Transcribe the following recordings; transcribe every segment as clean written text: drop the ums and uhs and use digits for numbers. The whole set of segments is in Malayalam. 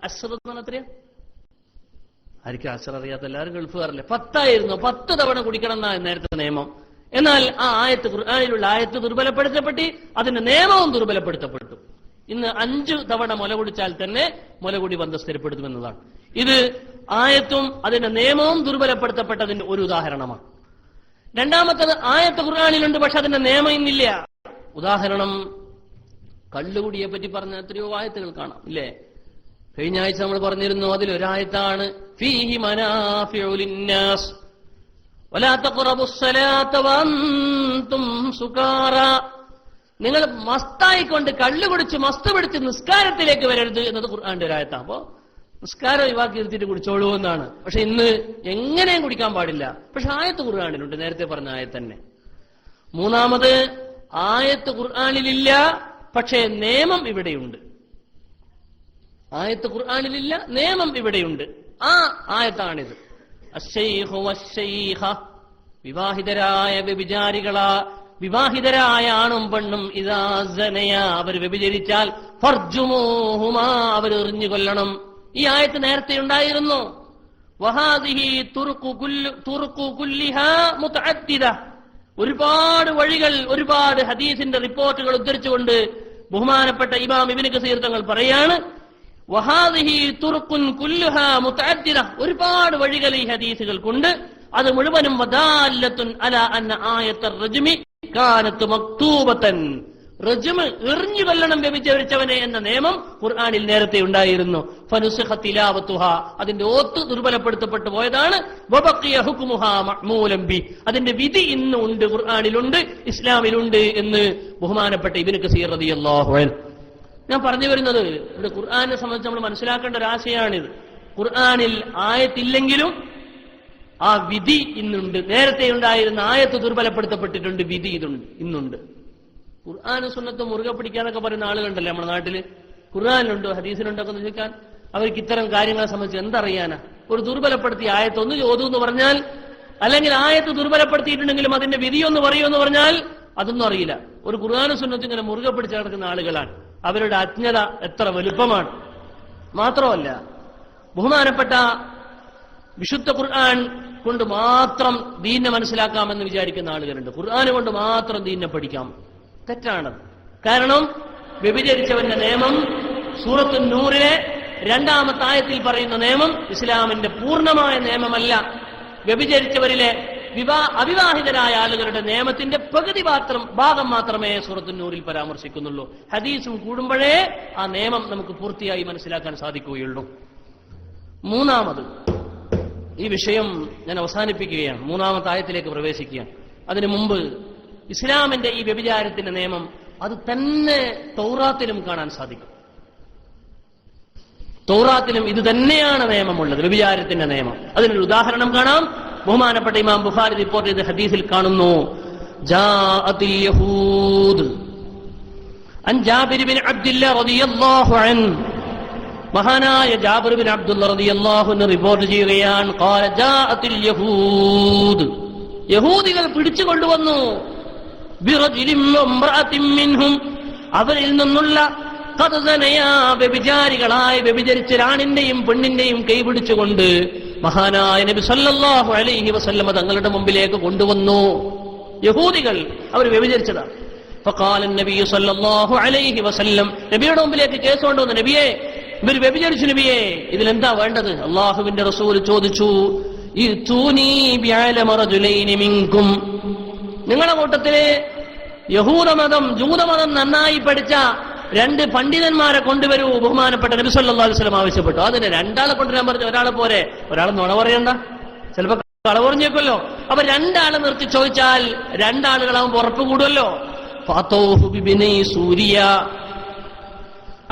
അസ്ർ എന്ന് പറഞ്ഞാൽ എത്രയാ? ആയിരിക്കും അസ്ർ അറിയാത്ത എല്ലാവരും ഗൾഫുകാരല്ലേ. 10 ആയിരുന്നു. 10 തവണ കുടിക്കണം എന്നാ നേരത്തെ നിയമം. എന്നാൽ ആ ആയത്ത്, ഖുർആനിലുള്ള ആയത്ത് ദുർബലപ്പെടുത്തപ്പെട്ട് അതിന്റെ നിയമവും ദുർബലപ്പെടുത്തപ്പെട്ടു. ഇന്ന് 5 തവണ മുല കുടിച്ചാൽ തന്നെ മുലകുടി ബന്ധം സ്ഥിരപ്പെടുത്തുമെന്നതാണ്. ഇത് ആയത്തും അതിന്റെ നിയമവും ദുർബലപ്പെടുത്തപ്പെട്ടതിന്റെ ഒരു ഉദാഹരണമാണ്. രണ്ടാമത്തത്, ആയത്ത് ഖുർആനിലുണ്ട്, പക്ഷെ അതിന്റെ നിയമം ഇന്നില്ല. ഉദാഹരണം, കള്ളുകുടിയെ പറ്റി പറഞ്ഞ എത്രയോ ആയത്തുകൾ കാണാം, ഇല്ലേ? കഴിഞ്ഞ ആഴ്ച നമ്മൾ പറഞ്ഞിരുന്നു, അതിലൊരായത്താണ് ഫീഹി മനാഫിഉ ലിന്നാസ് വലാ തഖറബുസ് സലാത്ത വഅൻതും സുകാറാ. നിങ്ങൾ മസ്തായിക്കൊണ്ട് കള്ളു കുടിച്ച് മസ്ത് പിടിച്ച് നിസ്കാരത്തിലേക്ക് വരരുത് എന്നത് ഖുർആന്റെ ഒരു ആയത്താണ്. അപ്പോ നിസ്കാരം ഒഴിവാക്കി നിർത്തിയിട്ട് കുടിച്ചോളൂ എന്നാണ്. പക്ഷെ ഇന്ന് എങ്ങനെയും കുടിക്കാൻ പാടില്ല. പക്ഷെ ആയത്ത് ഖുർആനിലുണ്ട്, നേരത്തെ പറഞ്ഞ ആയത്ത് തന്നെ. മൂന്നാമത്, ആയത്ത് ഖുർആനിലില്ല, പക്ഷേ നിയമം ഇവിടെയുണ്ട്. ആയത്ത് ഖുർആനിലില്ല, നിയമം ഇവിടെയുണ്ട്. ആ ആയത്താണിത്. അശ്ശൈഖു വശ്ശൈഖ, വിവാഹിതരായ വ്യഭിചാരികളാ, വിവാഹിതരായ ആണും പെണ്ണും, ഇദാ സനയ, അവർ വ്യഭിചരിച്ചാൽ, ഫർജുമൂഹുമാ, അവർ എറിഞ്ഞു കൊല്ലണം. ഈ ആയത്ത് നേരത്തെ ഉണ്ടായിരുന്നു. വഹാദിഹി തുർഖു കുല്ലിഹാ മുതഅദ്ദിദ, ഒരുപാട് വഴികൾ, ഒരുപാട് ഹദീസിന്റെ റിപ്പോർട്ടുകൾ ഉദ്ധരിച്ചുകൊണ്ട് ബഹുമാനപ്പെട്ട ഇമാം ഇബ്നു കസീർ തങ്ങൾ പറയാണ്, വഹാദിഹി തുർഖുൻ കുല്ലുഹാ മുതഅദ്ദിദ, ഒരുപാട് വഴികൾ ഈ ഹദീസുകൾക്കുണ്ട്. അത് മുഴുവനും വദാലത്തുൻ അലാ അന്ന ആയത്തുർ റജ്മി കാനത്ത് മക്തൂബതൻ, റജ്മ്, എറിഞ്ഞു കൊല്ലണം വ്യഭിചരിച്ചവനെ എന്ന നിയമം ഖുർആനിൽ നേരത്തെ ഉണ്ടായിരുന്നു. ഫനുസിഖ തിലാവത്തുഹ, അതിന്റെ ഓത്ത് ദുർബലപ്പെടുത്തപ്പെട്ടു പോയതാണ്. വബഖിയ ഹുക്മുഹാ മഅ്മൂലൻ ബി, അതിന്റെ വിധി ഇന്നും ഉണ്ട്, ഖുർആനിലുണ്ട്, ഇസ്ലാമിലുണ്ട് എന്ന് ബഹുമാനപ്പെട്ട ഇബ്നു കസീർ റളിയല്ലാഹു അൻഹു. ഞാൻ പറഞ്ഞു വരുന്നത്, ഇവിടെ ഖുർആനെ സംബന്ധിച്ച് നമ്മൾ മനസ്സിലാക്കേണ്ട ഒരു ആശയമാണിത്. ഖുർആനിൽ ആയത്തില്ലെങ്കിലും ആ വിധി ഇന്നുണ്ട്. നേരത്തെ ഉണ്ടായിരുന്ന ആയത്ത് ദുർബലപ്പെടുത്തപ്പെട്ടിട്ടുണ്ട്, വിധി ഇന്നുണ്ട്. ഖുർആനും സുന്നത്തും മുറുകെ പിടിക്കാനൊക്കെ പറയുന്ന ആളുകളുണ്ടല്ലേ നമ്മുടെ നാട്ടില്. ഖുർആനിലുണ്ടോ ഹദീസിലുണ്ടോ എന്ന് ചോദിക്കാൻ അവർക്ക് ഇത്തരം കാര്യങ്ങളെ സംബന്ധിച്ച് എന്തറിയാനാ? ഒരു ദുർബലപ്പെടുത്തിയ ആയത്തൊന്ന് ചോദൂ എന്ന് പറഞ്ഞാൽ, അല്ലെങ്കിൽ ആയത്ത് ദുർബലപ്പെടുത്തിയിട്ടുണ്ടെങ്കിലും അതിന്റെ വിധിയൊന്ന് പറയുമെന്ന് പറഞ്ഞാൽ അതൊന്നും അറിയില്ല. ഒരു ഖുർആനും സുന്നത്തും ഇങ്ങനെ മുറുകെ പിടിച്ച് നടക്കുന്ന ആളുകളാണ്. അവരുടെ അജ്ഞത എത്ര വലുപ്പമാണ്. മാത്രമല്ല, ബഹുമാനപ്പെട്ട വിശുദ്ധ ഖുർആൻ കൊണ്ട് മാത്രം ദീനെ മനസ്സിലാക്കാമെന്ന് വിചാരിക്കുന്ന ആളുകളുണ്ട്. ഖുർആൻ കൊണ്ട് മാത്രം ദീനെ പഠിക്കാം. തെറ്റാണ്. കാരണം വ്യഭിചരിച്ചവന്റെ നിയമം സൂറത്തു നൂറിലെ 2-ാമത്തെ ആയത്തിൽ പറയുന്ന നിയമം ഇസ്ലാമിന്റെ പൂർണ്ണമായ നിയമമല്ല. വ്യഭിചരിച്ചവരിലെ അവിവാഹിതരായ ആളുകളുടെ നിയമത്തിന്റെ പകുതി ഭാഗം മാത്രമേ സൂറത്തു നൂറിൽ പരാമർശിക്കുന്നുള്ളൂ. ഹദീസും കൂടുമ്പോഴേ ആ നിയമം നമുക്ക് പൂർത്തിയായി മനസ്സിലാക്കാൻ സാധിക്കുകയുള്ളൂ. മൂന്നാമത്, ഈ വിഷയം ഞാൻ അവസാനിപ്പിക്കുകയാണ്, 3-ാമത്തെ ആയത്തിലേക്ക് പ്രവേശിക്കുകയാണ്. അതിനു മുമ്പ് ഇസ്ലാമിന്റെ ഈ വ്യഭിചാരത്തിന്റെ നിയമം അത് തന്നെ തൗറാത്തിലും കാണാൻ സാധിക്കും. തൗറാത്തിലും ഇത് തന്നെയാണ് നിയമമുള്ളത്, വ്യഭിചാരത്തിന്റെ നിയമം. അതിനൊരു ഉദാഹരണം കാണാം. ബഹുമാനപ്പെട്ട ഇമാം ബുഖാരി റിപ്പോർട്ട് ചെയ്ത ഹദീസിൽ കാണുന്നു, ജാഅത്തിൽ യഹൂദ് അൻ ജാബിർ ബിൻ അബ്ദുല്ലാ റളിയല്ലാഹു അൻഹു, മഹാനായ ജാബിർ ബിൻ അബ്ദുല്ലാ റളിയല്ലാഹു അൻഹു റിപ്പോർട്ട് ചെയ്യുകയാണ്, ഖാല ജാഅത്തിൽ യഹൂദ്, യഹൂദികൾ പിടിച്ചു കൊണ്ടുവന്നു, ബിറജുലിൻ വംറഅത്തിൻ മിൻഹും, അവരിൽ നിന്നുള്ള വ്യഭിചാരികളായ വ്യഭിചരിച്ച ആണിന്റെയും പെണ്ണിന്റെയും കൈപിടിച്ചുകൊണ്ട് മഹാനായ നബി സല്ലല്ലാഹു അലൈഹി വസല്ലമ തങ്ങളുടെ മുമ്പിലേക്ക് കൊണ്ടുവന്നു. യഹൂദികൾ അവർ വ്യഭിചരിച്ചതാണ്. ഫഖാല നബി സല്ലല്ലാഹു അലൈഹി വസല്ലം, നബിയുടെ മുമ്പിലേക്ക് കേസ് കൊണ്ടുവന്നു, നബിയെ ഇവർ വ്യഭിചരിച്ചു, നബിയെ ഇതിലെന്താ വേണ്ടത്? അള്ളാഹുവിന്റെ റസൂൽ ചോദിച്ചു, ഇതൂനി ബിഅലമ റജുലൈനി മിൻകും, നിങ്ങളുടെ കൂട്ടത്തില് യഹൂദമതം ജൂതമതം നന്നായി പഠിച്ച 2 പണ്ഡിതന്മാരെ കൊണ്ടുവരൂ, ബഹുമാനപ്പെട്ട നബി സല്ലല്ലാഹു അലൈഹി വസല്ലം ആവശ്യപ്പെട്ടു. അതിന് 2 കൊണ്ടുവരാൻ പറഞ്ഞു. ഒരാളെ പോരെ, ഒരാൾ നുണ പറയണ്ട, ചിലപ്പോ കളവ് പറഞ്ഞേക്കുമല്ലോ. അപ്പൊ 2 നിർത്തി ചോദിച്ചാൽ 2 ആളുകളാവുമ്പോ ഉറപ്പ് കൂടുമല്ലോ. ഫതൗഹു ബിബനി സൂരിയ,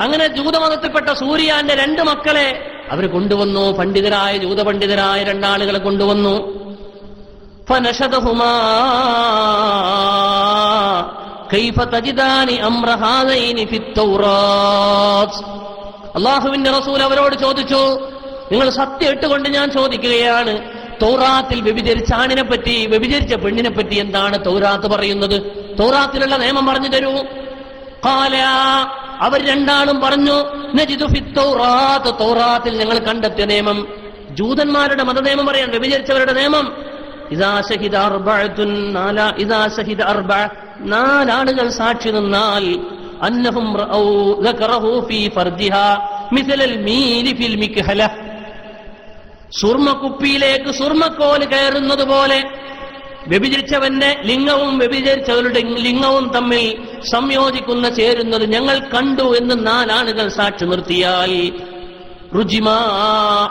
അങ്ങനെ ജൂതമതത്തിൽപ്പെട്ട സൂരിയാന്റെ 2 മക്കളെ അവർ കൊണ്ടുവന്നു. പണ്ഡിതരായ ജൂതപണ്ഡിതരായ 2 ആളുകളെ കൊണ്ടുവന്നു. ഫനശദഹുമാ കൈഫ തജിദാനി അംറ ഹാദൈനി ഫിത്തൗറാത്ത്, അല്ലാഹുവിന്റെ റസൂൽ അവരോട് ചോദിച്ചു, നിങ്ങൾ സത്യം ഇട്ടുകൊണ്ട് ഞാൻ ചോദിക്കുകയാണ്, തൗറാത്തിൽ വ്യഭിചരിച്ച ആണിനെ പറ്റി, വ്യഭിചരിച്ച പെണ്ണിനെ പറ്റി എന്താണ് തൗറാത്ത് പറയുന്നത്? തൗറാത്തിലുള്ള നിയമം പറഞ്ഞു തരൂ. ഖാല, അവർ രണ്ടാളും പറഞ്ഞു നജിദു ഫിത് തൗറാത്ത്, തൗറാത്തിൽ ഞങ്ങൾ കണ്ടെത്തിയ നിയമം, ജൂതന്മാരുടെ മതനിയമം പറയാൻ, വ്യഭിചരിച്ചവരുടെ നിയമം. ഇദാ ശഹിദ അർബഅത്തുൻ, നാലാളുകൾ സാക്ഷി നിന്നാൽ, അന്നഹും റഔ ദകറഹു ഫീ ഫർജിഹാ മിസലൽ മീലി ഫിൽ മിക്ഹല, സുർമക്കുപ്പിയിലേക്ക് സുർമക്കോല് കയറുന്നത് പോലെ വ്യഭിചരിച്ചവന്റെ ലിംഗവും വ്യഭിചരിച്ചവരുടെ ലിംഗവും തമ്മിൽ സംയോജിക്കുന്ന ചേരുന്നത് ഞങ്ങൾ കണ്ടു എന്ന് നാലാളുകൾ സാക്ഷി നിർത്തിയാൽ റുജിമാ,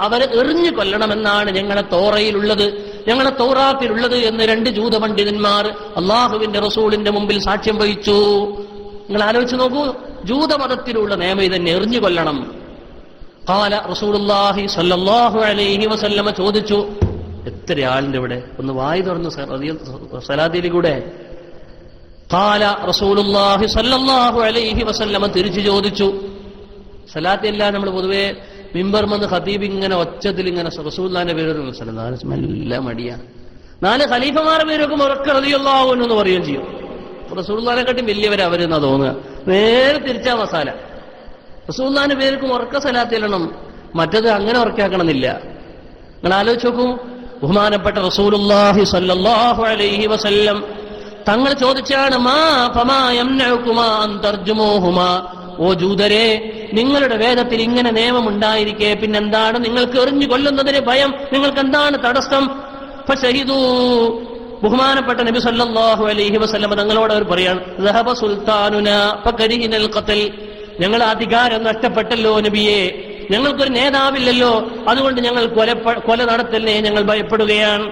അവരെ എറിഞ്ഞു കൊല്ലണമെന്നാണ് ഞങ്ങളെ തോറയിലുള്ളത്, ഞങ്ങളെ തൗറാത്തിലുള്ളത് എന്ന് രണ്ട് ജൂത പണ്ഡിതന്മാർ അള്ളാഹുവിന്റെ റസൂലിന്റെ മുമ്പിൽ സാക്ഷ്യം വഹിച്ചു. നിങ്ങൾ ആലോചിച്ച് നോക്കൂ, ജൂതമതത്തിലുള്ള നിയമം ഇതന്നെ, എറിഞ്ഞു കൊല്ലണം. ഖാല റസൂലുള്ളാഹി സ്വല്ലല്ലാഹു അലൈഹി വസല്ലമ ചോദിച്ചു, എത്ര ആളിന്റെ ഇവിടെ ഒന്ന് വായി തുറന്നു സലാത്തിൽ കൂടെ. ഖാല റസൂലുള്ളാഹി സ്വല്ലല്ലാഹു അലൈഹി വസല്ലമ തിരിച്ചു ചോദിച്ചു. സലാത്തില്ല നമ്മൾ പൊതുവെ മിമ്പർമെന്ന് ഖതീബ് ഇങ്ങനെ ഒച്ചത്തിൽ ഇങ്ങനെ റസൂലുള്ളാഹിന്റെ പേര് നല്ല മടിയാണ്. 4 ഖലീഫമാരുടെ പേരൊക്കെ ഉറക്കെ റളിയല്ലാഹു അൻഹു എന്ന് പറയുകയും ചെയ്യും. റസൂലുള്ളാഹിനെക്കാട്ടും വലിയവരെ അവരെന്നാ തോന്നുക. നേരെ തിരിച്ചാ മസാല. റസൂലുള്ളാഹിന്റെ പേർക്കും ഉറക്ക സലാത്ത് ചെല്ലണം, മറ്റത് അങ്ങനെ ഉറക്കാക്കണമെന്നില്ല. നിങ്ങൾ ആലോചിച്ച് നോക്കൂ, ബഹുമാനപ്പെട്ട റസൂലുള്ളാഹി സ്വല്ലല്ലാഹു അലൈഹി വസല്ലം തങ്ങൾ ചോദിച്ചാണ്, മാ ഫമാ യംനഉകുമാ അൻ തർജുമൂഹുമാ, ഓ ജൂതരെ, നിങ്ങളുടെ വേദത്തിൽ ഇങ്ങനെ നിയമം ഉണ്ടായിരിക്കെ പിന്നെന്താണ് നിങ്ങൾക്ക് എറിഞ്ഞു കൊല്ലുന്നതിന് ഭയം? നിങ്ങൾക്ക് എന്താണ് തടസ്സം? ഫശഹിദൂ, ബഹുമാനപ്പെട്ട നബി സല്ലല്ലാഹു അലൈഹി വസല്ലം തങ്ങളോട് അവർ പറയാണ്, ദഹബ സുൽത്താനുനാ ഫകരിഹിനൽ ഖത്ൽ, ഞങ്ങൾ അധികാരം നഷ്ടപ്പെട്ടല്ലോ നബിയെ, ഞങ്ങൾക്കൊരു നേതാവില്ലല്ലോ, അതുകൊണ്ട് ഞങ്ങൾ കൊല നടത്തലിനെ ഞങ്ങൾ ഭയപ്പെടുകയാണ്.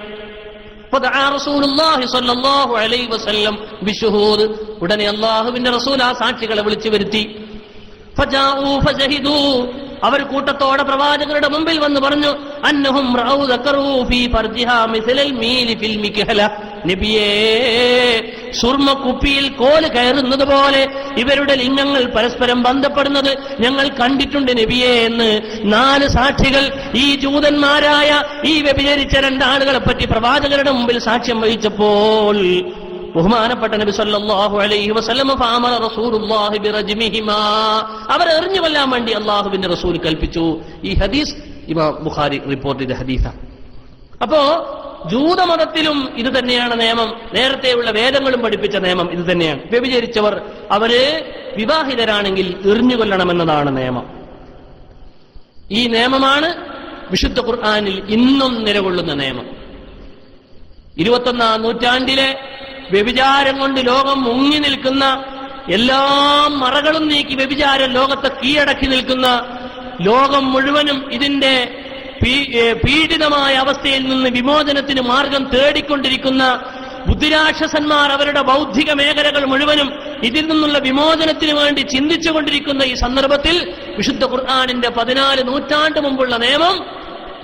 ഉടനെ അല്ലാഹുവിന്റെ റസൂൽ ആ സാക്ഷികളെ വിളിച്ചു വരുത്തി. അവർ കൂട്ടത്തോടെ പ്രവാചകരുടെ മുമ്പിൽ വന്ന് പറഞ്ഞു, അന്നഹും റഔ ദകറൂ ഫീ ഫർജിഹാ മിസലൽ മീലി ഫിൽ മിക്ഹല, നബിയേ, സുർമക്കുപ്പിയിൽ കോല് കയറുന്നത് പോലെ ഇവരുടെ ലിംഗങ്ങൾ പരസ്പരം ബന്ധപ്പെടുന്നത് ഞങ്ങൾ കണ്ടിട്ടുണ്ട് നബിയേ എന്ന് 4 സാക്ഷികൾ ഈ ജൂതന്മാരായ ഈ വ്യഭിചരിച്ച 2 ആളുകളെ പറ്റി പ്രവാചകരുടെ മുമ്പിൽ സാക്ഷ്യം വഹിച്ചപ്പോൾ ബഹുമാനപ്പെട്ട നബി സല്ലല്ലാഹു അലൈഹി വസല്ലം ഫഅമറ റസൂലുള്ളാഹി ബിറജ്മിഹിമാ, അവരെ എറിഞ്ഞു കൊല്ലാൻ വേണ്ടി അല്ലാഹുവിന്റെ റസൂൽ കൽപ്പിച്ചു. ഈ ഹദീസ് ഇമാം ബുഖാരി റിപ്പോർട്ട് ചെയ്ത ഹദീസാണ്. അപ്പോ ജൂതമതത്തിലും ഇത് തന്നെയാണ് നിയമം, നേരത്തെയുള്ള വേദങ്ങളും പഠിപ്പിച്ച നിയമം ഇത് തന്നെയാണ്. വ്യഭിചരിച്ചവർ അവര് വിവാഹിതരാണെങ്കിൽ എറിഞ്ഞു കൊല്ലണമെന്നതാണ് നിയമം. ഈ നിയമമാണ് വിശുദ്ധ ഖുർആനിൽ ഇന്നും നിലകൊള്ളുന്ന നിയമം. 21ാം നൂറ്റാണ്ടിലെ വ്യഭിചാരം കൊണ്ട് ലോകം മുങ്ങി നിൽക്കുന്ന, എല്ലാ മറകളും നീക്കി വ്യഭിചാരം ലോകത്തെ കീഴടക്കി നിൽക്കുന്ന, ലോകം മുഴുവനും ഇതിന്റെ പീഡിതമായ അവസ്ഥയിൽ നിന്ന് വിമോചനത്തിന് മാർഗം തേടിക്കൊണ്ടിരിക്കുന്ന ബുദ്ധിരാക്ഷസന്മാർ അവരുടെ ബൗദ്ധിക മേഖലകൾ മുഴുവനും ഇതിൽ നിന്നുള്ള വിമോചനത്തിന് വേണ്ടി ചിന്തിച്ചുകൊണ്ടിരിക്കുന്ന ഈ സന്ദർഭത്തിൽ വിശുദ്ധ ഖുർആനിന്റെ 14 നൂറ്റാണ്ട് മുമ്പുള്ള നിയമം,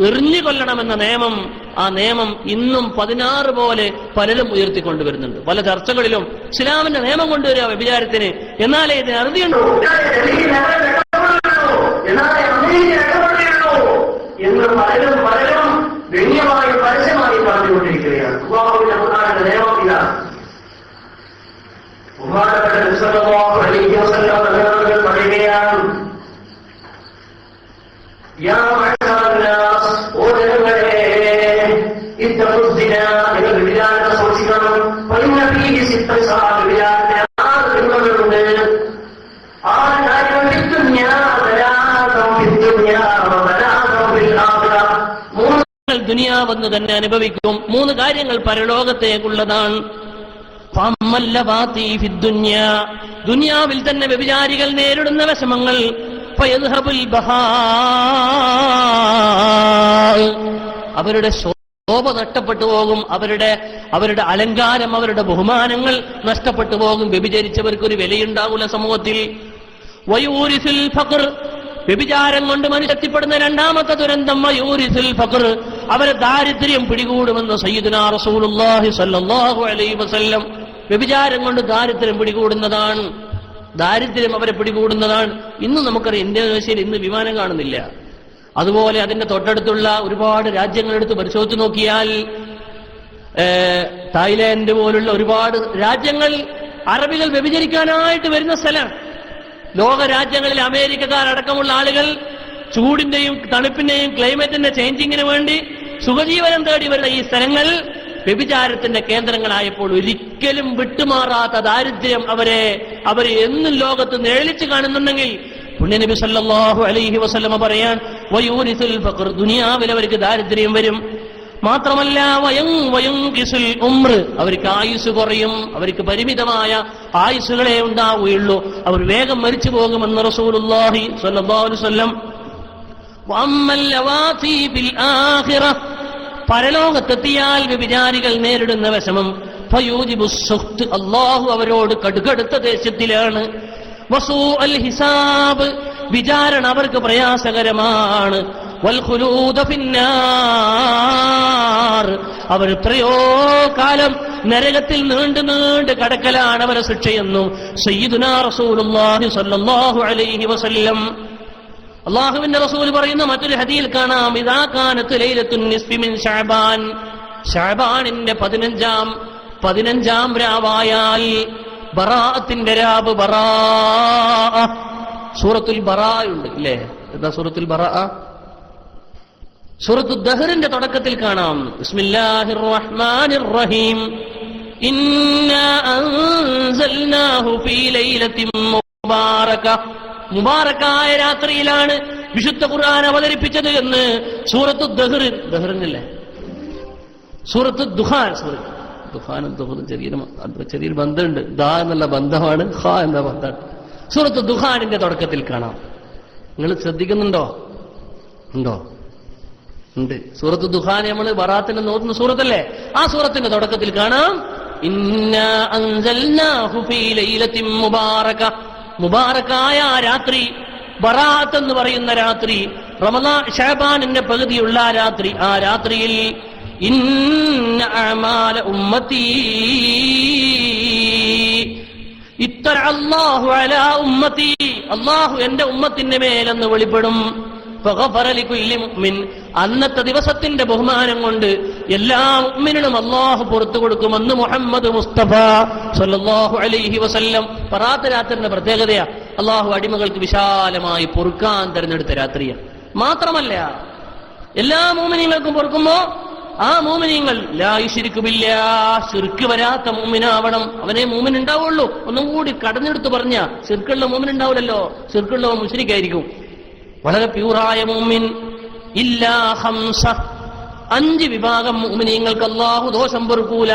എറിഞ്ഞു കൊല്ലണമെന്ന നിയമം, ആ നിയമം ഇന്നും 16 പോലെ പലരും ഉയർത്തിക്കൊണ്ടുവരുന്നുണ്ട്. പല ചർച്ചകളിലും ഇസ്ലാമിന്റെ നിയമം കൊണ്ടുവരിക വ്യഭിചാരത്തിന്, എന്നാലേ ഇതിന് അറുതിയുണ്ടോ എന്ന് പലരും ഗണ്യമായി പരസ്യമായി പറഞ്ഞുകൊണ്ടിരിക്കുകയാണ്. ഖുർആനിന്റെ നിയമം ഇതാണ്. ബഹുമാനപ്പെട്ട നബി സല്ലല്ലാഹു അലൈഹി വസല്ലം തങ്ങൾ പറയുകയാണ്, യാ മഅ്ശറന്നാസ്, ഓ ജനങ്ങളെ, ഇത്തഖുദ്ദിനാ, നിങ്ങൾ വ്യഭിചാരത്തെ സൂക്ഷിക്കണം. ഫഇന്ന ഫീഹി സിത്തസാ, വ്യഭിചാരത്തിന് 6 തിന്മകളുണ്ട്. 6 കാര്യങ്ങൾ ഫിദ്ദുനിയാ വലാതം ഫിദ്ദുനിയാ വലാതം ഫിൽ ആഖിറ, 3 ദുനിയാവെന്ന് തന്നെ അനുഭവിക്കും, 3 കാര്യങ്ങൾ പരലോകത്തേക്കുള്ളതാണ്. ഫഅമ്മല്ലവാതി ഫിദ്ദുനിയാ, ദുനിയാവിൽ തന്നെ വ്യഭിചാരികൾ നേരിടുന്ന വിഷമങ്ങൾ, ഫയദ്ഹബുൽ ബഹാ, അവരുടെ ശോഭ നഷ്ടപ്പെട്ടു പോകും, അവരുടെ അലങ്കാരം, അവരുടെ ബഹുമാനങ്ങൾ നഷ്ടപ്പെട്ടു പോകും. വ്യഭിചരിച്ചവർക്കൊരു വിലയുണ്ടാകില്ല സമൂഹത്തിൽ. വയൂരിസുൽ ഫഖർ, വ്യഭിചാരം കൊണ്ട് മനുഷ്യത്തിപ്പെടുന്ന 2ാമത്തെ ദുരന്തം വയൂരിസുൽ ഫഖർ, അവരെ ദാരിദ്ര്യം പിടികൂടുമെന്ന് സയ്യിദുനാ റസൂലുള്ളാഹി സ്വല്ലല്ലാഹു അലൈഹി വസല്ലം. വ്യഭിചാരം കൊണ്ട് ദാരിദ്ര്യം പിടികൂടുന്നതാണ്, ദാരിദ്ര്യം അവരെ പിടികൂടുന്നതാണ്. ഇന്ന് നമുക്കറിയാം, ഇന്തോനേഷ്യയിൽ ഇന്ന് വിമാനം കാണുന്നില്ല. അതുപോലെ അതിന്റെ തൊട്ടടുത്തുള്ള ഒരുപാട് രാജ്യങ്ങളെടുത്ത് പരിശോധിച്ച് നോക്കിയാൽ, തായ്ലാന്റ് പോലുള്ള ഒരുപാട് രാജ്യങ്ങൾ അറബികൾ വ്യഭിചരിക്കാനായിട്ട് വരുന്ന സ്ഥലമാണ്. ലോകരാജ്യങ്ങളിൽ അമേരിക്കക്കാരടക്കമുള്ള ആളുകൾ ചൂടിന്റെയും തണുപ്പിന്റെയും ക്ലൈമറ്റിന്റെ ചേഞ്ചിങ്ങിന് വേണ്ടി സുഖജീവനം തേടി വരുന്ന ഈ സ്ഥലങ്ങൾ വ്യഭിചാരത്തിന്റെ കേന്ദ്രങ്ങളായപ്പോൾ ഒരിക്കലും വിട്ടുമാറാത്ത ദാരിദ്ര്യം അവരെ എന്നും ലോകത്ത് നിഴലിച്ചു കാണുന്നുണ്ടെങ്കിൽ പുണ്യനബി സല്ലല്ലാഹു അലൈഹി വസല്ലമ പറയാൻ വയൂരിസുൽ ഫഖർ, ദുനിയാവിൽ അവർക്ക് ദാരിദ്ര്യം വരും. മാത്രമല്ല വയങ്കിസുൽ ഉംർ, അവർക്ക് ആയുസ് കുറയും, അവർക്ക് പരിമിതമായ ആയുസുകളെ ഉണ്ടാവുകയുള്ളൂ, അവർ വേഗം മരിച്ചു പോകുമെന്ന് റസൂലുള്ളാഹി സ്വല്ലല്ലാഹു അലൈഹി വസല്ലം. വഅമ്മൽ ലവാതി ബിൽ ആഖിറ, പരലോകത്തെത്തിയാൽ വ്യഭിചാരികൾ നേരിടുന്ന വിഷമം ഫയൂജിബുസ് സുഖ്ത്, അല്ലാഹു അവരോട് കടുകടുത്ത ദേശത്തിലാണ്. വസൂ അൽ ഹിസാബ്, വിചാരണ അവർക്ക് പ്രയാസകരമാണ്. വൽ ഖുലൂദ ഫിന്നാർ, അവർ എത്രയോ കാലം നരകത്തിൽ നീണ്ടു കടക്കലാണ് അവരെ ശിക്ഷയെന്നു സയ്യിദുനാ റസൂലുള്ളാഹി സ്വല്ലല്ലാഹു അലൈഹി വസല്ലം. അല്ലാഹുവിന്റെ റസൂൽ പറയുന്ന മറ്റൊരു ഹദീസിൽ കാണാം, ഇദാ കാനത്ത് ലൈലത്തുൻ നിസ്ഫി മിൻ ശഅബാൻ, ശഅബാനിന്റെ 15ാം രാവായാൽ, ബറാഅത്തിന്റെ രാവ്, ബറാഅ, സൂറത്തുൽ ബറാഅ ഉണ്ട് ഇല്ലേ? എന്താ സൂറത്തുൽ ബറാഅ? സൂറത്തുൽ ദഹറിന്റെ തുടക്കത്തിൽ കാണാം, ബിസ്മില്ലാഹിർ റഹ്മാനിർ റഹീം, ഇന്നാ അൻസൽനാഹു ഫീ ലൈലത്തിൻ മുബാറക, മുബാറക്കായ രാത്രിയിലാണ് വിശുദ്ധ ഖുർആൻ അവതരിപ്പിച്ചത് എന്ന് സൂറത്തുൽ ദഹറിനല്ലേ, സൂറത്തുൽ ദുഖാൻ, ദുഖാനും ദുഹറും ചെറിയൊരു ബന്ധമുണ്ട്. ദാ എന്നുള്ള ബന്ധമാണ്, ഖ എന്ന ബന്ധമാണ്. സൂറത്തുൽ ദുഖാനിന്റെ തുടക്കത്തിൽ കാണാം. നിങ്ങൾ ശ്രദ്ധിക്കുന്നുണ്ടോ? ഉണ്ട്. സൂറത്തുൽ ദുഖാൻ നമ്മൾ ബറാഅത്തിന് നോക്കുന്ന സൂറത്തല്ലേ, ആ സൂറത്തിന്റെ തുടക്കത്തിൽ കാണാം, ഇന്നാ അൻസൽനാഹു ഫീ ലൈലത്തിൻ മുബാറക, മുബാറക്കായ ആ രാത്രി, ബറാഅത്ത് എന്ന് പറയുന്ന രാത്രി, റമളാൻ ശഅബാനിന്റെ പകുതിയുള്ള ആ രാത്രി, ആ രാത്രിയിൽ ഇന്ന അഅമാല ഉമ്മത്തി ഇത്തറ അല്ലാഹു അലാ ഉമ്മത്തി, അല്ലാഹു എന്റെ ഉമ്മത്തിന്റെ മേലെന്ന് വെളിപ്പെടും. ഫഗഫറ ലികുല്ലി മുഅ്മിൻ, അന്നത്തെ ദിവസത്തിന്റെ ബഹുമാനം കൊണ്ട് എല്ലാ മുഅ്മിനിനും അല്ലാഹു പുറത്തു കൊടുക്കുമെന്ന് മുഹമ്മദ് മുസ്തഫ സല്ലല്ലാഹു അലൈഹി വസല്ലം. ബറാഅത്ത് രാത്രിയുടെ പ്രത്യേകതയാ, അല്ലാഹു അടിമകൾക്ക് വിശാലമായി പൊറുക്കാൻ തെരഞ്ഞെടുത്ത രാത്രിയാണ്. മാത്രമല്ല എല്ലാ മുഅ്മിനീങ്ങൾക്കും പൊറുക്കുമ്പോ ആ മുഅ്മിനീങ്ങൾ ലാ യുശ്രികു ബില്ലാഹ്, ശിർക്ക് വരാത്ത മുഅ്മിനാവണം, അവനെ മുഅ്മിൻ ഉണ്ടാവുള്ളൂ. ഒന്നും കൂടി കടഞ്ഞെടുത്ത് പറഞ്ഞ ശിർക്കുള്ള മുഅ്മിൻ ഉണ്ടാവില്ലല്ലോ, ശിർക്കുള്ളവൻ മുശ്രിക്കായിരിക്കും. വളരെ പ്യൂറായ മുഅ്മിൻ. ഇല്ലാ ഖംസ, 5 വിഭാഗം മുഅ്മിനീങ്ങൾക്ക് അല്ലാഹു ദോഷം പൊറുക്കൂല.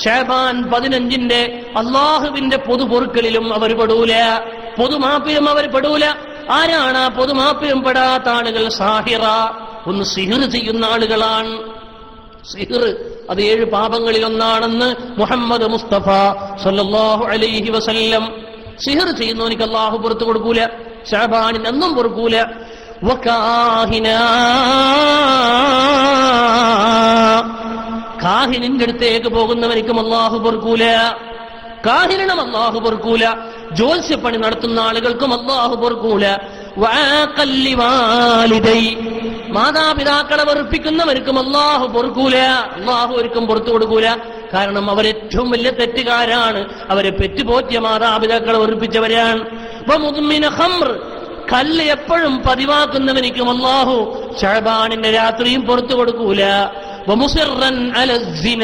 ശഅബാൻ 15ന്റെ അല്ലാഹുവിന്റെ പൊതുപൊറുക്കലിലും അവർ പെടൂല, പൊതുമാപ്പിലും അവർ പെടൂല. ആരാണ് ആ പൊതുമാപ്പിലും പെടാത്ത ആളുകൾ? സാഹിറ, ഒന്ന് സിഹിർ ചെയ്യുന്ന ആളുകളാണ്. സിഹിർ അത് 7 പാപങ്ങളിൽ ഒന്നാണെന്ന് മുഹമ്മദ് മുസ്തഫ സല്ലല്ലാഹു അലൈഹി വസല്ലം. സിഹിർ ചെയ്യുന്നവനിക്ക് അല്ലാഹു പുറത്തു കൊടുക്കൂല, ശഅബാനിൽ എന്നും പൊറുക്കൂല. വകാഹിന, കാഹിനിന്റെ അടുത്തേക്ക് പോകുന്നവനിക്കും അല്ലാഹു പൊറുക്കൂല, കാഹിനും അല്ലാഹു പൊറുക്കൂല. ജ്യോത്സ്യപ്പണി നടത്തുന്ന ആളുകൾക്കും അല്ലാഹു പൊറുക്കൂല. വഅഖല്ലി വാലിദൈ, മാതാപിതാക്കളെ വെറുപ്പിക്കുന്നവർക്കും അല്ലാഹു പൊറുക്കൂല, അല്ലാഹു ഒരിക്കും പുറത്തു കൊടുക്കൂല. കാരണം അവരേറ്റവും വലിയ തെറ്റുകാരാണ്, അവരെ പെറ്റുപോറ്റിയ മാതാപിതാക്കളെ വെറുപ്പിച്ചവരാണ്. വമുദ്മിന ഖംർ, കല്ല് എപ്പോഴും പതിവാക്കുന്നവനിക്കും അല്ലാഹു ശഅബാനിന്റെ രാത്രിയും പുറത്തു കൊടുക്കൂല. വമുസിറൻ അല സിന,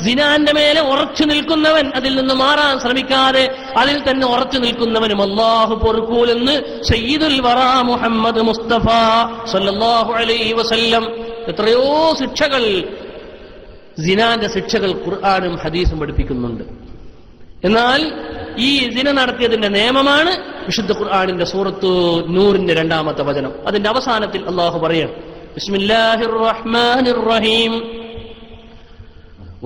സിനാന്റെ മേലെ ഉറച്ചു നിൽക്കുന്നവൻ, അതിൽ നിന്ന് മാറാൻ ശ്രമിക്കാതെ അതിൽ തന്നെ ഉറച്ചു നിൽക്കുന്നവനും അല്ലാഹു പൊറുക്കൂലെന്ന് സയ്യിദുൽ വറാ മുഹമ്മദ് മുസ്തഫ സല്ലല്ലാഹു അലൈഹി വസല്ലം. എത്രയോ ശിക്ഷകൾ, സിനാന്റെ ശിക്ഷകൾ ഖുർആനും ഹദീസും പഠിപ്പിക്കുന്നുണ്ട്. എന്നാൽ ഈ സിന നടത്തിയതിന്റെ നിയമമാണ് വിശുദ്ധ ഖുർആനിന്റെ സൂറത്തു നൂറിന്റെ 2ാമത്തെ വചനം. അതിന്റെ അവസാനത്തിൽ അല്ലാഹു പറയാണ്, ബിസ്മില്ലാഹിർ റഹ്മാനിർ റഹീം,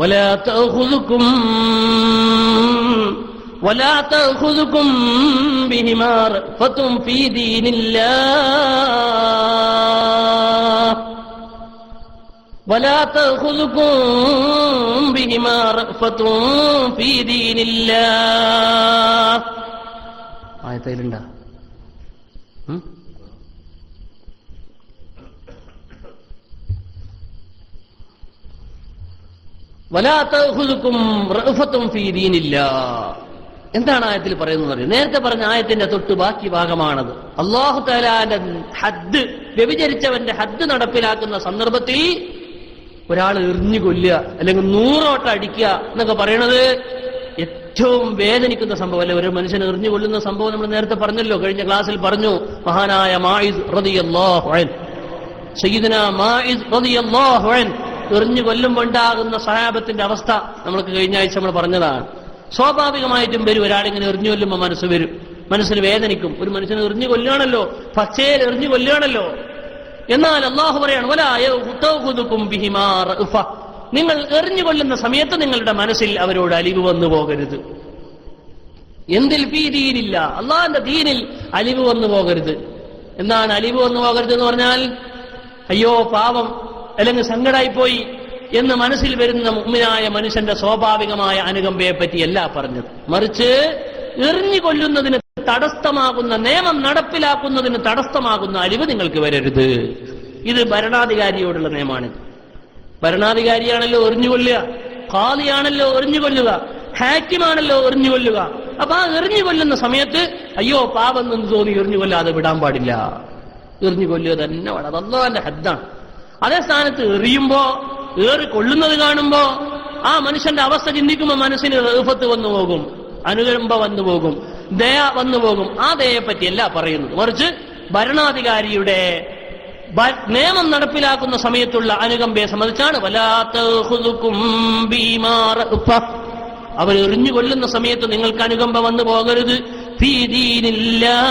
വലാ തഅഖുദുകും ബിഹിമാ റഅഫത്തും ഫീ ദീനില്ലാഹ്, വലാ തഅഖുദുകും ബിഹിമാ റഅഫത്തും ഫീ ദീനില്ലാഹ്. ആയത്തിലുണ്ടാ? വലാ തഅഖുദുകും റഅഫത്തും ഫീ ദീനില്ലാഹ്, എന്താണ് ആയത്തിൽ പറയുന്നത്? നേരത്തെ പറഞ്ഞ ആയത്തിന്റെ തൊട്ട് ബാക്കി ഭാഗമാണത്. അല്ലാഹു തആലാന്റെ ഹദ്, വ്യഭിചരിച്ചവന്റെ ഹദ് നടപ്പിലാക്കുന്ന സന്ദർഭത്തിൽ ഒരാൾ എറിഞ്ഞു കൊല്ലുക അല്ലെങ്കിൽ 100 ഓട്ടം അടിക്കുക എന്നൊക്കെ പറയണത് ഏറ്റവും വേദനിക്കുന്ന സംഭവം അല്ലെ? ഒരു മനുഷ്യനെ എറിഞ്ഞു കൊല്ലുന്ന സംഭവം നമ്മൾ നേരത്തെ പറഞ്ഞല്ലോ, കഴിഞ്ഞ ക്ലാസ്സിൽ പറഞ്ഞു. മഹാനായ മാഇസ് റളിയല്ലാഹു അൻഹു, സയ്യിദുനാ മാഇസ് റളിയല്ലാഹു അൻഹു എറിഞ്ഞു കൊല്ലുമ്പോൾ ഉണ്ടാകുന്ന സഹാബത്തിന്റെ അവസ്ഥ നമ്മൾക്ക് കഴിഞ്ഞ ആഴ്ച നമ്മൾ പറഞ്ഞതാണ്. സ്വാഭാവികമായിട്ടും വരും, ഒരാളിങ്ങനെ എറിഞ്ഞു കൊല്ലുമ്പോൾ മനസ്സ് വരും, മനസ്സിന് വേദനിക്കും. ഒരു മനുഷ്യനെ എറിഞ്ഞു കൊല്ലുകയാണല്ലോ, പച്ചയിൽ എറിഞ്ഞു കൊല്ലുകയാണല്ലോ. എന്നാൽ അല്ലാഹു പറയാണ്, വലാ യഖ്തഉദുകും ബിഹിമാ റഅഫ, നിങ്ങൾ എറിഞ്ഞു കൊല്ലുന്ന സമയത്ത് നിങ്ങളുടെ മനസ്സിൽ അവരോട് അലിവ് വന്നു പോകരുത്. എന്തിൽ ഫീ ദീനില്ല, അള്ളാഹിന്റെ ദീനിൽ അലിവ് വന്നു പോകരുത്. എന്താണ് അലിവ് വന്നു പോകരുത് എന്ന് പറഞ്ഞാൽ? അയ്യോ പാവം അല്ലെങ്കിൽ സങ്കടായിപ്പോയി എന്ന് മനസ്സിൽ വരുന്ന മുഅ്മിനായ മനുഷ്യന്റെ സ്വാഭാവികമായ അനുകമ്പയെ പറ്റിയല്ല പറഞ്ഞത്. മറിച്ച് എറിഞ്ഞു കൊല്ലുന്നതിന് തടസ്സമാകുന്ന, നിയമം നടപ്പിലാക്കുന്നതിന് തടസ്സമാകുന്ന അലിവ് നിങ്ങൾക്ക് വരരുത്. ഇത് ഭരണാധികാരിയോടുള്ള നിയമമാണിത്. ഭരണാധികാരിയാണല്ലോ എറിഞ്ഞു കൊല്ലുക, ഖാദിയാണല്ലോ എറിഞ്ഞു കൊല്ലുക, ഹാക്കിമാണല്ലോ എറിഞ്ഞു കൊല്ലുക. അപ്പൊ ആ എറിഞ്ഞു കൊല്ലുന്ന സമയത്ത് അയ്യോ പാപം എന്ന് തോന്നി എറിഞ്ഞു കൊല്ലാതെ വിടാൻ പാടില്ല. എറിഞ്ഞു കൊല്ലുക തന്നെ വേണം, അത് അല്ലാഹുവിന്റെ ഹദ്ദാണ്. അതേ സ്ഥാനത്ത് എറിയുമ്പോ, ഏറി കൊള്ളുന്നത് കാണുമ്പോ ആ മനുഷ്യന്റെ അവസ്ഥ ചിന്തിക്കുമ്പോൾ മനസ്സിന് റഅഫത്ത് വന്നു പോകും, അനുകമ്പ വന്നു പോകും, ദയ വന്നു പോകും. ആ ദയയെ പറ്റിയല്ല പറയുന്നത്. മറിച്ച് ഭരണാധികാരിയുടെ നിയമം നടപ്പിലാക്കുന്ന സമയത്തുള്ള അനുകമ്പയെ സംബന്ധിച്ചാണ്. വലാ തഖുദുകും ബിമാ റഅഫ, അവർ എറിഞ്ഞു കൊല്ലുന്ന സമയത്ത് നിങ്ങൾക്ക് അനുകമ്പ വന്നു പോകരുത്. ഫീ ദീനില്ലാഹ്,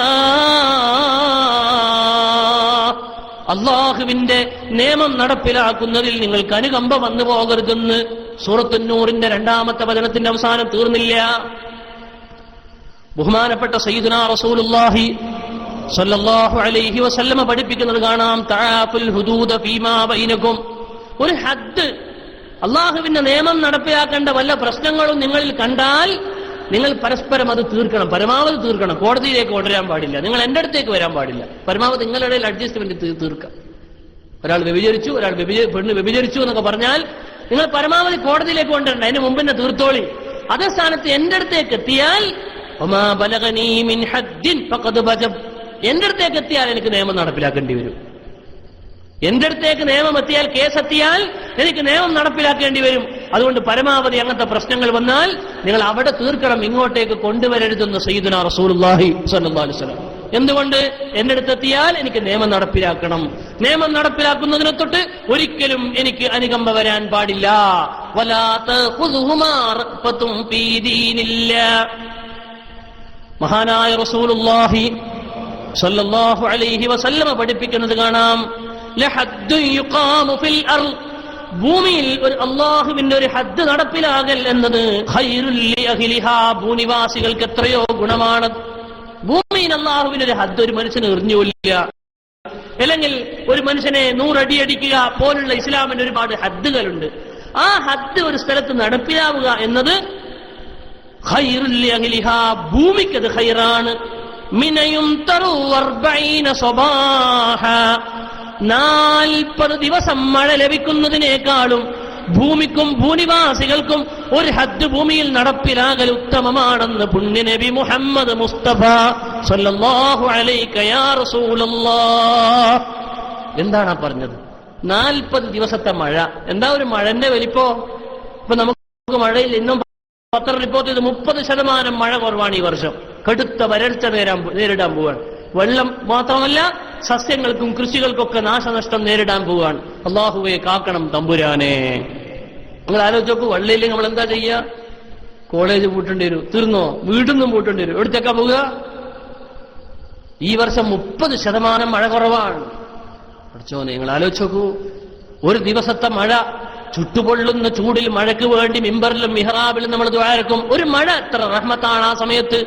അള്ളാഹുവിന്റെ നിയമം നടപ്പിലാക്കുന്നതിൽ നിങ്ങൾക്ക് അനുകമ്പ വന്നു പോകരുതെന്ന് സൂറത്തുൻ നൂറിന്റെ 2-ാമത്തെ വചനത്തിന്റെ അവസാനം തീർന്നില്ല. ബഹുമാനപ്പെട്ട സയ്യിദുനാ റസൂലുള്ളാഹി സ്വല്ലല്ലാഹു അലൈഹി വസല്ലമ പഠിപ്പിക്കുന്നത് കാണാം. തആഫുൽ ഹുദൂദ ഫീമാ ബൈനകും, ഒരു ഹദ്, അള്ളാഹുവിന്റെ നിയമം നടപ്പിലാക്കേണ്ട വല്ല പ്രശ്നങ്ങളും നിങ്ങളിൽ കണ്ടാൽ നിങ്ങൾ പരസ്പരം അത് തീർക്കണം, പരമാവധി തീർക്കണം. കോടതിയിലേക്ക് കൊണ്ടുവരാൻ പാടില്ല, നിങ്ങൾ എന്റെ അടുത്തേക്ക് വരാൻ പാടില്ല. പരമാവധി നിങ്ങളുടെ ഇടയിൽ അഡ്ജസ്റ്റ്മെന്റ് തീർക്കാം. ഒരാൾ വ്യഭിചരിച്ചു, ഒരാൾ പെണ്ണ് വ്യഭിചരിച്ചു എന്നൊക്കെ പറഞ്ഞാൽ നിങ്ങൾ പരമാവധി കോടതിയിലേക്ക് കൊണ്ടുവരണ്ട, അതിന് മുമ്പ് തന്നെ തീർത്തോളി. അതേ സ്ഥാനത്ത് എന്റെ അടുത്തേക്ക് എത്തിയാൽ വമാ ബലഗനീ മിൻ ഹദ്ദിൻ ഫഖദ് വജബ്, എന്റെ അടുത്തേക്ക് എത്തിയാൽ എനിക്ക് നിയമം നടപ്പിലാക്കേണ്ടി വരും. എന്റെ അടുത്തേക്ക് നിയമം എത്തിയാൽ, കേസെത്തിയാൽ എനിക്ക് നിയമം നടപ്പിലാക്കേണ്ടി വരും. അതുകൊണ്ട് പരമാവധി അങ്ങനത്തെ പ്രശ്നങ്ങൾ വന്നാൽ നിങ്ങൾ അവിടെ തീർക്കണം, ഇങ്ങോട്ടേക്ക് കൊണ്ടുവരരുതെന്ന് സയ്യിദുനാ റസൂലുള്ളാഹി സ്വല്ലല്ലാഹു അലൈഹി വസല്ലം. എന്തുകൊണ്ട്? എന്റെ അടുത്തെത്തിയാൽ എനിക്ക് നിയമം നടപ്പിലാക്കണം. നിയമം നടപ്പിലാക്കുന്നതിനെ തൊട്ട് ഒരിക്കലും എനിക്ക് അനുകമ്പ വരാൻ പാടില്ല. വലാ തഖുദുഹുമാ റഅഫത്തും ഫീ ദീനില്ലാഹ്. മഹാനായ റസൂലുള്ളാഹി സ്വല്ലല്ലാഹു അലൈഹി വസല്ലമ പഠിപ്പിക്കുന്നത് കാണാം. ലഹദ്ദുൻ യുഖാമു ഫിൽ അർള്, ഭൂമിയിൽ ഒരു അള്ളാഹുവിന്റെ ഒരു ഹദ് നടപ്പിലാകൽ എന്നത് ഖൈറുൽ ലിഅഹ്ലിഹാ, ഭൂനിവാസികൾക്ക് എത്രയോ ഗുണമാണ്. ഭൂമിയിൽ അള്ളാഹുവിന്റെ ഒരു ഹദ് ഒരു മനുഷ്യന് എറിഞ്ഞു കൊല്ലുക, അല്ലെങ്കിൽ ഒരു മനുഷ്യനെ 100 അടി അടിക്കുക പോലുള്ള ഇസ്ലാമിന്റെ ഒരുപാട് ഹദ്ദുകളുണ്ട്. ആ ഹദ് ഒരു സ്ഥലത്ത് നടപ്പിലാവുക എന്നത് ഖൈറുൽ ലിഅഹ്ലിഹാ, ഭൂമിക്കത് ഖൈറാണ്. മിനയും തറു 40 സ്വബാഹ, 40 ദിവസം മഴ ലഭിക്കുന്നതിനേക്കാളും ഭൂമിക്കും ഭൂനിവാസികൾക്കും ഒരു ഹദ് ഭൂമിയിൽ നടപ്പിലാകൽ ഉത്തമമാണെന്ന് പുണ്യനബി മുഹമ്മദ് മുസ്തഫ സല്ലല്ലാഹു അലൈക യാ റസൂലല്ലാഹ്. എന്താണ് പറഞ്ഞത്? 40 ദിവസത്തെ മഴ. എന്താ ഒരു മഴന്റെ വലിപ്പോ? ഇപ്പൊ നമുക്ക് മഴയിൽ ഇന്നും പത്ര റിപ്പോർട്ട് ചെയ്ത് 30% മഴ കുറവാണ് ഈ വർഷം. കടുത്ത വരൾച്ച നേരിടാൻ പോവാണ്. വെള്ളം മാത്രമല്ല, സസ്യങ്ങൾക്കും കൃഷികൾക്കൊക്കെ നാശനഷ്ടം നേരിടാൻ പോവാണ്. അള്ളാഹുവെ കാക്കണം തമ്പുരാനെ. നിങ്ങൾ ആലോചിച്ച് നോക്കൂ, വെള്ളമില്ലെങ്കിൽ നമ്മൾ എന്താ ചെയ്യുക? കോളേജ് പൂട്ടേണ്ടി വരും. തീർന്നോ? വീട്ടിൽ നിന്നും പൂട്ടേണ്ടി വരും. എവിടത്തേക്കാ പോവുക? ഈ വർഷം 30% മഴ കുറവാണ്. പഠിച്ചോ, നിങ്ങൾ ആലോചിച്ച് നോക്കൂ, ഒരു ദിവസത്തെ മഴ, ചുട്ടുപൊള്ളുന്ന ചൂടിൽ മഴയ്ക്ക് വേണ്ടി മിമ്പറിലും മിഹ്റാബിലും നമ്മൾ ദുആരക്കും. ഒരു മഴ എത്ര റഹ്മത്താണ് ആ സമയത്ത്.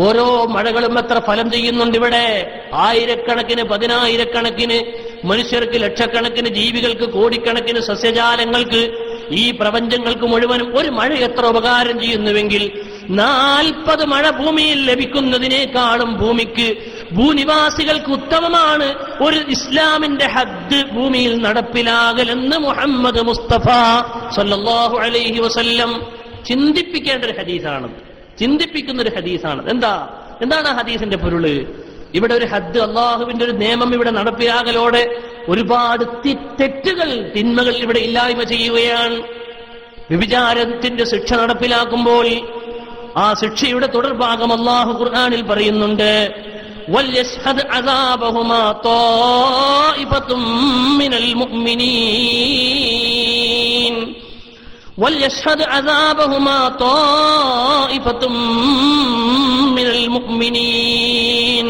ഓരോ മഴകളും എത്ര ഫലം ചെയ്യുന്നുണ്ട് ഇവിടെ. ആയിരക്കണക്കിന്, 10,000-കണക്കിന് മനുഷ്യർക്ക്, ലക്ഷക്കണക്കിന് ജീവികൾക്ക്, കോടിക്കണക്കിന് സസ്യജാലങ്ങൾക്ക്, ഈ പ്രപഞ്ചങ്ങൾക്ക് മുഴുവനും ഒരു മഴ എത്ര ഉപകാരം ചെയ്യുന്നുവെങ്കിൽ 40 മഴ ഭൂമിയിൽ ലഭിക്കുന്നതിനേക്കാളും ഭൂമിക്ക്, ഭൂനിവാസികൾക്ക് ഉത്തമമാണ് ഒരു ഇസ്ലാമിന്റെ ഹദ് ഭൂമിയിൽ നടപ്പിലാകലെന്ന് മുഹമ്മദ് മുസ്തഫ സല്ലല്ലാഹു അലൈഹി വസല്ലം ചിന്തിപ്പിക്കേണ്ട ഒരു ഹദീസാണ്. ചിന്തിപ്പിക്കുന്ന ഒരു ഹദീസാണ്. എന്താണ് ആ ഹദീസിന്റെ പൊരുള്? ഇവിടെ ഒരു ഹദ്, അള്ളാഹുവിന്റെ ഒരു നിയമം ഇവിടെ നടപ്പിലാകലോടെ ഒരുപാട് തെറ്റുകൾ, തിന്മകൾ ഇവിടെ ഇല്ലായ്മ ചെയ്യുകയാണ്. വ്യഭിചാരത്തിന്റെ ശിക്ഷ നടപ്പിലാക്കുമ്പോൾ ആ ശിക്ഷയുടെ തുടർഭാഗം അള്ളാഹു ഖുർആനിൽ പറയുന്നുണ്ട്, വൽയശ്ഹദ് അദാബഹുമാ ത്വായിഫത്തും മിനൽ മുഅ്മിനീൻ വൽയശ്ഹദ് അദാബഹുമാ ത്വായിഫത്തും മിനൽ മുഅ്മിനീൻ.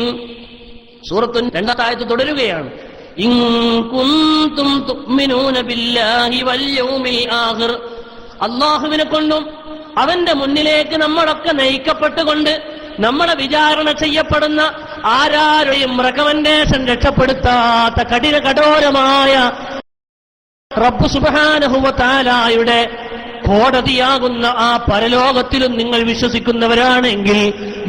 സൂറത്ത് 2-ാം ആയത്ത് തുടരുകയാണ്. ഇൻ കുൻതും തുഅ്മിനൂന ബില്ലാഹി വൽ യൗമിൽ ആഖിർ. അല്ലാഹുവിനെ കൊണ്ടും അവന്റെ മുന്നിലേക്ക് നമ്മളൊക്കെ നയിക്കപ്പെട്ടുകൊണ്ട് നമ്മളെ വിചാരണ ചെയ്യപ്പെടുന്ന ആരാരെയും റെക്കമെൻഡേഷൻ രക്ഷപ്പെടുത്താത്ത കഠോരമായ റബ്ബ് സുബ്ഹാനഹു വ തആലയുടെ കോടതിയാകുന്ന ആ പരലോകത്തിലും നിങ്ങൾ വിശ്വസിക്കുന്നവരാണെങ്കിൽ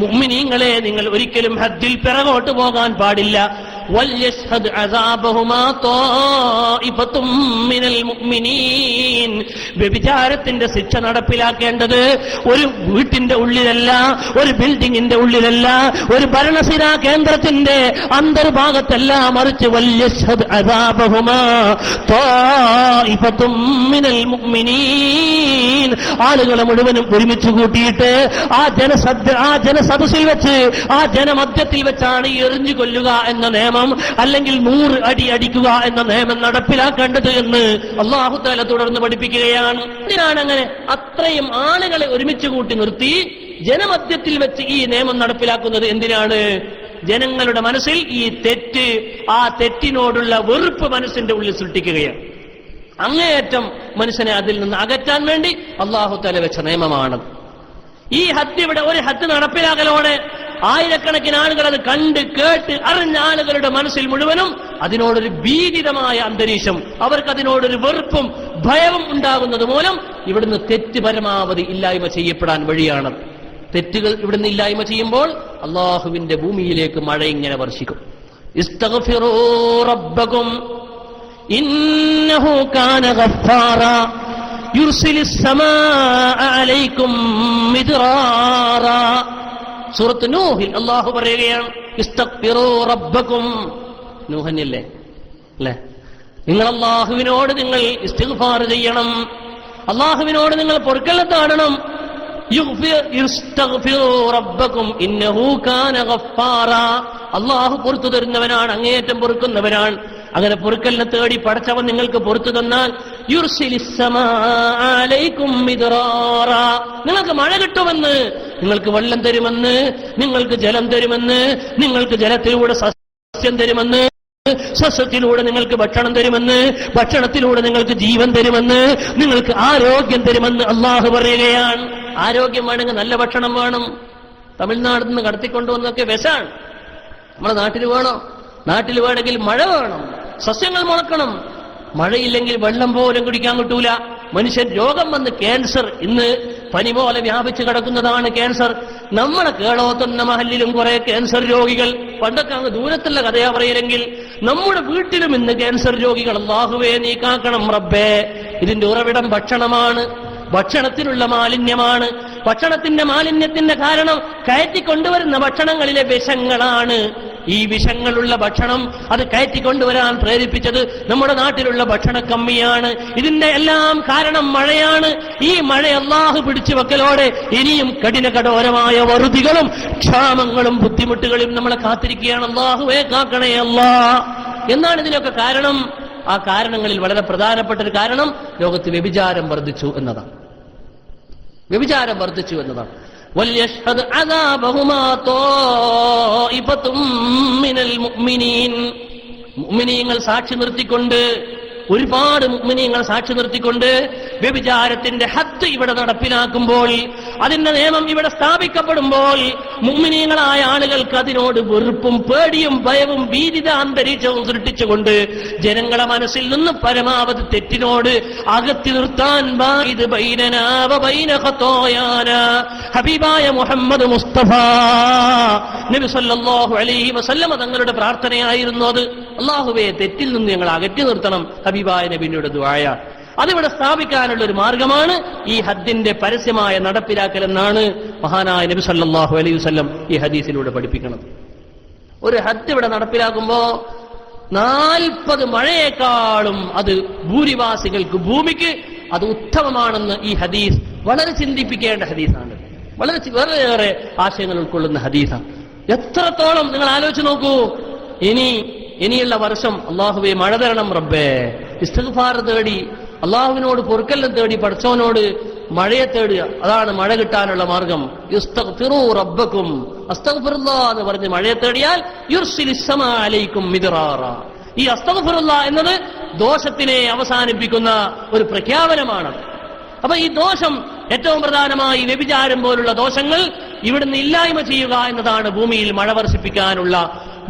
മുഅ്മിനീങ്ങളെ നിങ്ങൾ ഒരിക്കലും ഹദ്ദിൽ പിറകോട്ട് പോകാൻ പാടില്ല. വൽയശ്ഹദ് അദാബഹുമാ ത്വായിഫത്തും മിനൽ മുഅ്മിനീൻ. വ്യഭിചാരത്തിന്റെ ശിക്ഷ നടപ്പിലാക്കേണ്ടത് ഒരു വീട്ടിന്റെ ഉള്ളിലല്ല, ഒരു ബിൽഡിങ്ങിന്റെ ഉള്ളിലല്ല, ഒരു ഭരണസിരാ കേന്ദ്രത്തിന്റെ അന്തർഭാഗത്തല്ല, മറിച്ച് വൽയശ്ഹദ് അദാബഹുമാ ത്വായിഫത്തും മിനൽ മുഅ്മിനീൻ. ആളുകളെ മുഴുവനും ഒരുമിച്ച് കൂട്ടിയിട്ട് ആ ജനസദസ്സിൽ വെച്ച്, ആ ജനമധ്യത്തിൽ വെച്ചാണ് എറിഞ്ഞു കൊല്ലുക എന്ന നിയമം, അല്ലെങ്കിൽ 100 അടി അടിക്കുക എന്ന നിയമം നടപ്പിലാക്കേണ്ടത് എന്ന് അല്ലാഹു തആല തുടർന്ന് പഠിപ്പിക്കുകയാണ്. എന്തിനാണ് അങ്ങനെ അത്രയും ആളുകളെ ഒരുമിച്ച് കൂട്ടി നിർത്തി ജനമധ്യത്തിൽ വെച്ച് ഈ നിയമം നടപ്പിലാക്കുന്നത്? എന്തിനാണ്? ജനങ്ങളുടെ മനസ്സിൽ ഈ തെറ്റ്, ആ തെറ്റിനോടുള്ള വെറുപ്പ് മനസ്സിന്റെ ഉള്ളിൽ സൃഷ്ടിക്കുകയാണ്. അങ്ങേയറ്റം മനുഷ്യനെ അതിൽ നിന്ന് അകറ്റാൻ വേണ്ടി അല്ലാഹു തആല വെച്ച നിയമമാണത്. ഈ ഹദ്, ഇവിടെ ഒരു ഹദ് നടപ്പിലാകലോടെ ആയിരക്കണക്കിന് ആളുകൾ അത് കണ്ട് കേട്ട് അറിഞ്ഞ ആളുകളുടെ മനസ്സിൽ മുഴുവനും അതിനോടൊരു ഭീതിതമായ അന്തരീക്ഷം, അവർക്ക് അതിനോടൊരു വെറുപ്പും ഭയവും ഉണ്ടാകുന്നത് മൂലം ഇവിടുന്ന് തെറ്റ് പരമാവധി ഇല്ലായ്മ ചെയ്യപ്പെടാൻ വഴിയാണ്. തെറ്റുകൾ ഇവിടുന്ന് ഇല്ലായ്മ ചെയ്യുമ്പോൾ അള്ളാഹുവിന്റെ ഭൂമിയിലേക്ക് മഴ ഇങ്ങനെ വർഷിക്കും. ഇസ്തഗ്ഫിറൂ റബ്ബകും ഇന്നഹു കാന ഗഫാറാ യുർസിലിസ് സമാഅ അലൈക്കും മിദ്റാറാ. സൂറത്ത് നൂഹിൽ അല്ലാഹു പറയുകയാണ്, ഇസ്തഗ്ഫിറൂ റബ്ബകും. നൂഹനല്ലേ അല്ലേ? നിങ്ങൾ അല്ലാഹുവിനോട് നിങ്ങൾ ഇസ്തിഗ്ഫാർ ചെയ്യണം, അല്ലാഹുവിനോട് നിങ്ങൾ പൊറുക്കൽ തേടണം. ഇസ്തഗ്ഫിറൂ റബ്ബകും ഇന്നഹു കാന ഗഫാറാ. അല്ലാഹു പൊറുത്തു തരുന്നവനാണ്, അങ്ങേയറ്റം പൊറുക്കുന്നവനാണ്. അങ്ങനെ പൊറുക്കലിനെ തേടി പടച്ചവൻ നിങ്ങൾക്ക് പൊറുത്തു തന്നാൽ യുർസിലിസ് സമാഅ അലൈക്കും മിദ്റാറാ. നിങ്ങൾക്ക് മഴ കിട്ടുമെന്ന്, നിങ്ങൾക്ക് വെള്ളം തരുമെന്ന്, നിങ്ങൾക്ക് ജലം തരുമെന്ന്, നിങ്ങൾക്ക് ജലത്തിലൂടെ സസ്യം തരുമെന്ന്, സസ്യത്തിലൂടെ നിങ്ങൾക്ക് ഭക്ഷണം തരുമെന്ന്, ഭക്ഷണത്തിലൂടെ നിങ്ങൾക്ക് ജീവൻ തരുമെന്ന്, നിങ്ങൾക്ക് ആരോഗ്യം തരുമെന്ന് അല്ലാഹു പറയുകയാണ്. ആരോഗ്യം വേണമെങ്കിൽ നല്ല ഭക്ഷണം വേണം. തമിഴ്നാട്ടിൽ നിന്ന് കടത്തിക്കൊണ്ടുവന്നൊക്കെ വിഷാണ്. നമ്മുടെ നാട്ടിൽ വേണോ? നാട്ടിൽ വേണമെങ്കിൽ മഴ വേണം, സസ്യങ്ങൾ മുളക്കണം. മഴയില്ലെങ്കിൽ വെള്ളം പോലും കുടിക്കാൻ കിട്ടൂല. മനുഷ്യൻ രോഗം വന്ന് ക്യാൻസർ, ഇന്ന് പനി പോലെ വ്യാപിച്ചു കിടക്കുന്നതാണ് ക്യാൻസർ. നമ്മളെ കേളോത്തുന്ന മഹലിലും കുറെ ക്യാൻസർ രോഗികൾ. പണ്ടൊക്കെ അങ്ങ് ദൂരത്തുള്ള കഥയാ പറയില്ലെങ്കിൽ നമ്മുടെ വീട്ടിലും ഇന്ന് ക്യാൻസർ രോഗികൾ. അല്ലാഹുവേ നീ കാക്കണം റബ്ബേ. ഇതിന്റെ ഉറവിടം ഭക്ഷണമാണ്, ഭക്ഷണത്തിനുള്ള മാലിന്യമാണ്. ഭക്ഷണത്തിന്റെ മാലിന്യത്തിന്റെ കാരണം കയറ്റിക്കൊണ്ടുവരുന്ന ഭക്ഷണങ്ങളിലെ വിഷങ്ങളാണ്. ഈ വിഷങ്ങളുള്ള ഭക്ഷണം അത് കയറ്റിക്കൊണ്ടുവരാൻ പ്രേരിപ്പിച്ചത് നമ്മുടെ നാട്ടിലുള്ള ഭക്ഷണ കമ്മിയാണ്. ഇതിന്റെ എല്ലാം കാരണം മഴയാണ്. ഈ മഴ അല്ലാഹു പിടിച്ചു വെക്കലോടെ ഇനിയും കഠോരമായ വറുതികളും ക്ഷാമങ്ങളും ബുദ്ധിമുട്ടുകളും നമ്മളെ കാത്തിരിക്കുകയാണ്. അല്ലാഹുവേ കാക്കണേ അല്ലാ. എന്നാണ് ഇതിനൊക്കെ കാരണം. ആ കാരണങ്ങളിൽ വളരെ പ്രധാനപ്പെട്ട ഒരു കാരണം ലോകത്ത് വ്യഭിചാരം വർദ്ധിച്ചു എന്നതാണ്. വ്യഭിചാരം വർദ്ധിച്ചു എന്നതാണ്. വൽയശ്ഹദ് അദാബഹുമാ ത്വായിഫത്തും മിനൽ മുഅ്മിനീൻ. മുഅ്മിനീങ്ങൾ സാക്ഷി നിർത്തിക്കൊണ്ട്, ഒരുപാട് മുഅ്മിനീങ്ങൾ സാക്ഷി നിർത്തിക്കൊണ്ട് വ്യഭിചാരത്തിന്റെ ഹദ് ഇവിടെ നടപ്പിലാക്കുമ്പോൾ, അതിന്റെ നിയമം ഇവിടെ സ്ഥാപിക്കപ്പെടുമ്പോൾ മുഅ്മിനീങ്ങളായ ആളുകൾക്ക് അതിനോട് വെറുപ്പും പേടിയും ഭയവും ഭീതിത അന്തരീക്ഷവും സൃഷ്ടിച്ചുകൊണ്ട് ജനങ്ങളെ മനസ്സിൽ നിന്ന് പരമാവധി തെറ്റിനോട് അകറ്റി നിർത്താൻ ഇത് ബൈനനാ വ ബൈന ഖതായാനാ. ഹബീബായ മുഹമ്മദ് മുസ്തഫ നബി സല്ലല്ലാഹു അലൈഹി വസല്ലമ തങ്ങളുടെ പ്രാർത്ഥനയായിരുന്നു അത്. അല്ലാഹുവേ തെറ്റിൽ നിന്ന് ഞങ്ങൾ അകറ്റി നിർത്തണം. ഹബീബായ നബിയുടെ ദുആയ. അതിവിടെ സ്ഥാപിക്കാനുള്ള ഒരു മാർഗമാണ് ഈ ഹദ്ദിന്റെ പരസ്യമായ നടപ്പിലാക്കൽ എന്നാണ് മഹാനായ നബി സല്ലല്ലാഹു അലൈഹി വസല്ലം ഈ ഹദീസിലൂടെ പഠിപ്പിക്കുന്നത്. ഒരു ഹദ്ദ് ഇവിടെ നടപ്പിലാക്കുമ്പോ 40 മഴയേക്കാളും അത് ഭൂരിവാസികൾക്ക്, ഭൂമിക്ക് അത് ഉത്തമമാണെന്ന് ഈ ഹദീസ് വളരെ ചിന്തിപ്പിക്കേണ്ട ഹദീസാണ്. വളരെയേറെ ആശയങ്ങൾ ഉൾക്കൊള്ളുന്ന ഹദീസാണ്. എത്രത്തോളം നിങ്ങൾ ആലോചിച്ച് നോക്കൂ. ഇനിയുള്ള വർഷം അള്ളാഹുവെ മഴ തരണം റബ്ബേ, ഇസ്തിഗ്ഫാർ തേടി അള്ളാഹുവിനോട് പൊറുക്കല്ലും തേടി പടച്ചവനോട് മഴയെ തേടുക. അതാണ് മഴ കിട്ടാനുള്ള മാർഗം. ഇസ്തഗ്ഫിറൂ റബ്ബക്കും, അസ്തഗ്ഫിറുല്ലാഹ് എന്ന് പറഞ്ഞ് മഴയെ തേടിയാൽ യുർസിലിസ് സമാ അലൈക്കും മിദ്റാറ. ഈ അസ്തഗ്ഫിറുല്ലാഹ് എന്നത് ദോഷത്തിനെ അവസാനിപ്പിക്കുന്ന ഒരു പ്രഖ്യാപനമാണ്. അപ്പൊ ഈ ദോഷം, ഏറ്റവും പ്രധാനമായി വ്യഭിചാരം പോലുള്ള ദോഷങ്ങൾ ഇവിടുന്ന് ഇല്ലായ്മ ചെയ്യുക എന്നതാണ് ഭൂമിയിൽ മഴ വർഷിപ്പിക്കാനുള്ള,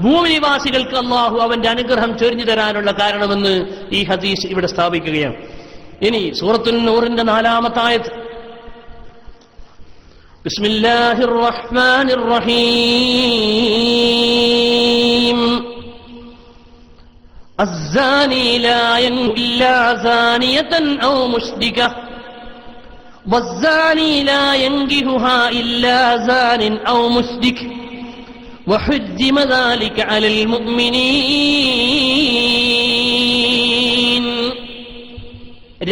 ഭൂമിനിവാസികൾക്ക് അള്ളാഹു അവന്റെ അനുഗ്രഹം ചൊരിഞ്ഞു തരാനുള്ള കാരണമെന്ന് ഈ ഹദീസ് ഇവിടെ സ്ഥാപിക്കുകയാണ്. ഇനി സൂറത്തുൻ നൂറിന്റെ 4-ാമത്തെ ആയത്ത്, ബിസ്മില്ലാഹിർ റഹ്മാനിർ റഹീം. അസ്സാനി ലാ യൻകിഹു ഇല്ലാ സാനിയതൻ ഔ മുശ്രിക വസ്സാനി ലാ യൻകിഹുഹാ ഇല്ലാ സാനിൻ ഔ മുശ്രിക വഹുജ്ജിമ ദാലിക അലൽ മുഅ്മിനീൻ.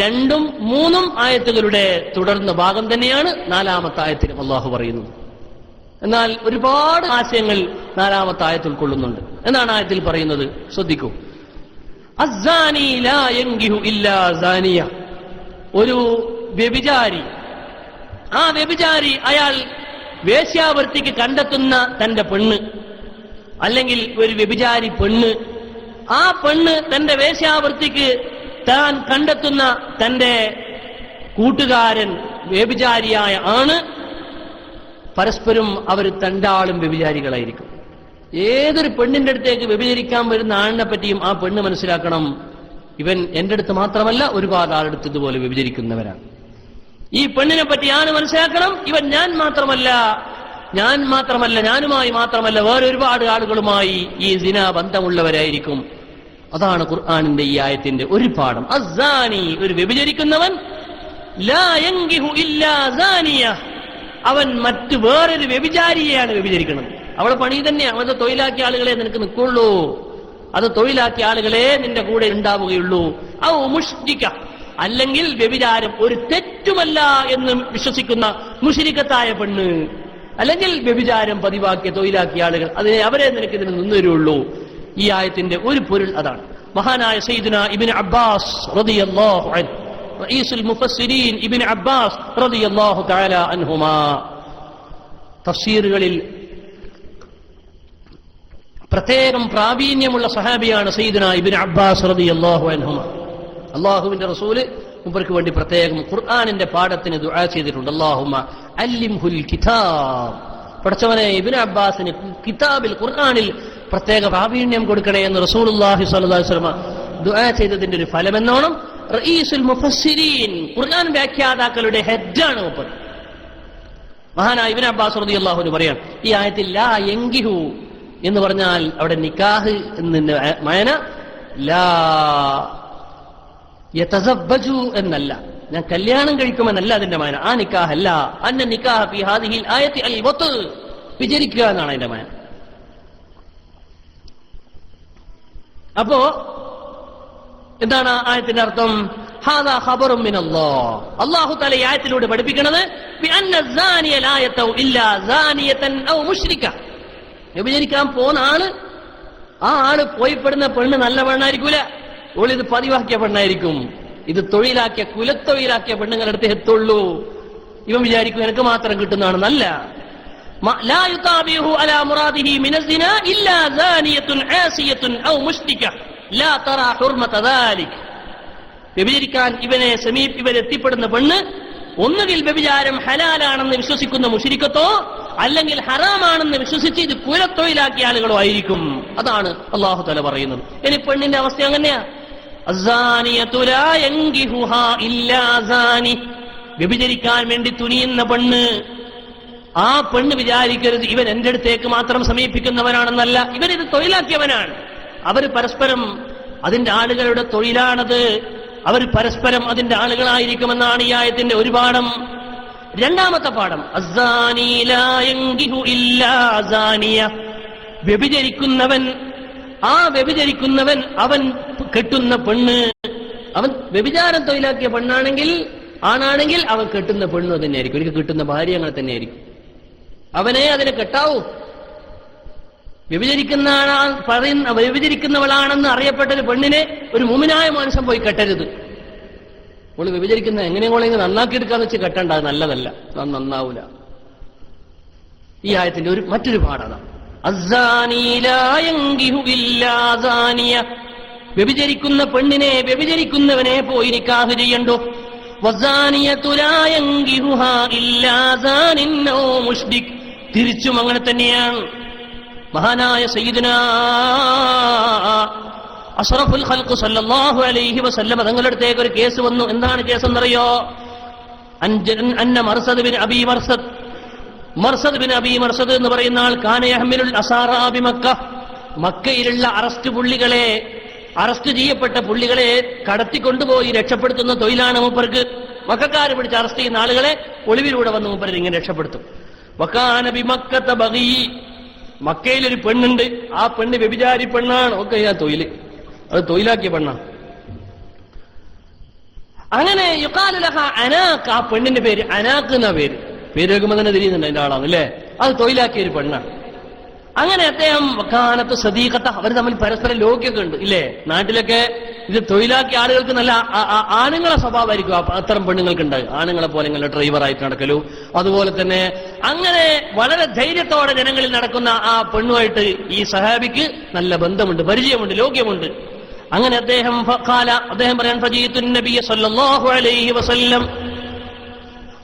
2ഉം 3ഉം ആയത്തുകളുടെ തുടർന്ന ഭാഗം തന്നെയാണ് 4-ാമത്തെ ആയത്തിലും അള്ളാഹു പറയുന്നത്. എന്നാൽ ഒരുപാട് ആശയങ്ങൾ 4-ാമത്തെ ആയത്തിൽ ഉൾക്കൊള്ളുന്നുണ്ട്. എന്നാണ് ആയത്തിൽ പറയുന്നത്? ശ്രദ്ധിക്കൂ. അസ്സാനി ലാ യൻകിഹു ഇല്ലാ സാനിയ. ഒരു വ്യഭിചാരി, ആ വ്യഭിചാരി അയാൾ വേശ്യാവൃത്തിക്ക് കണ്ടെത്തുന്ന തന്റെ പെണ്ണ്, അല്ലെങ്കിൽ ഒരു വ്യഭിചാരി പെണ്ണ്, ആ പെണ്ണ് തന്റെ വേശ്യാവൃത്തിക്ക് താൻ കണ്ടെത്തുന്ന തന്റെ കൂട്ടുകാരൻ വ്യഭിചാരിയായ ആണ്, പരസ്പരം അവർ രണ്ടാളും വ്യഭിചാരികളായിരിക്കും. ഏതൊരു പെണ്ണിന്റെ അടുത്തേക്ക് വ്യഭിചരിക്കാൻ വരുന്ന ആളിനെ പറ്റിയും ആ പെണ്ണ് മനസ്സിലാക്കണം, ഇവൻ എന്റെ അടുത്ത് മാത്രമല്ല ഒരുപാട് ആളെടുത്ത് ഇതുപോലെ വ്യഭിചരിക്കുന്നവരാണ്. ഈ പെണ്ണിനെ പറ്റി ആണ് മനസ്സിലാക്കണം, ഇവൻ ഞാനുമായി മാത്രമല്ല വേറെ ഒരുപാട് ആളുകളുമായി ഈ സിന ബന്ധമുള്ളവരായിരിക്കും. അതാണ് ഖുർആനിന്റെ ഈ ആയത്തിന്റെ ഒരു പാഠം. അസ്സാനി, ഒരു വ്യഭിചരിക്കുന്നവൻ, ലാ യൻകിഹു ഇല്ലാ സാനിയ, അവൻ മറ്റ് വേറൊരു വ്യഭിചാരിയെയാണ് വ്യഭിചരിക്കുന്നത്. അവളെ പണി തന്നെ, അവന്റെ തൊഴിലാക്കിയ ആളുകളെ നിനക്ക് നിൽക്കുള്ളൂ, അത് തൊഴിലാക്കിയ ആളുകളെ നിന്റെ കൂടെ ഉണ്ടാവുകയുള്ളൂ. ഔ മുശ്രിക, അല്ലെങ്കിൽ വ്യഭിചാരം ഒരു തെറ്റുമല്ല എന്ന് വിശ്വസിക്കുന്ന മുശ്രിക്കത്തായ പെണ്ണ്, അല്ലെങ്കിൽ വ്യഭിചാരം പതിവാക്കിയ തൊഴിലാക്കിയ ആളുകൾ, അവരെ നിനക്ക് ഇതിന് നിന്നുവരുള്ളൂ. ഈ ആയത്തിന്റെ ഒരു പൊരുൾ അതാണ്. മഹാനായ സയ്യിദുന ഇബ്നു അബ്ബാസ് റളിയല്ലാഹു അൻഹു, റഈസുൽ മുഫസ്സിരീൻ ഇബ്നു അബ്ബാസ് റളിയല്ലാഹു തആല അൻഹുമാ, തഫ്സീറുകളിൽ പ്രത്യേകം പ്രാവീണ്യമുള്ള സഹാബിയാണ് സയ്യിദുന ഇബ്നു അബ്ബാസ് റളിയല്ലാഹു അൻഹുമാ. അല്ലാഹുവിന്റെ റസൂല് മുബർക്ക് വേണ്ടി പ്രത്യേകം ഖുർആനിന്റെ പാഠത്തിന് ദുആ ചെയ്തിട്ടുണ്ട്. അല്ലാഹുമ്മ അല്ലിംഹുൽ കിതാബ്, പടച്ചവനെ ഇബ്നു അബ്ബാസിന് കിതാബിൽ, ഖുർആനിൽ പ്രത്യേക പ്രാവീണ്യം കൊടുക്കണേ എന്ന് റസൂലുള്ളാഹി സ്വല്ലല്ലാഹു അലൈഹി വസല്ലം ദുആ ചെയ്തതിന്റെ ഒരു ഫലമെന്നോണം റഈസുൽ മുഫസ്സിരീൻ, ഖുർആൻ വ്യാഖ്യാതാക്കളുടെ ഹെഡാണ് മൂപ്പർ. മഹാനായ ഇബ്നു അബ്ബാസ് റളിയല്ലാഹു അൻഹു പറയാം, ഈ ആയത്തിൽ ലാ യൻകിഹു എന്ന് പറഞ്ഞാൽ അവിടെ നിക്കാഹ് എന്നതിന്റെ മഅന ലാ യതസവ്വജു എന്നല്ല, ഞാൻ കല്യാണം കഴിക്കുമെന്നല്ല അതിന്റെ മഅന. ആ നിക്കാഹ് അല്ല, അന്ന നിക്കാഹ് ഫീ ഹാദിഹിൽ ആയത്തി അൽ വത്ത്, വിചരിക്കുക എന്നാണ് അതിന്റെ മഅന. അപ്പോ എന്താണ് ആയത്തിന്റെ അർത്ഥം? ഹാദാ ഖബറും മിനല്ലാഹ്, അല്ലാഹു തആല ഈ ആയത്തിലൂടെ പഠിപ്പിക്കുന്നത് ബിഅന്ന സാനിയ ലാ യതൗ ഇല്ലാ സാനിയതൻ ഔ മുശ്രിക. വ്യഭിചരിക്കാൻ പോകുന്ന ആള്, ആ ആള് പോയിപ്പെടുന്ന പെണ്ണ് നല്ല പെണ്ണായിരിക്കൂല, ഓളിത് പതിവാക്കിയ പെണ്ണായിരിക്കും. ഇത് തൊഴിലാക്കിയ, കുലത്തൊഴിലാക്കിയ പെണ്ണുങ്ങളുടെ അടുത്ത് എത്തുള്ളൂ. ഇവൻ വിചാരിക്കും എനിക്ക് മാത്രം കിട്ടുന്നതാണെന്നല്ല. ലാ യുതാബിഹു അലാ മുറാദിഹി മിനസ് സിന ഇല്ലാ സാനിയത്തുൻ ആസിയത്തുൻ ഔ മുശ്രിക ലാ തറാ ഹുർമത ദാലിക്. വ്യഭിചരിക്കാൻ ഇവരെത്തിപ്പെടുന്ന പെണ്ണ് ഒന്നുകിൽ വ്യഭിചാരം ഹലാലാണെന്ന് വിശ്വസിക്കുന്ന മുശ്രിക്കത്തോ അല്ലെങ്കിൽ ഹറാമാണെന്ന് വിശ്വസിച്ച് ഇത് കുലത്തൊഴിലാക്കിയ ആളുകളോ ആയിരിക്കും. അതാണ് അല്ലാഹു തആല പറയുന്നത്. ഇനി പെണ്ണിന്റെ അവസ്ഥ അങ്ങനെയാ, അസ്സാനിയതു ലാ യൻകിഹുഹാ ഇല്ലാ സാനി, വ്യഭിചരിക്കാൻ വേണ്ടി തുനിയുന്ന പെണ്ണ്, ആ പെണ്ണ് വിചാരിക്കരുത് ഇവൻ എന്റെ അടുത്തേക്ക് മാത്രം സമീപിക്കുന്നവനാണെന്നല്ല, ഇവരിത് തൊഴിലാക്കിയവനാണ്. അവർ പരസ്പരം, അതിന്റെ ആളുകളുടെ തൊഴിലാണത്, അവർ പരസ്പരം അതിന്റെ ആളുകളായിരിക്കുമെന്നാണ് ഈ ആയത്തിന്റെ ഒരു പാഠം. രണ്ടാമത്തെ പാഠം അസ്സാനി ലാ യൻകിഹു ഇല്ലാ സാനിയ. വ്യഭിചരിക്കുന്നവൻ അവൻ കെട്ടുന്ന പെണ്ണ്, അവൻ വ്യഭിചാരം തൊഴിലാക്കിയ ആണാണെങ്കിൽ അവൻ കെട്ടുന്ന പെണ്ണു തന്നെയായിരിക്കും, ഒരിക്കൽ കിട്ടുന്ന ഭാര്യ അങ്ങനെ തന്നെയായിരിക്കും. അവനെ അതിനെ കെട്ടാവൂ. വ്യഭിചരിക്കുന്നവളാണെന്ന് അറിയപ്പെട്ട ഒരു പെണ്ണിനെ ഒരു മുഅ്മിനായ മനുഷ്യൻ പോയി കെട്ടരുത്. അവള് വ്യഭിചരിക്കുന്ന എങ്ങനെയെങ്കിലും നന്നാക്കിയെടുക്കാന്ന് വെച്ച് കെട്ടണ്ട, അത് നല്ലതല്ല, അത് നന്നാവൂല. ഈ ആയത്തിന്റെ മറ്റൊരു പാഠമാണ് അസ്സാനി ലാ യൻകിഹു ഇല്ലാ സാനിയ. വ്യഭിചരിക്കുന്ന പെണ്ണിനെ വ്യഭിചരിക്കുന്നവനെ പോയി നിക്കാഹ് ചെയ്യണ്ടോ. വസാനിയതു ലാ യൻകിഹുഹാ ഇല്ലാ സാനിൻ ഔ മുശ്രിക്. തിരിച്ചും അങ്ങനെ തന്നെയാണ്. മഹാനായ സയ്യിദുനാ അഷ്റഫുൽ ഖൽഖ് സല്ലല്ലാഹു അലൈഹി വസല്ലം തങ്ങളുടെ അടുത്തേക്ക് ഒരു കേസ് വന്നു. എന്താണ് കേസ് എന്നറിയോ? അന്ന മർസദ് ബിൻ അബീ മർസദ് എന്ന് പറയുന്ന ആൾ കാന യഹ്മിലുൽ അസാറാ ബിമക്ക. മക്കയിലുള്ള അറസ്റ്റ് ചെയ്യപ്പെട്ട പുള്ളികളെ കടത്തിക്കൊണ്ടുപോയി രക്ഷപ്പെടുത്തുന്ന തൊഴിലാണ് മൂപ്പർക്ക്. മക്കക്കാര് പിടിച്ച് അറസ്റ്റ് ചെയ്യുന്ന ആളുകളെ ഒളിവിലൂടെ വന്ന് മൂപ്പര് ഇങ്ങനെ രക്ഷപ്പെടുത്തും. വകാന ബിമക്കത ബഗി. മക്കയിലൊരു പെണ്ണുണ്ട്, ആ പെണ്ണ് വ്യഭിചാരി പെണ്ണാണ്. ഒക്കെ അത് തൊഴിലാക്കിയ പെണ്ണാണ്. അങ്ങനെ യുഖാലു ലഹ അനാഖ്. ആ പെണ്ണിന്റെ പേര് അനാഖ് എന്ന പേര് കേൾക്കുമ്പോൾ തന്നെ തിരിയുന്നുണ്ട് അതിന്റെ ആളാണ് അല്ലേ. അത് തൊഴിലാക്കിയ ഒരു പെണ്ണാണ്. അങ്ങനെ അദ്ദേഹം വക്കാനത്ത് സദീഖത്ത. അവർ തമ്മിൽ പരസ്പരം ലോക്യൊക്കെ ഉണ്ട് ഇല്ലേ. നാട്ടിലൊക്കെ ഇത് തൊഴിലാക്കിയ ആളുകൾക്ക് നല്ല ആണുങ്ങളെ സ്വഭാവമായിരിക്കും അത്തരം പെണ്ണുങ്ങൾക്ക് ഉണ്ടാകും. ആണുങ്ങളെ പോലെ ഇങ്ങനെ ഡ്രൈവറായിട്ട് നടക്കലു. അതുപോലെ തന്നെ അങ്ങനെ വളരെ ധൈര്യത്തോടെ ജനങ്ങളിൽ നടക്കുന്ന ആ പെണ്ണുമായിട്ട് ഈ സഹാബിക്ക് നല്ല ബന്ധമുണ്ട്, പരിചയമുണ്ട്, ലോക്യമുണ്ട്. അങ്ങനെ അദ്ദേഹം പറയാൻ ഫജീതു നബിയ സല്ലല്ലാഹു അലൈഹി വസല്ലം,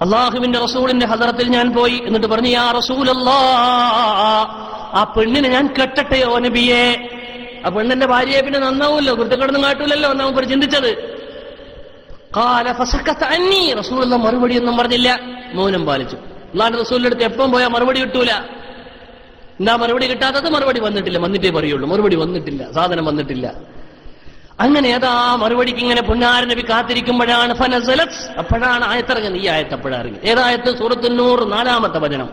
അള്ളാഹുവിന്റെ റസൂലിന്റെ ഹദറത്തിൽ ഞാൻ പോയി. എന്നിട്ട് പറഞ്ഞു, യാ റസൂലല്ലാഹ്, ആ പെണ്ണിനെ ഞാൻ കെട്ടട്ടെയോ നബിയെ? ആ പെണ്ണിന്റെ ഭാര്യയെ പിന്നെ നന്നാവൂല്ലോ, കുരുത്തക്കെടൊന്നും കാട്ടൂലല്ലോ എന്നാവും ഇവർ ചിന്തിച്ചത്. ഖാല ഫസക്കത അന്നി. റസൂലുള്ളാഹി മറുപടിയൊന്നും പറഞ്ഞില്ല, മൗനം പാലിച്ചു. അല്ലാഹുവിന്റെ റസൂലിന്റെ അടുത്ത് എപ്പം പോയാൽ മറുപടി കിട്ടൂല. എന്താ മറുപടി കിട്ടാത്തത്? മറുപടി വന്നിട്ടേ പറയുള്ളൂ. മറുപടി വന്നിട്ടില്ല, സാധനം വന്നിട്ടില്ല. അങ്ങനെ അതാ മറുപടിക്ക് ഇങ്ങനെ പുന്നാര നബി കാത്തിരിക്കുമ്പോഴാണ് ഫനസലത്. അപ്പോഴാണ് ആയത്തിറങ്ങുന്നത്. ഈ ആയത്ത് അപ്പോഴറിഞ്ഞു. ഏതായത്ത്? സൂറത്തുൻ നൂർ 4-ാമത്തെ വചനം.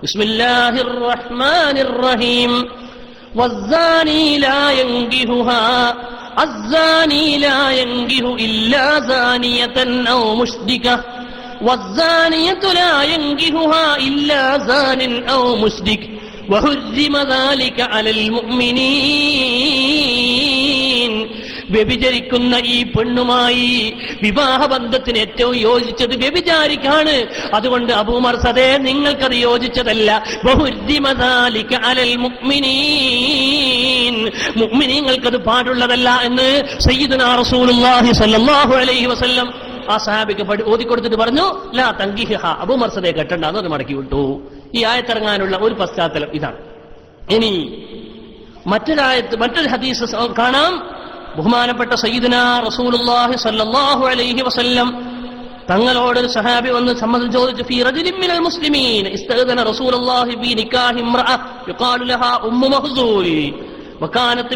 ബിസ്മില്ലാഹിർ റഹ്മാനിർ റഹീം. വസ്സാനി ലാ യൻകിഹുഹാ അസ്സാനി ലാ യൻകിഹു ഇല്ലാ സാനിയതൻ ഔ മുശ്രിക വസ്സാനിയതു ലാ യൻകിഹുഹാ ഇല്ലാ സാനിൻ ഔ മുശ്രിക് വഹുർരിമ ദാലിക അലൽ മുഅ്മിനീൻ. വ്യഭിചരിക്കുന്ന ഈ പെണ്ണുമായി വിവാഹബന്ധത്തിന് ഏറ്റവും യോജിച്ചത് വ്യഭിചാരിക്കാണ്. അതുകൊണ്ട് അബൂ മർസദേ, നിങ്ങൾക്കത് യോജിച്ചതല്ല. വഹുർരിമ ദാലിക അലൽ മുഅ്മിനീൻ. മുഅ്മിനീങ്ങൾക്കത് പാടുള്ളതല്ല എന്ന് സയ്യിദുനാ റസൂലുള്ളാഹി സ്വല്ലല്ലാഹു അലൈഹി വസല്ലം ആ സഹാബിക്ക് ഓതിക്കൊടുത്തിട്ട് പറഞ്ഞു, ലാ തൻകിഹ, അബൂ മർസദേ കെട്ടണ്ടെന്ന് അത് മടക്കി വിട്ടു. ഈ ആയത്തിറങ്ങാനുള്ള ഒരു പശ്ചാത്തലം ഇതാണ്. ഇനി മറ്റൊരു ഹദീസ് കാണാം. ബഹുമാനപ്പെട്ട സയ്യിദുനാ റസൂലുള്ളാഹി സ്വല്ലല്ലാഹു അലൈഹി വസല്ലം തങ്ങളോട് ഒരു സഹാബി വന്ന് സമ്മതം ചോദിച്ചു. ഫീ റജുലിൻ മിനൽ മുസ്ലിമീൻ ഇസ്തഅദന റസൂലുള്ളാഹി ഫീ നിക്കാഹി ഇംറഅ യുഖാലു ലഹാ ഉമ്മു മഖ്സൂൽ വകാനത്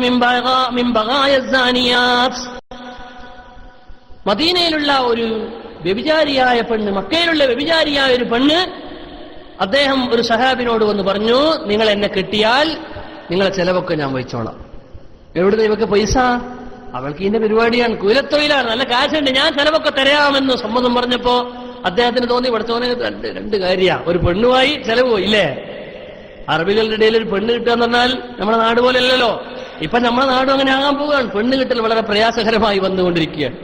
മിൻ ബഗായ സാനിയാത്ത്. മദീനയിലുള്ള ഒരു വ്യഭിചാരിയായ പെണ്ണ്, മക്കയിലുള്ള വ്യഭിചാരിയായ ഒരു പെണ്ണ്, അദ്ദേഹം ഒരു സഹാബിനോട് വന്ന് പറഞ്ഞു, നിങ്ങൾ എന്നെ കെട്ടിയാൽ നിങ്ങളെ ചെലവൊക്കെ ഞാൻ വഹിച്ചോളാം. എവിടുന്ന് ഇവക്ക് പൈസ? അവൾക്ക് ഇതിന്റെ പരിപാടിയാണ്, കൂലത്തൊഴിലാണ്, നല്ല കാശുണ്ട്, ഞാൻ ചെലവൊക്കെ തരാമെന്ന് സമ്മതം പറഞ്ഞപ്പോ അദ്ദേഹത്തിന് തോന്നി, പഠിച്ചോനെ രണ്ട് കാര്യ, ഒരു പെണ്ണുമായി ചെലവ് പോയി ഇല്ലേ. അറബികളുടെ ഇടയിൽ ഒരു പെണ്ണ് കിട്ടുക എന്ന് പറഞ്ഞാൽ നമ്മുടെ നാട് പോലെ അല്ലല്ലോ. ഇപ്പൊ നമ്മുടെ നാടും അങ്ങനെ ആകാൻ പോവുകയാണ്. പെണ്ണ് കിട്ടൽ വളരെ പ്രയാസകരമായി വന്നുകൊണ്ടിരിക്കുകയാണ്,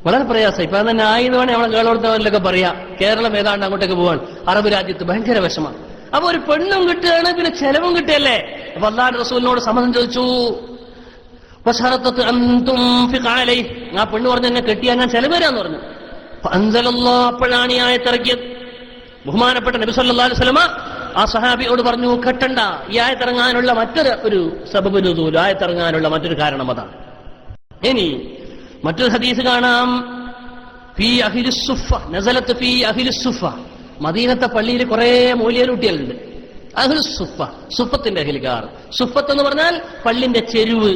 വളരെ പ്രയാസം. ഇപ്പൊ തന്നെ ആയിന്ന് വേണേ നമ്മളെ കേരളത്തിലൊക്കെ പറയാം. കേരളം ഏതാണ്ട് അങ്ങോട്ടേക്ക് പോവാൻ അറബ് രാജ്യത്ത് ഭയങ്കര വിഷമാണ്. അപ്പൊ ഒരു പെണ്ണും കിട്ടുകയാണ്, പിന്നെ ചെലവും കിട്ടുകയല്ലേ. അപ്പൊ അല്ലാഹുവിന്റെ റസൂലിനോട് സമ്മതം ചോദിച്ചു. ആ പെണ്ണ് പറഞ്ഞു, എന്നെ കെട്ടിയാൽ ഞാൻ ചെലവ് തരാന്ന് പറഞ്ഞു. അപ്പോഴാണ് ഈ ആയത്തിറക്കിയത്. ബഹുമാനപ്പെട്ട നബി സല്ലല്ലാഹു അലൈഹി വസല്ലമ ആ സഹാബിയോട് പറഞ്ഞു, കെട്ടണ്ട. ഈ ആയത്തിറങ്ങാനുള്ള മറ്റൊരു സബബ് നുസൂൽ, ആയത്തിറങ്ങാനുള്ള മറ്റൊരു കാരണം അതാണ്. ഇനി മറ്റൊരു ഹദീസ് കാണാം. ഫീ അഹ്ലിസ് സുഫ നസലത്ത് ഫീ അഹ്ലിസ് സുഫ. മദീനത്തെ പള്ളിയിൽ കുറെ മൂല്യരുട്ടികളുണ്ട്. അഹ്ലുസ് സുഫ, സുഫത്തിന്റെ അഹ്ലികാർ. സുഫത്ത് എന്ന് പറഞ്ഞാൽ പള്ളിന്റെ ചെരുവ്,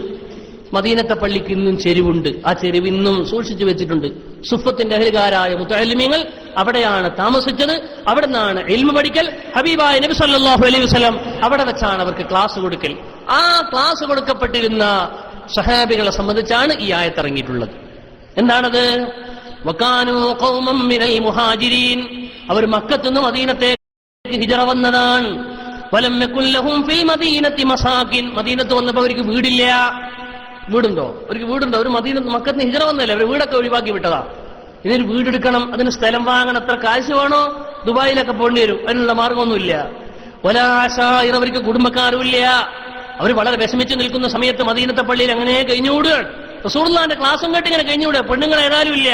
മദീനത്തെ പള്ളിക്ക് ഇന്നും ചെരിവുണ്ട്. ആ ചെരിവ് ഇന്നും സൂക്ഷിച്ചു വെച്ചിട്ടുണ്ട്. സുഫത്തിന്റെ അഹ്ലുകാരായ മുതഅല്ലിമീങ്ങൾ അവിടെയാണ് താമസിച്ചത്. അവിടെ നിന്നാണ് ഇൽമു പഠിക്കൽ. ഹബീബായ നബി സല്ലല്ലാഹു അലൈഹി വസല്ലം അവിടെ വെച്ചാണ് അവർക്ക് ക്ലാസ് കൊടുക്കൽ. ആ ക്ലാസ് കൊടുക്കപ്പെട്ടിരുന്ന സഹാബികളെ സംബന്ധിച്ചാണ് ഈ ആയത്ത് ഇറങ്ങിയിട്ടുള്ളത്. എന്താണത്? വകാനൂ ഖൗമൻ മിനൽ മുഹാജിരീൻ, അവർ മക്കത്ത് നിന്ന് മദീനത്തേക്ക് ഹിജറ വന്നതാണ്. വലം യകുൽ ലഹും ഫിൽ മദീനത്തി മസാകിൻ, മദീനത്ത് വന്നപ്പോൾ അവർക്ക് വീടില്ല. വീടുണ്ടോ? അവർക്ക് വീടുണ്ടോ? ഒരു മദീനത്ത് മക്കത്ത് ഹിജറ വന്നല്ലേ, അവർ വീടൊക്കെ ഒഴിവാക്കി വിട്ടതാ. ഇതിനൊരു വീടെടുക്കണം, അതിന് സ്ഥലം വാങ്ങണം, എത്ര കാശ് വേണോ? ദുബായിലൊക്കെ പോകേണ്ടി വരും. അതിനുള്ള മാർഗമൊന്നുമില്ല. ഒലാശായിർ, അവർക്ക് കുടുംബക്കാരുമില്ല. അവർ വളരെ വിഷമിച്ച് നിൽക്കുന്ന സമയത്ത് മദീനത്തെ പള്ളിയിൽ അങ്ങനെ കഴിഞ്ഞുകൂടുകയാണ്. റസൂലുള്ളാഹിന്റെ ക്ലാസും കേട്ട് ഇങ്ങനെ കഴിഞ്ഞുകൂടുക. പെണ്ണുങ്ങൾ ഏതായാലും ഇല്ല.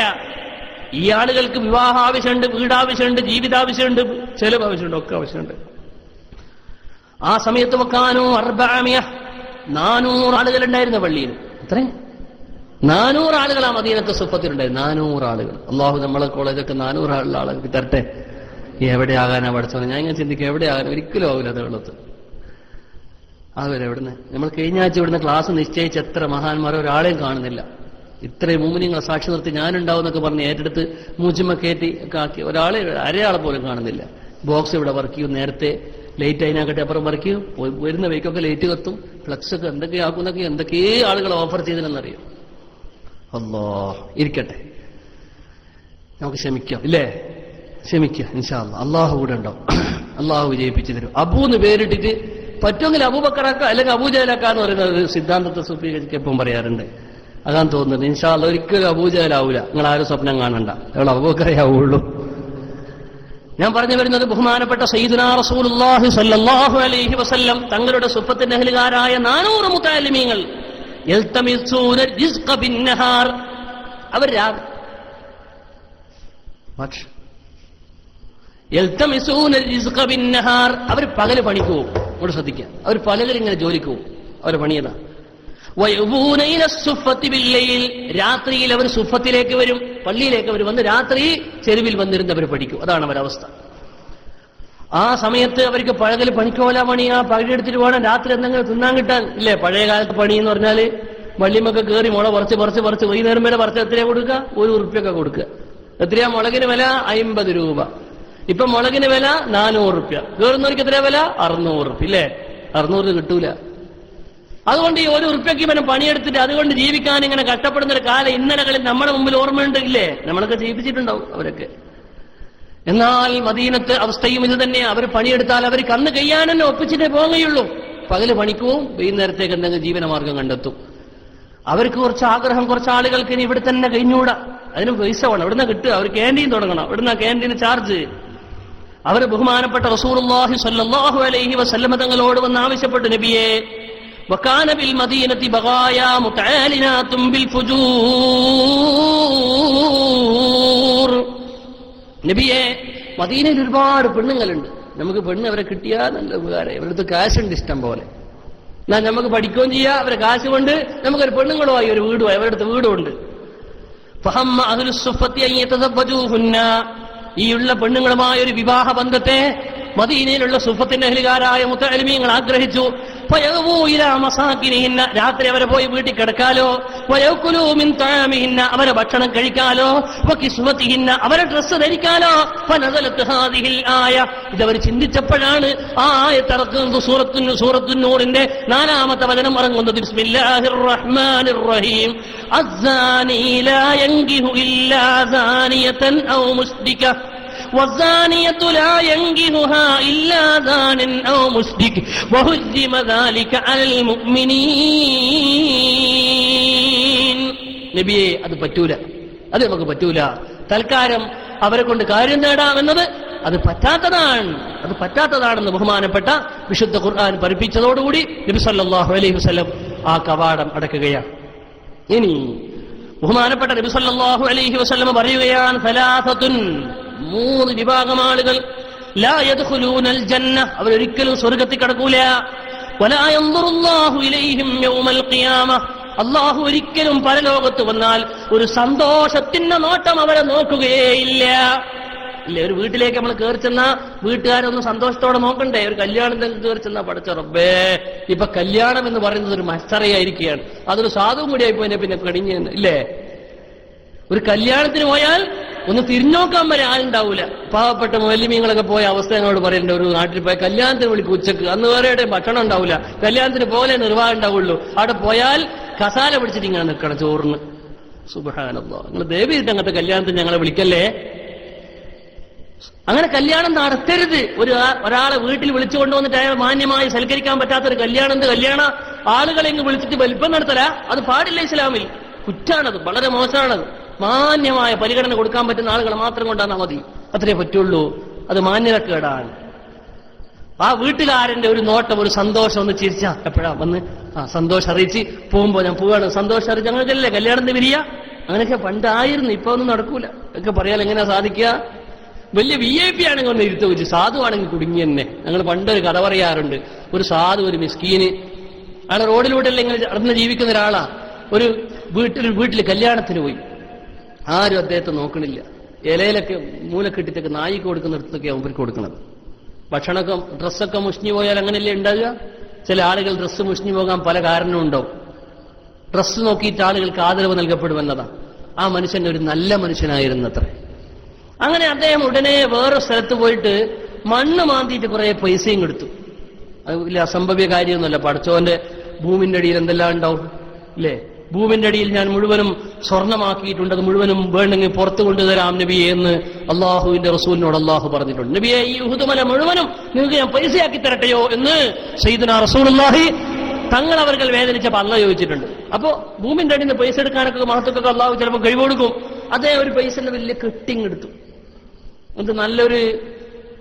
ഈ ആളുകൾക്ക് വിവാഹ ആവശ്യമുണ്ട്, വീടാവശ്യമുണ്ട്, ജീവിതാവശ്യമുണ്ട്, ചെലവ് ആവശ്യമുണ്ട്, ഒക്കെ ആവശ്യമുണ്ട്. ആ സമയത്ത് വെക്കാനോ 400 ആളുകളുണ്ടായിരുന്ന പള്ളിയിൽ. എത്ര? 400 ആളുകൾ ആ മദീനത്തെ സുഫത്തിലുണ്ടായിരുന്നു. 400 ആളുകൾ. അള്ളാഹു നമ്മളെ കോളേജൊക്കെ 400 ആളുകൾക്ക് തരട്ടെ. എവിടെയാകാനാ പഠിച്ചത്? ഞാൻ ഇങ്ങനെ ചിന്തിക്കുക, എവിടെയാകാൻ? ഒരിക്കലും ആവില്ല അത് വെള്ളത്ത്. അതുവരെ എവിടുന്ന് നമ്മൾ കഴിഞ്ഞ ആഴ്ച ഇവിടുന്ന് ക്ലാസ് നിശ്ചയിച്ച് എത്ര മഹാന്മാരോ ഒരാളെയും കാണുന്നില്ല. ഇത്രയും മുഅ്മിനീങ്ങളെ സാക്ഷി നിർത്തി ഞാനുണ്ടാവും എന്നൊക്കെ പറഞ്ഞ് ഏറ്റെടുത്ത് മൂച്ചുമ്മ കയറ്റി ഒക്കെ ആക്കി ഒരാളെ പോലും കാണുന്നില്ല. ബോക്സ് ഇവിടെ വർക്ക് ചെയ്യും, നേരത്തെ ലേറ്റ് അതിനാകട്ടെ അപ്പുറം വർക്ക് ചെയ്യും, വരുന്ന വൈക്കൊക്കെ ലേറ്റ് കത്തും, ഫ്ലക്സ് ഒക്കെ എന്തൊക്കെയാക്കുന്നൊക്കെ എന്തൊക്കെ ആളുകൾ ഓഫർ ചെയ്തില്ലെന്നറിയും. അല്ലാഹ് ഇരിക്കട്ടെ, നമുക്ക് ക്ഷമിക്കാം, ഇല്ലേ? ക്ഷമിക്കുക, ഇൻഷാ അല്ലാഹ്. അള്ളാഹു കൂടെ ഉണ്ടാവും, അള്ളാഹു വിജയിപ്പിച്ചു തരും. അബൂന്ന് പേരിട്ടിട്ട് പറ്റുമെങ്കിൽ അബൂബക്കറാക്ക അല്ലെങ്കിൽ അബൂജഹലാക്കാന്ന് പറയുന്ന ഒരു സിദ്ധാന്തത്തെ സുഫിക്ക് എപ്പം പറയാറുണ്ട്. അതാണ് തോന്നുന്നത്. ഇൻഷാ അല്ലാഹ് ഒരിക്കലും അബൂജഹലാവൂല. നിങ്ങൾ ആരും സ്വപ്നം കാണണ്ട, നിങ്ങൾ അബൂബക്കറേ ആവുള്ളൂ. ഞാൻ പറഞ്ഞു വരുന്നത് ബഹുമാനപ്പെട്ട സയ്യിദുനാ റസൂലുള്ളാഹി സ്വല്ലല്ലാഹു അലൈഹി വസല്ലം തങ്ങളുടെ സുഫത്തിന്റെ അഹ്ലുകാരായ 400 മുതഅല്ലിമീങ്ങൾ യൽതമിസൂന റിസ്ഖ ബിന്നഹാർ, അവർ യൽതമിസൂന റിസ്ഖ ബിന്നഹാർ, അവർ പകല് പണിക്ക് പോകും. ഇവിടെ ശ്രദ്ധിക്കുക, അവർ പകലിൽ ഇങ്ങനെ ജോലിക്ക് പോകും. അവരുടെ പണിയതാ. വയബൂന ഇല സുഫത്തി ബില്ലൈൽ, രാത്രിയിൽ അവർ സുഫത്തിലേക്ക് വരും, പള്ളിയിലേക്ക് അവർ വന്ന് രാത്രി ചെരുവിൽ വന്നിരുന്ന് അവർ പഠിക്കും. അതാണ് അവരവസ്ഥ. ആ സമയത്ത് അവർക്ക് പകല് പണിക്കോല പണിയാ, പകലെടുത്തിട്ട് വേണം രാത്രി എന്തെങ്കിലും തിന്നാൻ കിട്ടാൻ, ഇല്ലേ? പഴയ കാലത്ത് പണി എന്ന് പറഞ്ഞാല് വള്ളിമൊക്കെ കയറി മുള പറിച്ച് വൈകുന്നേരം വരെ പറിച്ച് എത്രയാ കൊടുക്കുക? 1 ഉറുപ്പ്യൊക്കെ കൊടുക്കുക. എത്രയാ മുളകിന് വില? 50 രൂപ. ഇപ്പൊ മുളകിന് വില 400 രൂപ. കയറുന്നവർക്ക് എത്രയാ വില? 600 രൂപ. ഇല്ലേ? 600 കിട്ടൂല. അതുകൊണ്ട് ഈ 1 ഉറുപ്പ്യക്ക് ഇവനെ പണിയെടുത്തിട്ട് അതുകൊണ്ട് ജീവിക്കാൻ ഇങ്ങനെ കഷ്ടപ്പെടുന്ന ഒരു കാലം ഇന്നലകളിൽ നമ്മുടെ മുമ്പിൽ ഓർമ്മയുണ്ട്, ഇല്ലേ? നമ്മളൊക്കെ ജീവിച്ചിട്ടുണ്ടാവും അവരൊക്കെ. എന്നാൽ മദീനത്ത് അവസ്ഥയും ഇത് തന്നെ. അവർ പണിയെടുത്താൽ അവർ കണ്ണ് കഴിയാൻ തന്നെ ഒപ്പിച്ചിട്ടേ പോകുകയുള്ളൂ. പകല് പണിക്കും, വൈകുന്നേരത്തേക്ക് എന്തെങ്കിലും ജീവനമാർഗം കണ്ടെത്തും. അവർക്ക് കുറച്ച് ആഗ്രഹം, കുറച്ച് ആളുകൾക്ക് ഇനി ഇവിടെ തന്നെ കഴിഞ്ഞുകൂടാ, അതിന് പൈസ വേണം, ഇവിടുന്ന് കിട്ടുക, അവർ ക്യാൻറ്റീൻ തുടങ്ങണം, ഇവിടുന്ന് ക്യാൻറ്റീന് ചാർജ്. അവർ ബഹുമാനപ്പെട്ട റസൂലുള്ളാഹി സ്വല്ലല്ലാഹു അലൈഹി വസല്ലമ തങ്ങളോട് വന്ന് ആവശ്യപ്പെട്ടു, നബിയെ വകാന ബിൽ മദീനത്തി ബഗായാ മുതആലിനാതും ബിൽ ഫുജൂർ, നബിയെ മദീനയിൽ ഒരുപാട് പെണ്ണുങ്ങളുണ്ട്, നമുക്ക് പെണ്ണ് അവരെ കിട്ടിയാൽ നല്ല ഉപകാരം, ഇവരുടെ കാശുണ്ട് ഇഷ്ടം പോലെ, എന്നാൽ നമുക്ക് പഠിക്കുകയും ചെയ്യാം, അവരെ കാശ് കൊണ്ട് നമുക്കൊരു പെണ്ണുങ്ങളുമായി ഒരു വീടുമായി, അവരുടെ അടുത്ത് വീടുണ്ട്. ഫഹമ്മ അഹ്ലുസ് സുഫത്തി അൻ യതസവ്വജൂഹുന്ന, ഈ ഉള്ള പെണ്ണുങ്ങളുമായ ഒരു വിവാഹ ബന്ധത്തെ മദീനയിലുള്ള സുഫത്തിന്റെ അഹ്ലുകാരായ മുതഅല്ലിമീങ്ങൾ ആഗ്രഹിച്ചു. ഫയവൂ ഇലാ മസാകിനിഹിന്ന, രാത്രി അവരെ പോയി വീട്ടിൽ കിടക്കാലോ. വയകുലൂ മിൻ തആമിഹിന്ന, അവരെ ഭക്ഷണം കഴിക്കാലോ. വകിസ്വതിഹിന്ന, അവരെ ഡ്രസ്സ് ധരിക്കാലോ. ഫനസലത് ഹാദിഹിൽ ആയ, ഇതവർ ചിന്തിച്ചപ്പോഴാണ് ആ ആയത്ത് ഇറങ്ങുന്നത്. സൂറത്തുൻ നൂറിന്റെ 4-ാമത്തെ വചനം ഇറങ്ങുന്നത്. ബിസ്മില്ലാഹിർ റഹ്മാനിർ റഹീം. അസ്സാനി ലാ യൻകിഹു ഇല്ലാ സാനിയതൻ ഔ മുശ്രിക والزانية لا ينكحها إلا زان أو مشرك وحرم ذلك على المؤمنين. നബിയെ അത് പറ്റൂല, അത് നമുക്ക് പറ്റൂല. തൽക്കാലം അവരെ കൊണ്ട് കാര്യം നേടാമെന്നത് അത് പറ്റാത്തതാണെന്ന് ബഹുമാനപ്പെട്ട വിശുദ്ധ ഖുർആൻ പഠിപ്പിച്ചതോടുകൂടി നബി സല്ലല്ലാഹു അലൈഹി വസല്ലം ആ കവാടം അടക്കുകയാണ്. ഇനി ബഹുമാനപ്പെട്ട നബി സല്ലല്ലാഹു അലൈഹി വസല്ലം പറയുകയാണ്, സലാസത്തുൻ, 3 വിഭാഗം ആളുകൾ, ലാ യദ്ഖുലൂനൽ ജന്ന, അവരൊരിക്കലും സ്വർഗ്ഗത്തിൽ കടക്കൂല. വലാ യൻദുറുല്ലാഹു ഇലൈഹിം യൗമൽ ഖിയാമ, അല്ലാഹു ഒരിക്കലും പരലോകത്ത് വന്നാൽ ഒരു സന്തോഷത്തിന്റെ നോട്ടം അവരെ നോക്കുകയേയില്ല. ഇല്ലേ? ഒരു വീട്ടിലേക്ക് നമ്മൾ കയറി ചെന്നാ വീട്ടുകാരൊന്ന് സന്തോഷത്തോടെ നോക്കണ്ടേ? ഒരു കല്യാണത്തിന് കയറി ചെന്നാ പഠിച്ച റബ്ബേ, ഇപ്പൊ കല്യാണം എന്ന് പറയുന്നത് ഒരു മത്സരയായിരിക്കുകയാണ്. അതൊരു സാധുവും കൂടി ആയിപ്പോയി പിന്നെ കടിഞ്ഞ് ഇല്ലേ? ഒരു കല്യാണത്തിന് പോയാൽ ഒന്ന് തിരിഞ്ഞോക്കാൻ വരെ ആളുണ്ടാവൂല. പാവപ്പെട്ട മുഅല്ലിമീങ്ങളൊക്കെ പോയ അവസ്ഥ ഞങ്ങളോട് പറയണ്ട. ഒരു നാട്ടിൽ പോയ കല്യാണത്തിന് വിളിക്കും ഉച്ചക്ക്, അന്ന് വേറെ ഭക്ഷണം ഉണ്ടാവില്ല, കല്യാണത്തിന് പോലെ നിർവാഹം ഉണ്ടാവുള്ളൂ. അവിടെ പോയാൽ കസാല പിടിച്ചിട്ട് ഇങ്ങനെ നിൽക്കണം ചോറിന്. സുബ്ഹാനല്ലാഹ്, നിങ്ങൾ ദയവ് ചെയ്തിട്ട് അങ്ങനത്തെ കല്യാണത്തിന് ഞങ്ങളെ വിളിക്കല്ലേ. അങ്ങനെ കല്യാണം നടത്തരുത്. ഒരാളെ വീട്ടിൽ വിളിച്ചു കൊണ്ടുവന്നിട്ട് അയാൾ മാന്യമായി സൽക്കരിക്കാൻ പറ്റാത്തൊരു കല്യാണ ആളുകളെ ഇങ്ങ് വിളിച്ചിട്ട് വലിപ്പം നടത്തല, അത് പാടില്ല ഇസ്ലാമിൽ. കുറ്റാണത്, വളരെ മോശമാണത്. മാന്യമായ പരിഗണന കൊടുക്കാൻ പറ്റുന്ന ആളുകളെ മാത്രം കൊണ്ടാണ് മതി, അത്രേ പറ്റുള്ളൂ. അത് മാന്യതക്കേടാണ്. ആ വീട്ടുകാരന്റെ ഒരു നോട്ടം, ഒരു സന്തോഷം ഒന്ന് ചിരിച്ചാ എപ്പോഴാ വന്ന് സന്തോഷം അറിയിച്ച് പോകുമ്പോ ഞാൻ പോവാണ്, സന്തോഷം അറിയിച്ച് അങ്ങനെയല്ലേ കല്യാണത്തിന് വരിക. അങ്ങനെയൊക്കെ പണ്ടായിരുന്നു, ഇപ്പൊ ഒന്നും നടക്കൂല. ഒക്കെ പറയാൻ എങ്ങനെയാ സാധിക്കുക? വലിയ VIP ആണെങ്കിൽ ഒന്ന് ഇരുത്ത് വെച്ച്, സാധുവാണെങ്കിൽ കുടുങ്ങി തന്നെ. ഞങ്ങൾ പണ്ടൊരു കഥ പറയാറുണ്ട്. ഒരു സാധു, ഒരു മിസ്കീന്, അയാൾ റോഡിലൂടെ ഇങ്ങനെ നടന്ന് ജീവിക്കുന്ന ഒരാളാ. ഒരു വീട്ടിൽ കല്യാണത്തിന് പോയി. ആരും അദ്ദേഹത്തെ നോക്കണില്ല. ഇലയിലൊക്കെ മൂലക്കെട്ടിട്ടൊക്കെ നായിക്ക് കൊടുക്കുന്നിടത്തൊക്കെ അവർക്ക് കൊടുക്കുന്നത്. ഭക്ഷണമൊക്കെ ഡ്രസ്സൊക്കെ മുഷിഞ്ഞു പോയാൽ അങ്ങനെയല്ലേ ഉണ്ടാകുക? ചില ആളുകൾ ഡ്രസ്സ് മുഷിഞ്ഞു പോകാൻ പല കാരണവും ഉണ്ടാവും. ഡ്രസ്സ് നോക്കിയിട്ട് ആളുകൾക്ക് ആദരവ് നൽകപ്പെടുമെന്നതാണ്. ആ മനുഷ്യൻ ഒരു നല്ല മനുഷ്യനായിരുന്നത്രേ. അങ്ങനെ അദ്ദേഹം ഉടനെ വേറെ സ്ഥലത്ത് പോയിട്ട് മണ്ണ് മാന്തിയിട്ട് കുറെ പൈസയും കൊടുത്തു. അത് വലിയ അസംഭവ്യ കാര്യമൊന്നുമല്ല. പടച്ചോന്റെ ഭൂമിന്റെ അടിയിൽ എന്തെല്ലാം ഉണ്ടാവും ഇല്ലേ? ഭൂമിന്റെ അടിയിൽ ഞാൻ മുഴുവനും സ്വർണ്ണമാക്കിയിട്ടുണ്ട്, അത് മുഴുവനും വേണമെങ്കിൽ പുറത്തു കൊണ്ടുതരാം നബിയെ എന്ന് അള്ളാഹുവിന്റെ റസൂലിനോട് അള്ളാഹു പറഞ്ഞിട്ടുണ്ട്. നബിയെ, ഈ ഉഹുദ് മുഴുവനും നിങ്ങൾക്ക് ഞാൻ പൈസയാക്കി തരട്ടെയോ എന്ന് സയ്യിദുനാ റസൂലുള്ളാഹി തങ്ങൾ അവർകൾ വേദനിച്ചപ്പോൾ അള്ളാഹ് ചോദിച്ചിട്ടുണ്ട്. അപ്പോ ഭൂമിന്റെ അടിയിൽ നിന്ന് പൈസ എടുക്കാനൊക്കെ മഹത്വക്കൊക്കെ അള്ളാഹു ചിലപ്പോൾ കഴിവെടുക്കും. അതേ ഒരു പൈസന്റെ വലിയ കെട്ടിങ് എടുത്തു. അത് നല്ലൊരു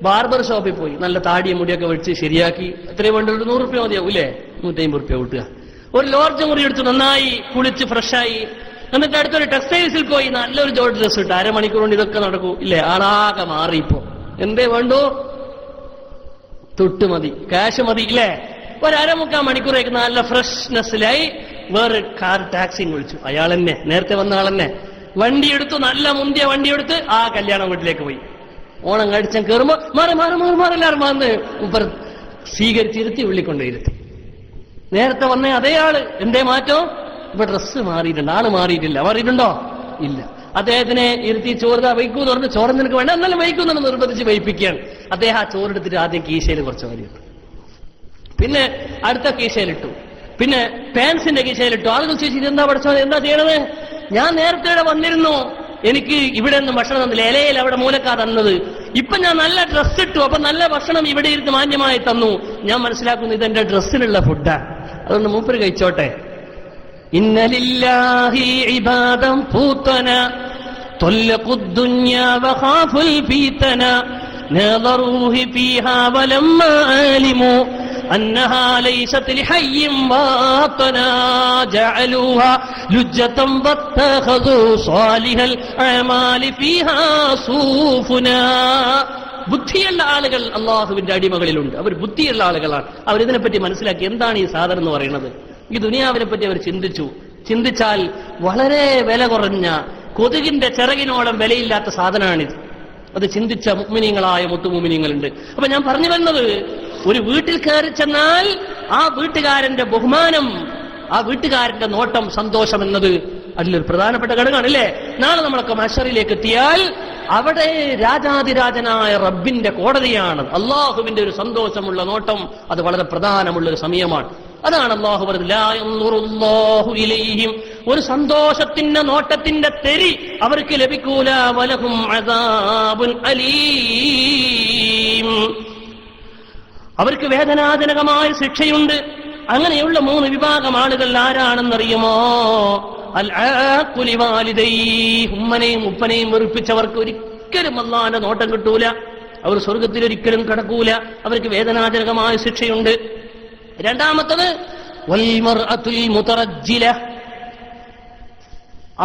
ബാർബർ ഷോപ്പിൽ പോയി നല്ല താടിയും മുടിയൊക്കെ വെച്ച് ശരിയാക്കി. എത്രയും വേണ്ട? ഒരു 100 റുപ്യ മതിയാവും ഇല്ലേ? 150 റുപ്യ കിട്ടുക. ഒരു ലോഡ്ജ് മുറി എടുത്ത് നന്നായി കുളിച്ച് ഫ്രഷായി. എന്നിട്ട് അടുത്തൊരു ടെക്സ്റ്റൈൽസിൽ പോയി നല്ലൊരു ജോഡ് ഡ്രസ് ഇട്ട്. അരമണിക്കൂർ കൊണ്ട് ഇതൊക്കെ നടക്കൂ ഇല്ലേ? ആളാകെ മാറിയിപ്പോ. എന്തേ വേണ്ടു? തൊട്ട് മതി, ക്യാഷ് മതി ഇല്ലേ? ഒരു 1/4 മണിക്കൂറേക്ക് നല്ല ഫ്രഷ്നെസ്സിലായി വേറെ കാർ ടാക്സിയും വിളിച്ചു. അയാൾ തന്നെ, നേരത്തെ വന്ന ആൾ തന്നെ വണ്ടിയെടുത്തു. നല്ല മുന്തിയ വണ്ടിയെടുത്ത് ആ കല്യാണ വീട്ടിലേക്ക് പോയി. ഓണം കഴിച്ചാൽ കയറുമ്പോ എല്ലാവരും വന്ന് സ്വീകരിച്ചിരുത്തി ഉള്ളിക്കൊണ്ടിരുത്തി. നേരത്തെ വന്ന അതേ ആള്. എന്തേ മാറ്റം? ഇപ്പൊ ഡ്രസ്സ് മാറിയിട്ടുണ്ട്, ആള് മാറിയിട്ടില്ല. മാറിയിട്ടുണ്ടോ? ഇല്ല. അദ്ദേഹത്തിനെ ഇരുത്തി ചോറ് വയ്ക്കൂന്ന് പറഞ്ഞ്, ചോറ് നിനക്ക് വേണ്ട എന്നാലും വയ്ക്കുമെന്ന് നിർബന്ധിച്ച് വയ്പ്പിക്കുകയാണ്. അദ്ദേഹം ആ ചോറെടുത്തിട്ട് ആദ്യം കീശയിൽ കുറച്ച് വലിയിട്ടു, പിന്നെ അടുത്ത കീശയിലിട്ടു, പിന്നെ പാൻസിന്റെ കീശയിലിട്ടു. ആളുകൾ ചോദിച്ചു, ഇതെന്താ പഠിച്ചത്, എന്താ ചെയ്യണത്? ഞാൻ നേരത്തെ ഇവിടെ വന്നിരുന്നു, എനിക്ക് ഇവിടെ നിന്ന് ഭക്ഷണം തന്നില്ല, ഇലയിൽ അവിടെ മൂലക്കാ തന്നത്. ഇപ്പൊ ഞാൻ നല്ല ഡ്രസ്സ് ഇട്ടു, അപ്പൊ നല്ല ഭക്ഷണം ഇവിടെ ഇരുന്ന് മാന്യമായി തന്നു. ഞാൻ മനസ്സിലാക്കുന്നു ഇതെന്റെ ഡ്രസ്സിനുള്ള ഫുഡാണ്, അതൊന്ന് മൂപ്പര് കഴിച്ചോട്ടെ. ഇന്നലില്ലാഹി ഇബാദം പൂത്തന തൊല്ലഖുദ്ദുന്യാ വഖാഫുൽ ഫീതന നദറൂഹി ഫീഹാ വലമ്മാ ആലിമു أنها ليست لحي باطنا جعلوها لجة واتخذوا صالح الأعمال فيها صوفنا. ബുദ്ധിയുള്ള ആളുകൾ അള്ളാഹുവിന്റെ അടിമകളിലുണ്ട്. അവർ ബുദ്ധിയുള്ള ആളുകളാണ്. അവരിതിനെപ്പറ്റി മനസ്സിലാക്കി എന്താണ് ഈ സാധനം എന്ന് പറയുന്നത്. ഈ ദുനിയാവിനെ പറ്റി അവർ ചിന്തിച്ചാൽ വളരെ വില കുറഞ്ഞ കൊതുകിന്റെ ചിറകിനോളം വിലയില്ലാത്ത സാധനമാണിത്. അത് ചിന്തിച്ച മുഅ്മിനീങ്ങളായ മുത്തുമുഅ്മിനീങ്ങളുണ്ട്. അപ്പൊ ഞാൻ പറഞ്ഞു വരുന്നത്, ഒരു വീട്ടിൽ കയറി ചെന്നാൽ ആ വീട്ടുകാരന്റെ ബഹുമാനം, ആ വീട്ടുകാരന്റെ നോട്ടം, സന്തോഷം എന്നത് അതിലൊരു പ്രധാനപ്പെട്ട ഘടകമാണ് അല്ലേ? നാളെ നമ്മളൊക്കെ മഹ്ശറിലേക്ക് എത്തിയാൽ അവിടെ രാജാതിരാജനായ റബ്ബിന്റെ കോടതിയാണ്. അള്ളാഹുവിന്റെ ഒരു സന്തോഷമുള്ള നോട്ടം അത് വളരെ പ്രധാനമുള്ള ഒരു സമയമാണ്. അതാണ് അള്ളാഹു പറഞ്ഞത്, ലാ യൻദുറുല്ലാഹു ഇലൈഹിം, ഒരു സന്തോഷത്തിന്റെ നോട്ടത്തിന്റെ തെരി അവർക്ക് ലഭിക്കൂല. വലഹും അദാബുൻ അലീം, അവർക്ക് വേദനാജനകമായ ശിക്ഷയുണ്ട്. അങ്ങനെയുള്ള 3 വിഭാഗം ആളുകൾ ആരാണെന്നറിയുമോ? അൽ ആഖു ലിവാലിദൈഹി, ഉമ്മനെയും ഉപ്പനെയും വെറുപ്പിച്ചവർക്ക് ഒരിക്കലും അല്ലാഹുവിന്റെ നോട്ടം കിട്ടൂല. അവർ സ്വർഗത്തിൽ ഒരിക്കലും കടക്കൂല. അവർക്ക് വേദനാജനകമായ ശിക്ഷയുണ്ട്. രണ്ടാമത്തത് വൽ മർഅത്തുൽ മുതറജ്ജില,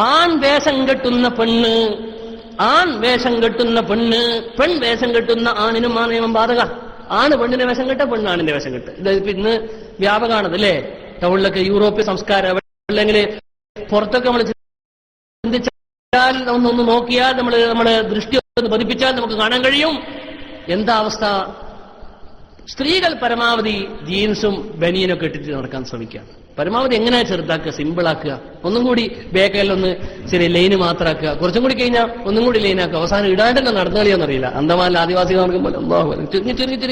ആൺ വേഷം കെട്ടുന്ന പെണ്ണ്, ആൺ വേഷം കെട്ടുന്ന പെണ്ണ്, പെൺ വേഷം കെട്ടുന്ന ആണിനും ആ നിയമം ബാധക. ആണ് പെണ്ണിന്റെ വേഷം കെട്ട, പെണ്ണാണിന്റെ വേഷം കെട്ട്. ഇത് ഇന്ന് വ്യാപകമാണത് അല്ലേ? ടൗണിലൊക്കെ യൂറോപ്യ സംസ്കാരം, അല്ലെങ്കിൽ പുറത്തൊക്കെ നമ്മൾ ചിന്തിച്ച ഒന്ന് നോക്കിയാൽ നമ്മള് ദൃഷ്ടി ഒന്ന് പതിപ്പിച്ചാൽ നമുക്ക് കാണാൻ കഴിയും എന്താ അവസ്ഥ. സ്ത്രീകൾ പരമാവധി ജീൻസും ബനിയനൊക്കെ ഇട്ടിട്ട് നടക്കാൻ ശ്രമിക്കുക. പരമാവധി എങ്ങനെ ചെറുതാക്കുക, സിമ്പിളാക്കുക, ഒന്നും കൂടി ബേക്കയിലൊന്ന് ചെറിയ ലൈന് മാത്രമാക്കുക, കുറച്ചും കൂടി കഴിഞ്ഞാൽ ഒന്നും കൂടി ലൈനാക്കുക, അവസാനം ഇടാണ്ടെന്നെ നടന്നു കളിയാന്നറിയില്ല. അന്തമാനിൽ ആദിവാസികൾ നടക്കുമ്പോൾ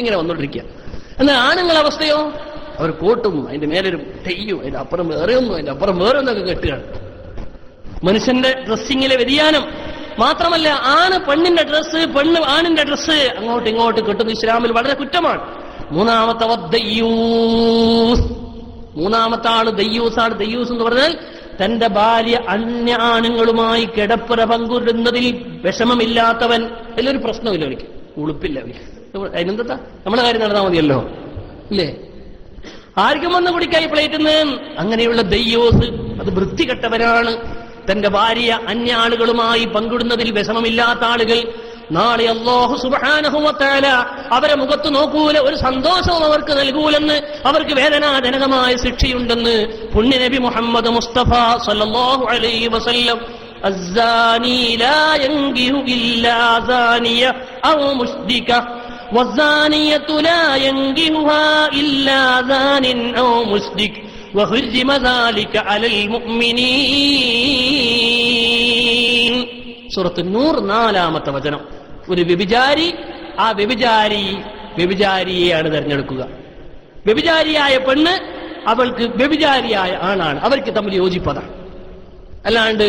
ഇങ്ങനെ വന്നോണ്ടിരിക്കുക. എന്നാൽ ആണുങ്ങളുടെ അവസ്ഥയോ, അവർ കോട്ടും അതിന്റെ മേലൊരു തെയ്യും അതിന്റെ അപ്പുറം വേറെ ഒന്നും അതിന്റെ അപ്പുറം വേറെ ഒന്നൊക്കെ കെട്ടുകയാണ്. മനുഷ്യന്റെ ഡ്രസ്സിങ്ങിലെ വ്യതിയാനം മാത്രമല്ല, ആണ് പെണ്ണിന്റെ ഡ്രസ്സ്, പെണ്ണ് ആണിന്റെ ഡ്രസ്സ് അങ്ങോട്ട് ഇങ്ങോട്ട് കെട്ടുന്നത് ഇസ്ലാമിൽ വളരെ കുറ്റമാണ്. മൂന്നാമത്തെ ആള് ദയ്യൂസാണ്. ദയ്യൂസ് എന്ന് പറഞ്ഞാൽ തന്റെ ഭാര്യ അന്യ ആണുങ്ങളുമായി കിടപ്പുറ പങ്കുടുന്നതിൽ വിഷമമില്ലാത്തവൻ. അതിലൊരു പ്രശ്നമില്ല, എനിക്ക് ഉളുപ്പില്ല, അതിനെന്താ നമ്മളെ കാര്യം നടന്നാൽ മതിയല്ലോ ഇല്ലേ. ആർക്കും വന്ന് കുടിക്കായി പ്ലേറ്റിന്ന്. അങ്ങനെയുള്ള ദയ്യൂസ് അത് വൃത്തികെട്ടവരാണ്. തന്റെ ഭാര്യ അന്യ ആളുകളുമായി പങ്കിടുന്നതിൽ വിഷമമില്ലാത്ത ആളുകൾ നാളെ അല്ലാഹു സുബ്ഹാനഹു വ തആല അവരെ മുഖത്ത് നോക്കൂല, ഒരു സന്തോഷവും അവർക്ക് നൽകൂലെന്ന്, അവർക്ക് വേദനാജനകമായ ശിക്ഷയുണ്ടെന്ന് പുണ്യ നബി മുഹമ്മദ് മുസ്തഫ സല്ലല്ലാഹു അലൈഹി വസല്ലം. അസ്സാനി ലാ യൻകിഹു ഇല്ലാ സാനിയ ഔ മുശ്രിക വസ്സാനിയതു ലാ യൻകിഹുഹാ ഇല്ലാ സാനിൻ ഔ മുശ്രിക വഹുർജിമ ദാലിക അലൽ മുഅ്മിനീൻ. സൂറത്ത് നൂർ 4-ാമത്തെ വചനം. ഒരു വ്യഭിചാരി, ആ വ്യഭിചാരിയെയാണ് തെരഞ്ഞെടുക്കുക. വ്യഭിചാരിയായ പെണ്ണ് അവൾക്ക് വ്യഭിചാരിയായ ആണാണ്, അവർക്ക് തമ്മിൽ യോജിപ്പതാണ്. അല്ലാണ്ട്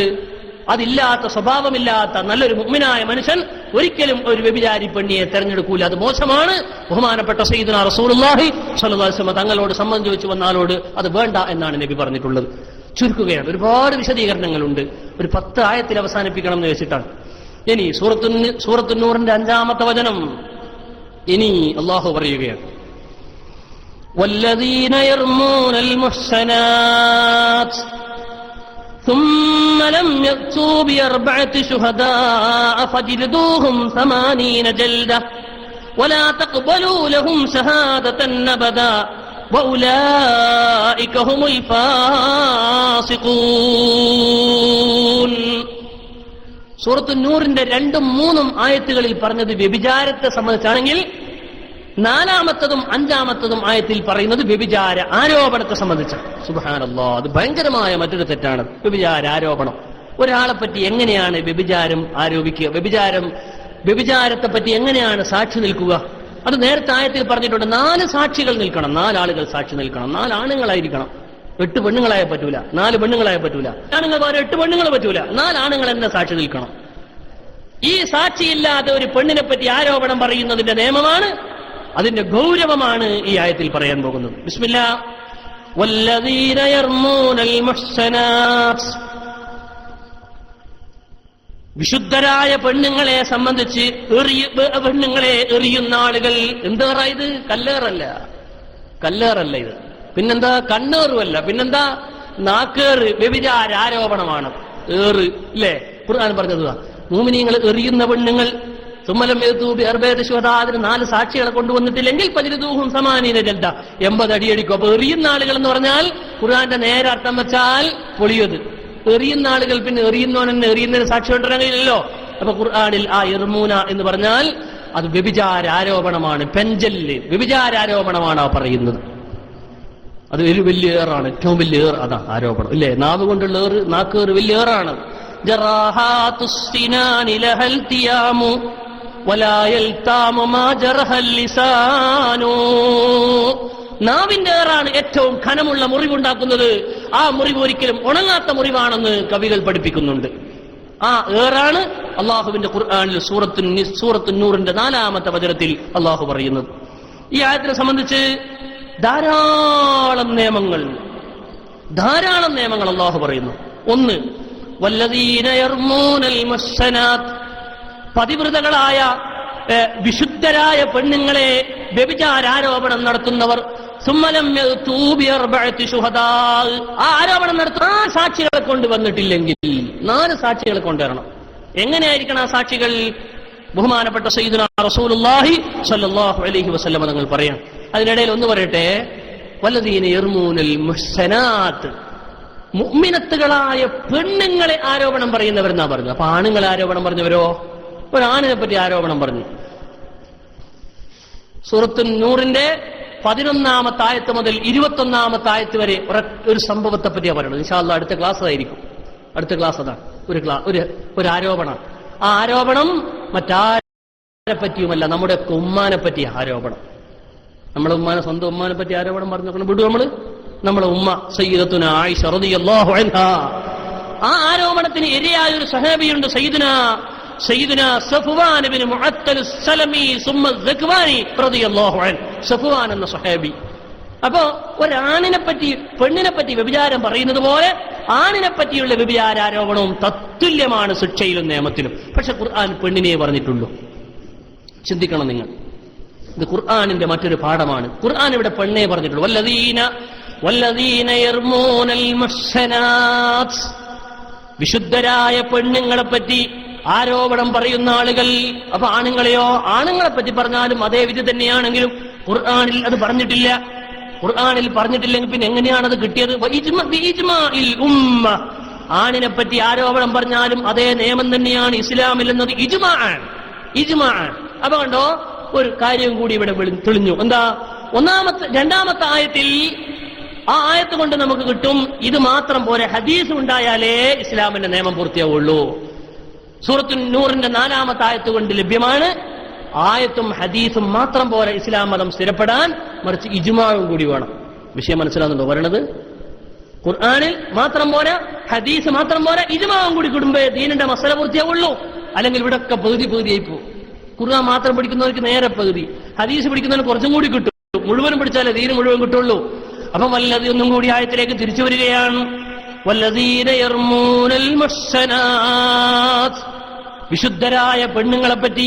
അതില്ലാത്ത സ്വഭാവമില്ലാത്ത നല്ലൊരു മുഅ്മിനായ മനുഷ്യൻ ഒരിക്കലും ഒരു വ്യഭിചാരി പെണ്ണിയെ തെരഞ്ഞെടുക്കൂല, അത് മോശമാണ്. ബഹുമാനപ്പെട്ട സയ്യിദുനാ റസൂലുള്ളാഹി സ്വല്ലല്ലാഹു അലൈഹി വസല്ലം തങ്ങളോട് സംബന്ധം ചോദിച്ചു വന്നാലോട് അത് വേണ്ട എന്നാണ് നബി പറഞ്ഞിട്ടുള്ളത്. ചുരുക്കുകയാണ്, ഒരുപാട് വിശദീകരണങ്ങളുണ്ട്. ഒരു 10 ആയത്തിൽ അവസാനിപ്പിക്കണം എന്ന് വെച്ചിട്ടാണ്. ഇനി സൂറത്തു നൂറിന്റെ 5-ാമത്തെ വചനം. ഇനി അല്ലാഹു പറയുകയാണ്, വല്ലദീന യർമൂനൽ മുഹ്സനാത് ثم لم يأتوا بأربعة شهداء فجلدوهم 80 جلدة ولا تقبلوا لهم شهادة أبدا وأولئك هم الفاسقون. സൂറത്തു നൂറിന്റെ 2ഉം 3ഉം ആയത്തുകളിൽ പറഞ്ഞത് വ്യഭിചാരത്തെ സംബന്ധിച്ചാണെങ്കിൽ 4-ാമത്തതും 5-ാമത്തതും ആയത്തിൽ പറയുന്നത് വ്യഭിചാര ആരോപണത്തെ സംബന്ധിച്ചാണ്. സുബ്ഹാനല്ലാഹ്, അത് ഭയങ്കരമായ മറ്റൊരു തെറ്റാണ് വ്യഭിചാര ആരോപണം. ഒരാളെ പറ്റി എങ്ങനെയാണ് വ്യഭിചാരം ആരോപിക്കുക, വ്യഭിചാരത്തെ പറ്റി എങ്ങനെയാണ് സാക്ഷി നിൽക്കുക? അത് നേരത്തെ ആയത്തിൽ പറഞ്ഞിട്ടുണ്ട്. 4 സാക്ഷികൾ നിൽക്കണം, 4 ആളുകൾ സാക്ഷി നിൽക്കണം, 4 ആണുങ്ങളായിരിക്കണം. 8 പെണ്ണുങ്ങളായ പറ്റൂല, 4 പെണ്ണുങ്ങളായ പറ്റൂല, ആണുങ്ങൾ വേറെ 8 പെണ്ണുങ്ങൾ പറ്റൂല, 4 ആണുങ്ങൾ തന്നെ സാക്ഷി നിൽക്കണം. ഈ സാക്ഷിയില്ലാതെ ഒരു പെണ്ണിനെ പറ്റി ആരോപണം പറയുന്നതിന്റെ നിയമമാണ്, അതിന്റെ ഗൗരവമാണ് ഈ ആയത്തിൽ പറയാൻ പോകുന്നത്. ബിസ്മില്ലാ. വല്ലദീന യർമൂനൽ മുഹ്സനാത്, വിശുദ്ധരായ പെണ്ണുങ്ങളെ സംബന്ധിച്ച് പെണ്ണുങ്ങളെ എറിയുന്ന ആളുകൾ. എന്താ ഇത്? കല്ലേറല്ല ഇത്. പിന്നെന്താ? കണ്ണേറുമല്ല. പിന്നെന്താ? നാക്കേറ്. വ്യഭിചാര ആരോപണമാണ് ഏറ്, ഇല്ലേ? ഖുർആൻ പറഞ്ഞത് മുഅ്മിനീങ്ങൾ എറിയുന്ന പെണ്ണുങ്ങൾ. സുമ്മലം യതൂബി 40 ശുഹദാ, 4 സാക്ഷികളെ കൊണ്ടുവന്നിട്ടില്ലെങ്കിൽ ഫജ്ലിദൂഹും 80 ജൽദ, 80 അടിയടിക്കും. അപ്പൊ എറിയുന്ന ആളുകൾ എന്ന് പറഞ്ഞാൽ ഖുർആന്റെ നേരെ അർത്ഥം വെച്ചാൽ പൊളിയത്. എറിയുന്ന ആളുകൾ, പിന്നെ എറിയുന്നവനെന്നെ എറിയുന്നതിന് സാക്ഷി കൊണ്ടുവരാൻ കഴിയില്ലല്ലോ. അപ്പൊ ഖുർആനിൽ ആ യർമൂന എന്ന് പറഞ്ഞാൽ അത് വ്യഭിചാര ആരോപണമാണ്. പെഞ്ചല് വ്യഭിചാര ആരോപണമാണ് ആ പറയുന്നത്. അത് ഒരു വലിയ ഏറാണ്, ഏറ്റവും വലിയ ഏർ അതാ ആരോപണം, ഇല്ലേ? നാവ് കൊണ്ടുള്ള ഏറ്, നാക്കേറ് വലിയ ഏറാണ്. നാവിന്റെ ഏറാണ് ഏറ്റവും ഘനമുള്ള മുറിവുണ്ടാക്കുന്നത്. ആ മുറിവ് ഒരിക്കലും ഉണങ്ങാത്ത മുറിവാണെന്ന് കവികൾ പഠിപ്പിക്കുന്നുണ്ട്. ആ ഏറാണ് അള്ളാഹുവിന്റെ ഖുർആനിൽ സൂറത്തു നൂറിന്റെ 4-ാമത്തെ വചനത്തിൽ അള്ളാഹു പറയുന്നത്. ഈ ആയത്തിനെ സംബന്ധിച്ച് ധാരാളം നിയമങ്ങൾ അള്ളാഹു പറയുന്നു. ഒന്ന്, വല്ലദീന യർമൂനൽ മുഹ്സനാത്, പതിവ്രതകളായ വിശുദ്ധരായ പെണ്ണുങ്ങളെ വ്യഭിചാരാരോപണം നടത്തുന്നവർ. സുമ്മലം യതൂ ബി 4 ശുഹദാ, ആ ആരോപണം നടത്തുന്ന 4 സാക്ഷികളെ കൊണ്ടുവന്നിട്ടില്ലെങ്കിൽ 4 സാക്ഷികളെ കൊണ്ടുവരണം. എങ്ങനെയായിരിക്കണം ആ സാക്ഷികൾ? ബഹുമാനപ്പെട്ട സയ്യിദുനാ റസൂലുള്ളാഹി സ്വല്ലല്ലാഹു അലൈഹി വസല്ലം തങ്ങൾ പറയാം. അതിനിടയിൽ ഒന്ന് പറയട്ടെ, വല്ലദീന യർമൂനൽ മുഹ്സനാത്ത്, മുഅ്മിനത്തുകളായ പെണ്ണുങ്ങളെ ആരോപണം പറയുന്നവരെന്നാ പറഞ്ഞു. അപ്പൊ ആണുങ്ങളെ ആരോപണം പറഞ്ഞവരോ? ഒരാണിനെ പറ്റി ആരോപണം പറഞ്ഞു. സൂറത്തുൻ നൂറിന്റെ 11-ാമത്തെ ആയത്ത് മുതൽ 21-ാമത്തെ ആയത്ത് വരെ ഒരു സംഭവത്തെ പറ്റിയാ പറയുന്നത്. ഇൻഷാ അല്ലാഹ് അടുത്ത ക്ലാസ് ആയിരിക്കും. അടുത്ത ക്ലാസ് അതാണ്. ഒരു ആരോപണം. ആ ആരോപണം മറ്റാരെ പറ്റിയുമല്ല, നമ്മുടെ ഉമ്മാനെ പറ്റിയ ആരോപണം. നമ്മളെ ഉമ്മാനെ, സ്വന്തം ഉമ്മാനെ പറ്റി ആരോപണം പറഞ്ഞു വിടും നമ്മളെ ഉമ്മ സയ്യിദത്തുന ആയിഷ റളിയല്ലാഹു അൻഹാ. ആ ആരോപണത്തിന് ഇരയായ ഒരു സഹാബിയുണ്ട്, സയ്യിദുന സഫ്വാൻ ഇബ്നു മുഅത്തൽ സലമി സുമ്മ സക്വാനി റളിയല്ലാഹു അൻഹു. സഫ്വാൻ എന്ന സഹാബി. അപ്പോ ഒരാണിനെ പറ്റി പെണ്ണിനെ പറ്റി വ്യഭിചാരം പറയുന്നത് പോലെ ആണിനെ പറ്റിയുള്ള വ്യഭിചാരാരോപണവും തത്തുല്യമാണ് ശിക്ഷയിലും നിയമത്തിലും. പക്ഷെ ഖുർആൻ പെണ്ണിനെ പറഞ്ഞിട്ടുള്ളൂ. ചിന്തിക്കണം നിങ്ങൾ, ഇത് ഖുർആനിന്റെ മറ്റൊരു പാഠമാണ്. ഖുർആൻ ഇവിടെ പെണ്ണേ പറഞ്ഞിട്ടുള്ളൂ. വല്ലദീന യർമൂനൽ മുഹ്സനാത്ത്, വിശുദ്ധരായ പെണ്ണുങ്ങളെ പറ്റി ആരോപണം പറയുന്ന ആളുകൾ. അപ്പൊ ആണുങ്ങളെ പറ്റി പറഞ്ഞാലും അതേ വിധി തന്നെയാണെങ്കിലും ഖുർആനിൽ അത് പറഞ്ഞിട്ടില്ല. ഖുർആനിൽ പറഞ്ഞിട്ടില്ലെങ്കിൽ പിന്നെ എങ്ങനെയാണത് കിട്ടിയത്? ഉമ്മ, ആണിനെ പറ്റി ആരോപണം പറഞ്ഞാലും അതേ നിയമം തന്നെയാണ് ഇസ്ലാമിൽ എന്നത് ഇജ്മാഅൻ. അപ്പൊ കണ്ടോ, ഒരു കാര്യം കൂടി ഇവിടെ തെളിഞ്ഞു. എന്താ? രണ്ടാമത്തെ ആയത്തിൽ, ആ ആയത്ത് കൊണ്ട് നമുക്ക് കിട്ടും ഇത് മാത്രം പോരെ, ഹദീസ് ഉണ്ടായാലേ ഇസ്ലാമിന്റെ നിയമം പൂർത്തിയാവുള്ളൂ. സൂറത്തുൻ നൂറിന്റെ 4-ാമത്തെ ആയത്ത് കൊണ്ട് ലഭ്യമാണ്. ആയത്തും ഹദീസും മാത്രം പോരെ ഇസ്ലാം മതം സ്ഥിരപ്പെടാൻ, മറിച്ച് ഇജ്മാഉം കൂടി വേണം. വിഷയം മനസ്സിലാകുന്നുണ്ടോ പറയണത്? ഖുർആനിൽ മാത്രം പോരാ, ഹദീസ് മാത്രം പോരാ, ഇജ്മാഉം കൂടി കൂടുമ്പേ ദീനിന്റെ മസല പൂർത്തിയാവുള്ളൂ. അല്ലെങ്കിൽ ഇവിടെ ഒക്കെ പകുതിയായി പോകും. ഖുർആൻ മാത്രം പഠിക്കുന്നവർക്ക് നേരെ പകുതി, ഹദീസ് പഠിക്കുന്നവർക്ക് കുറച്ചും കൂടി കിട്ടും. മുഴുവനും പഠിച്ചാലേ ദീന് മുഴുവൻ കിട്ടുള്ളൂ. അപ്പൊ ഒന്നും കൂടി ആയത്തിലേക്ക് തിരിച്ചു വരികയാണ്. വല്ലദീന യർമൂനൽ മുഹ്സനാത്ത്, വിശുദ്ധരായ പെണ്ണുങ്ങളെപ്പറ്റി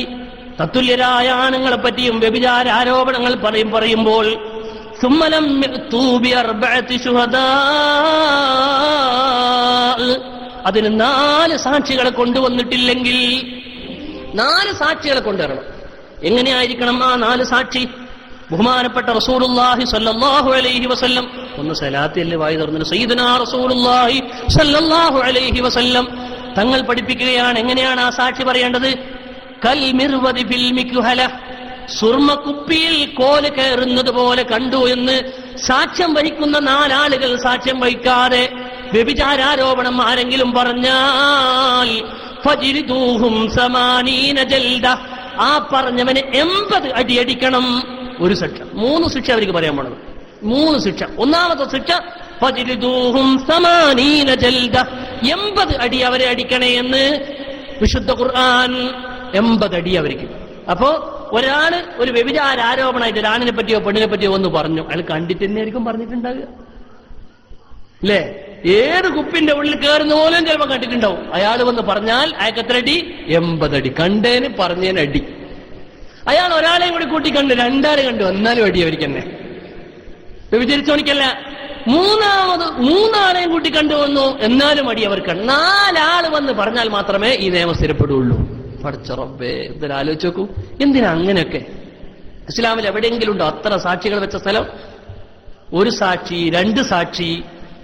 തത്തുല്യരായ ആണുങ്ങളെപ്പറ്റിയും വ്യഭിചാര ആരോപണങ്ങൾ പറയുമ്പോൾ സുമ്മലം യഅ്തൂ ബിഅർബഅതി ശുഹദാ, അതിന് 4 സാക്ഷികളെ കൊണ്ടുവന്നിട്ടില്ലെങ്കിൽ, 4 സാക്ഷികളെ കൊണ്ടുവരണം. എങ്ങനെയായിരിക്കണം ആ 4 സാക്ഷി? ബഹുമാനപ്പെട്ട റസൂലുള്ളാഹി സ്വല്ലല്ലാഹു അലൈഹി വസല്ലം, ഒന്ന് സലാത്തിയല്ലേ വായി തുറന്നിട്ട്, സയ്യിദുനാ റസൂലുള്ളാഹി സ്വല്ലല്ലാഹു അലൈഹി വസല്ലം തങ്ങൾ പഠിപ്പിക്കുകയാണ് എങ്ങനെയാണ് ആ സാക്ഷി പറയേണ്ടത്. കൽ മിർവദി ഫിൽ മിക്ഹല, സുർമക്കുപ്പിയിൽ കോല് കയറുന്നത് പോലെ കണ്ടു എന്ന് സാക്ഷ്യം വഹിക്കുന്ന 4 ആളുകൾ സാക്ഷ്യം വഹിക്കാതെ വ്യഭിചാരാരോപണം ആരെങ്കിലും പറഞ്ഞാൽ ഫജിൽദൂഹും 80 ജൽദ, ആ പറഞ്ഞവന് 80 അടിയടിക്കണം. ഒരു ശിക്ഷ, 3 ശിക്ഷ അവർക്ക് പറയാൻ പോണത്. 3 ശിക്ഷ. ഒന്നാമത്തെ ശിക്ഷ ഫജിൽദൂഹും 80 ജൽദ, 80 അടി അവരെ അടിക്കണേ എന്ന് വിശുദ്ധ ഖുർആൻ. 80 അടി അവർക്ക്. അപ്പോ ഒരാള് ഒരു വ്യഭിചാര ആരോപണമായിട്ട് ഒരാണിനെ പറ്റിയോ പെണ്ണിനെ പറ്റിയോ ഒന്ന് പറഞ്ഞു, അയാൾ കണ്ടിട്ട് തന്നെയായിരിക്കും പറഞ്ഞിട്ടുണ്ടാവുക അല്ലേ? ഏത് കുപ്പിന്റെ ഉള്ളിൽ കയറുന്ന പോലും ചിലപ്പോൾ കണ്ടിട്ടുണ്ടാവും. അയാൾ വന്ന് പറഞ്ഞാൽ അയാൾക്ക് എത്ര അടി? 80 അടി. കണ്ടേന് പറഞ്ഞതിന് അടി. അയാൾ ഒരാളെയും കൂടി കൂട്ടി കണ്ടു, 2 ആള് കണ്ടു, എന്നാലും അടി അവർക്ക് തന്നെ. വ്യഭിചരിച്ചോണിക്കല്ല. 3 ആളെയും കൂട്ടി കണ്ടുവന്നു, എന്നാലും അടി അവർക്ക്. 4 ആള് വന്ന് പറഞ്ഞാൽ മാത്രമേ ഈ നിയമം സ്ഥിരപ്പെടുകയുള്ളൂ. പഠിച്ച റബ്ബേ, ഇതിൽ ആലോചിച്ച് നോക്കൂ, എന്തിനാ അങ്ങനെയൊക്കെ? ഇസ്ലാമിൽ എവിടെയെങ്കിലും ഉണ്ടോ അത്ര സാക്ഷികൾ വെച്ച സ്ഥലം? 1 സാക്ഷി, 2 സാക്ഷി,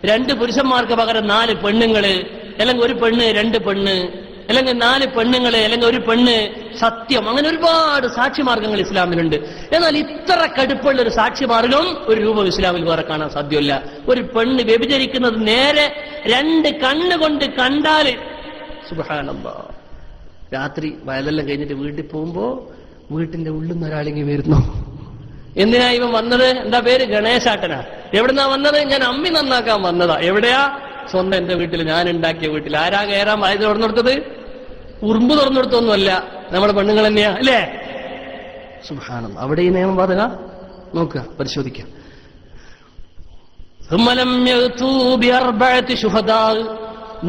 2 പുരുഷന്മാർക്ക് പകരം 4 പെണ്ണുങ്ങള്, അല്ലെങ്കിൽ 1 പെണ്ണ് 2 പെണ്ണ്, അല്ലെങ്കിൽ 4 പെണ്ണുങ്ങള്, അല്ലെങ്കിൽ 1 പെണ്ണ്, സത്യം, അങ്ങനെ ഒരുപാട് സാക്ഷിമാർഗങ്ങൾ ഇസ്ലാമിലുണ്ട്. എന്നാൽ ഇത്ര കടുപ്പുള്ള ഒരു സാക്ഷിമാർഗം ഒരു രൂപം ഇസ്ലാമിൽ വേറെ കാണാൻ സാധ്യമല്ല. ഒരു പെണ്ണ് വ്യഭിചരിക്കുന്നത് നേരെ 2 കണ്ണുകൊണ്ട് കണ്ടാല് സുബ്ഹാനല്ലാഹ്, രാത്രി വയലെല്ലാം കഴിഞ്ഞിട്ട് വീട്ടിൽ പോകുമ്പോ വീട്ടിന്റെ ഉള്ളിൽ നിന്ന് ഒരാളിങ്ങി വരുന്നു. എന്തിനാ ഇവൻ വന്നത്? എന്താ പേര്? ഗണേശാട്ടനാ. എവിടുന്നാ വന്നത്? ഞാൻ അമ്മി നന്നാക്കാൻ വന്നതാ. എവിടെയാ? സ്വന്തം എന്റെ വീട്ടിൽ, ഞാൻ ഉണ്ടാക്കിയ വീട്ടിൽ. ആരാ കയറാൻ വായത് തുറന്നെടുത്തത്? ഉറുമ്പ് തുറന്നെടുത്തൊന്നുമല്ല, നമ്മുടെ പെണ്ണുങ്ങൾ തന്നെയാ അല്ലേ? സുബ്ഹാനല്ലാഹ്. അവിടെ ഈ നിയമം ബാധക? നോക്കുക, പരിശോധിക്കാം.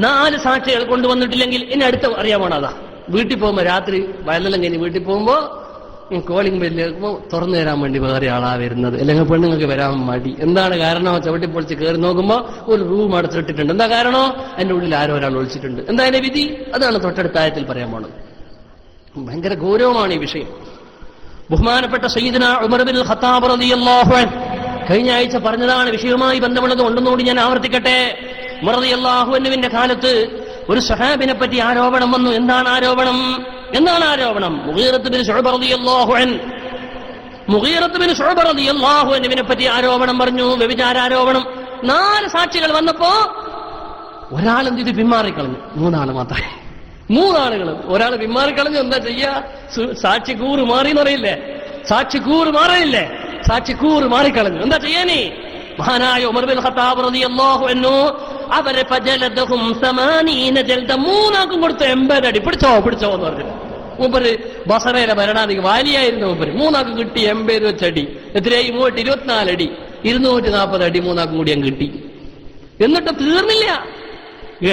4 സാക്ഷികൾ കൊണ്ടുവന്നിട്ടില്ലെങ്കിൽ ഇനി അടുത്ത അറിയാമോ? അതാ വീട്ടിൽ പോകുമ്പോ, രാത്രി വയലെല്ലാം കഴിഞ്ഞ് വീട്ടിൽ പോകുമ്പോ കോളിംഗ് ബെല്ല് തുറന്നു തരാൻ വേണ്ടി വേറെ ആളാ വരുന്നത്, അല്ലെങ്കിൽ പെണ്ണുങ്ങൾക്ക് വരാൻ മടി. എന്താണ് കാരണം? ചവിട്ടിപ്പൊളിച്ച് കയറി നോക്കുമ്പോ ഒരു റൂം അടച്ചിട്ടിട്ടുണ്ട്. എന്താ കാരണോ? അതിന്റെ ഉള്ളിൽ ആരോ ഒരാൾ ഒളിച്ചിട്ടുണ്ട്. എന്താ അതിന്റെ വിധി? അതാണ് തൊട്ടടുത്ത ആയത്തിൽ പറയാൻ പോണത്. ഭയങ്കര ഗൗരവമാണ് ഈ വിഷയം. ബഹുമാനപ്പെട്ട സയ്യിദുനാ ഉമർ ബിൻ ഖത്താബ് റളിയല്ലാഹു അൻഹു കഴിഞ്ഞ ആഴ്ച പറഞ്ഞതാണ്. വിഷയവുമായി ബന്ധമുള്ളത് ഉണ്ടെന്നുകൂടി ഞാൻ ആവർത്തിക്കട്ടെ. ഉമർ റളിയല്ലാഹു അൻഹുവിന്റെ കാലത്ത് ഒരു സ്വഹാബിനെ പറ്റി ആരോപണം വന്നു. എന്താണ് ആരോപണം? മുഗീറത്ത് ബിൻ ശുഅബ റളിയല്ലാഹു അൻഹുവിനെ പറ്റി ആരോപണം പറഞ്ഞു, വ്യഭിചാരാരോപണം. 4 സാക്ഷികൾ വന്നപ്പോ ഒരാൾ എന്ത് ചെയ്തു? പിന്മാറിക്കളഞ്ഞു. 3 ആള് മാത്രമേ. 3 ആളുകൾ. ഒരാൾ പിന്മാറിക്കളഞ്ഞു. എന്താ ചെയ്യാ? സാക്ഷി കൂറ് മാറിയെന്ന് പറയില്ലേ? സാക്ഷി കൂറ് മാറിക്കളഞ്ഞു. എന്താ ചെയ്യാനേ? മഹാനായ ഉമർ ബിൻ ഖത്താബ് റളിയല്ലാഹു അൻഹു അവരെ ഫജലദഹും 80 ജൽദ, 3 ആൾക്കും കൊടുത്തു 80 അടി. പിടിച്ചോ എന്ന് പറഞ്ഞു. മൂപ്പര് ബസറയിലെ ഭരണാധികാരി വാലിയായിരുന്നു. മൂപ്പര് 3 ആൾക്ക് കിട്ടി 80 വെച്ചടി. എത്രയായി? 24 അടി. 240 അടി 3 ആൾക്കും കൂടി അങ്ങ് കിട്ടി. എന്നിട്ട് തീർന്നില്ല.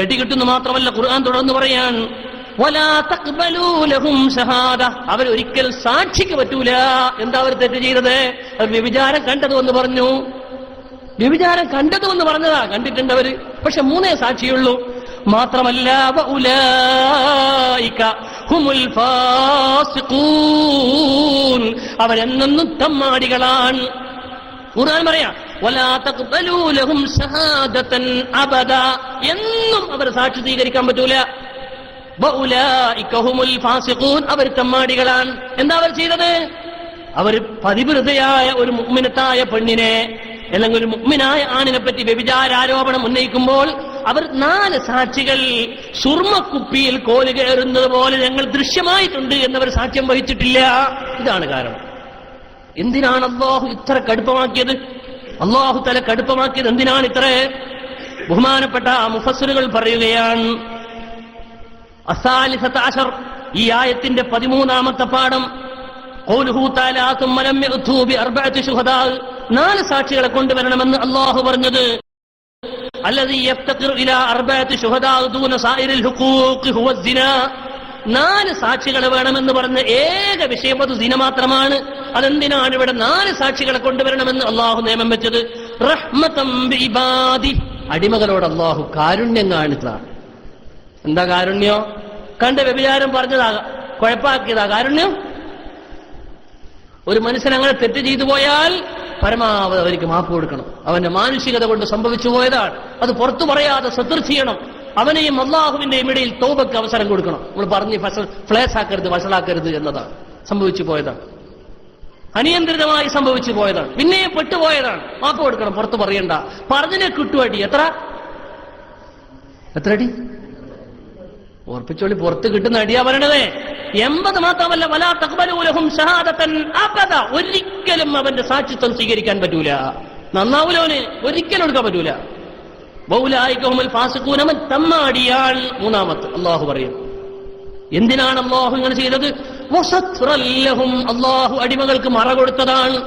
അടി കിട്ടുന്നു മാത്രമല്ല, ഖുർആൻ തുടർന്ന് പറയാൻ വലാ തഖ്ബലൂ ലഹും ഷഹാദ, അവരൊരിക്കൽ സാക്ഷിക്ക് പറ്റൂല. എന്താ അവർ തെറ്റ് ചെയ്തത്? അവർ വ്യഭിചാരം കണ്ടതുവെന്ന് പറഞ്ഞു. വ്യഭിചാരം കണ്ടതുവെന്ന് പറഞ്ഞതാ. കണ്ടിട്ടുണ്ട് അവര്. പക്ഷെ 3 സാക്ഷിയുള്ളൂ. മാത്രമല്ല വഉലൈക ഹുമുൽ ഫാസിഖൂൻ, അവരെന്നും തമ്മാടികളാണ്. ഖുർആൻ പറയാ വലാ തഖ്ബലൂ ലഹും ഷഹാദതൻ അബദ, എന്നും അവർ സാക്ഷി സ്വീകരിക്കാൻ പറ്റൂല. വഉലൈക ഹുമുൽ ഫാസിഖൂൻ, അവർ തമ്മാടികളാണ്. എന്താ അവർ ചെയ്തത്? അവർ പതിവ്രതയായ ഒരു മുഅ്മിനത്തായ പെണ്ണിനെ അല്ലെങ്കിൽ ഒരു മുഅ്മിനായ ആണിനെ പറ്റി വ്യഭിചാരാരോപണം ഉന്നയിക്കുമ്പോൾ അവർ 4 സാക്ഷികൾ സുർമ്മക്കുപ്പിയിൽ കോല് കയറുന്നത് പോലെ ഞങ്ങൾ ദൃശ്യമായിട്ടുണ്ട് എന്നവർ സാക്ഷ്യം വഹിച്ചിട്ടില്ല. ഇതാണ് കാരണം. എന്തിനാണ് അല്ലാഹു ഇത്ര കടുപ്പമാക്കിയത്? അല്ലാഹു തആല കടുപ്പമാക്കിയത് എന്തിനാണ് ഇത്ര? ബഹുമാനപ്പെട്ട മുഫസ്സിറുകൾ പറയുകയാണ്, അസാലിസത അശർ, ഈ ആയത്തിന്റെ 13ാമത്തെ പാഠം, ഖൗലുഹു തആല സുമ്മ ലം യഅ്തു ബി 4 ശുഹദാ, 4 സാക്ഷികളെ കൊണ്ടുവരണമെന്ന് അല്ലാഹു പറഞ്ഞത്. അല്ലദീ യഫ്തഖിറു ഇലാ 4 ശുഹദാ ദൂന സായിരിൽ ഹുഖൂഖി ഹുവ സിനാ, 4 സാക്ഷികൾ വേണമെന്ന് പറഞ്ഞ ഏക വിഷയം അത് സിന മാത്രമാണ്. അതെന്തിനാണ് ഇവിടെ 4 സാക്ഷികളെ കൊണ്ടുവരണമെന്ന് അല്ലാഹു നിയമം വെച്ചത്? റഹ്മതൻ ബിഇബാദി, അടിമകളോട് അല്ലാഹു കാരുണ്യം കാണിച്ചതാണ്. എന്താ കാരുണ്യം? കണ്ട് വ്യഭിചാരം പറഞ്ഞതാ, കുഴപ്പാക്കിയതാ കാരുണ്യം? ഒരു മനുഷ്യൻ അങ്ങനെ തെറ്റ് ചെയ്തു പോയാൽ പരമാവധി അവർക്ക് മാപ്പ് കൊടുക്കണം. അവന്റെ മാനുഷികത കൊണ്ട് സംഭവിച്ചു പോയതാണ്. അത് പുറത്തു പറയാതെ സത്ർ ചെയ്യണം. അവനെയും അള്ളാഹുവിന്റെയും ഇടയിൽ തൗബക്ക് അവസരം കൊടുക്കണം. നമ്മൾ പറഞ്ഞ് ഫ്ലേസ് ആക്കരുത്, വഷളാക്കരുത് എന്നതാണ്. സംഭവിച്ചു പോയതാണ്, അനിയന്ത്രിതമായി സംഭവിച്ചു പോയതാണ്, പിന്നെയും പെട്ടുപോയതാണ്. മാപ്പ് കൊടുക്കണം, പുറത്തു പറയണ്ട. പറഞ്ഞതിനെ കിട്ടുവടി. എത്ര അടി? ഓർപ്പിച്ചോളി, പുറത്ത് കിട്ടുന്ന അടിയാ പറയണതേ. 80 മാത്രമല്ല, വലാ തഖ്ബലൂ ലഹും ഷഹാദതൻ അബദ, ഒരിക്കലും അവന്റെ സാക്ഷിത്വം സ്വീകരിക്കാൻ പറ്റൂല. നന്നാവൂലോന് ഒരിക്കലും എടുക്കാൻ പറ്റൂല. വഉലൈക ഹുമുൽ ഫാസിഖൂൻ, അവൻ തമ്മാടിയാൻ. 3ാമത്തെ അല്ലാഹു പറയും. എന്തിനാണ് അല്ലാഹു ഇങ്ങനെ ചെയ്തത്? വസത്രൽ ലഹും, അല്ലാഹു അടിമകൾക്ക് മറ കൊടുത്തതാണ്.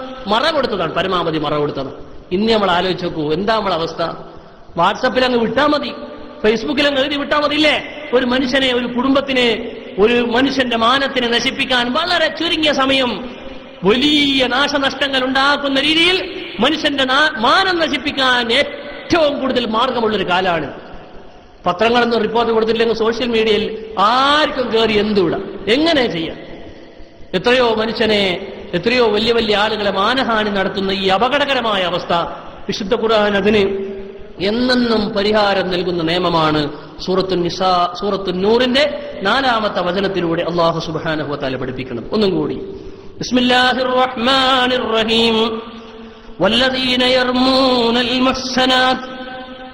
പരമാവധി മറ കൊടുത്തതാണ്. ഇന്ന് നമ്മൾ ആലോചിച്ച് നോക്കൂ, എന്താ നമ്മളെ അവസ്ഥ? വാട്സപ്പിൽ അങ്ങ് വിട്ടാ മതി, ഫേസ്ബുക്കിൽ അങ്ങ് എഴുതി വിട്ടാ മതിയില്ലേ? ഒരു മനുഷ്യനെ, ഒരു കുടുംബത്തിനെ, ഒരു മനുഷ്യന്റെ മാനത്തിനെ നശിപ്പിക്കാൻ വളരെ ചുരുങ്ങിയ സമയം വലിയ നാശനഷ്ടങ്ങൾ ഉണ്ടാക്കുന്ന രീതിയിൽ മനുഷ്യന്റെ മാനം നശിപ്പിക്കാൻ ഏറ്റവും കൂടുതൽ മാർഗമുള്ളൊരു കാലാണ്. പത്രങ്ങളൊന്നും റിപ്പോർട്ട് കൊടുത്തില്ലെങ്കിൽ സോഷ്യൽ മീഡിയയിൽ ആർക്കും കയറി എന്തുവിടാം, എങ്ങനെ ചെയ്യാം. എത്രയോ മനുഷ്യനെ, എത്രയോ വലിയ വലിയ ആളുകളെ മാനഹാനി നടത്തുന്ന ഈ അപകടകരമായ അവസ്ഥ വിശുദ്ധ ഖുർആൻ അതിന് എന്നെന്നും പരിഹാരം നൽകുന്ന നിയമമാണ്. സൂറത്തുൻ നൂറിന്റെ 4ാമത്തെ വചനത്തിലൂടെ അല്ലാഹു സുബ്ഹാനഹു വ തആല പഠിപ്പിക്കുന്നത്. ഒന്നും കൂടി, ബിസ്മില്ലാഹിർ റഹ്മാനിർ റഹീം, വല്ലദീന യർമൂനൽ മുഹ്സനാത്ത്,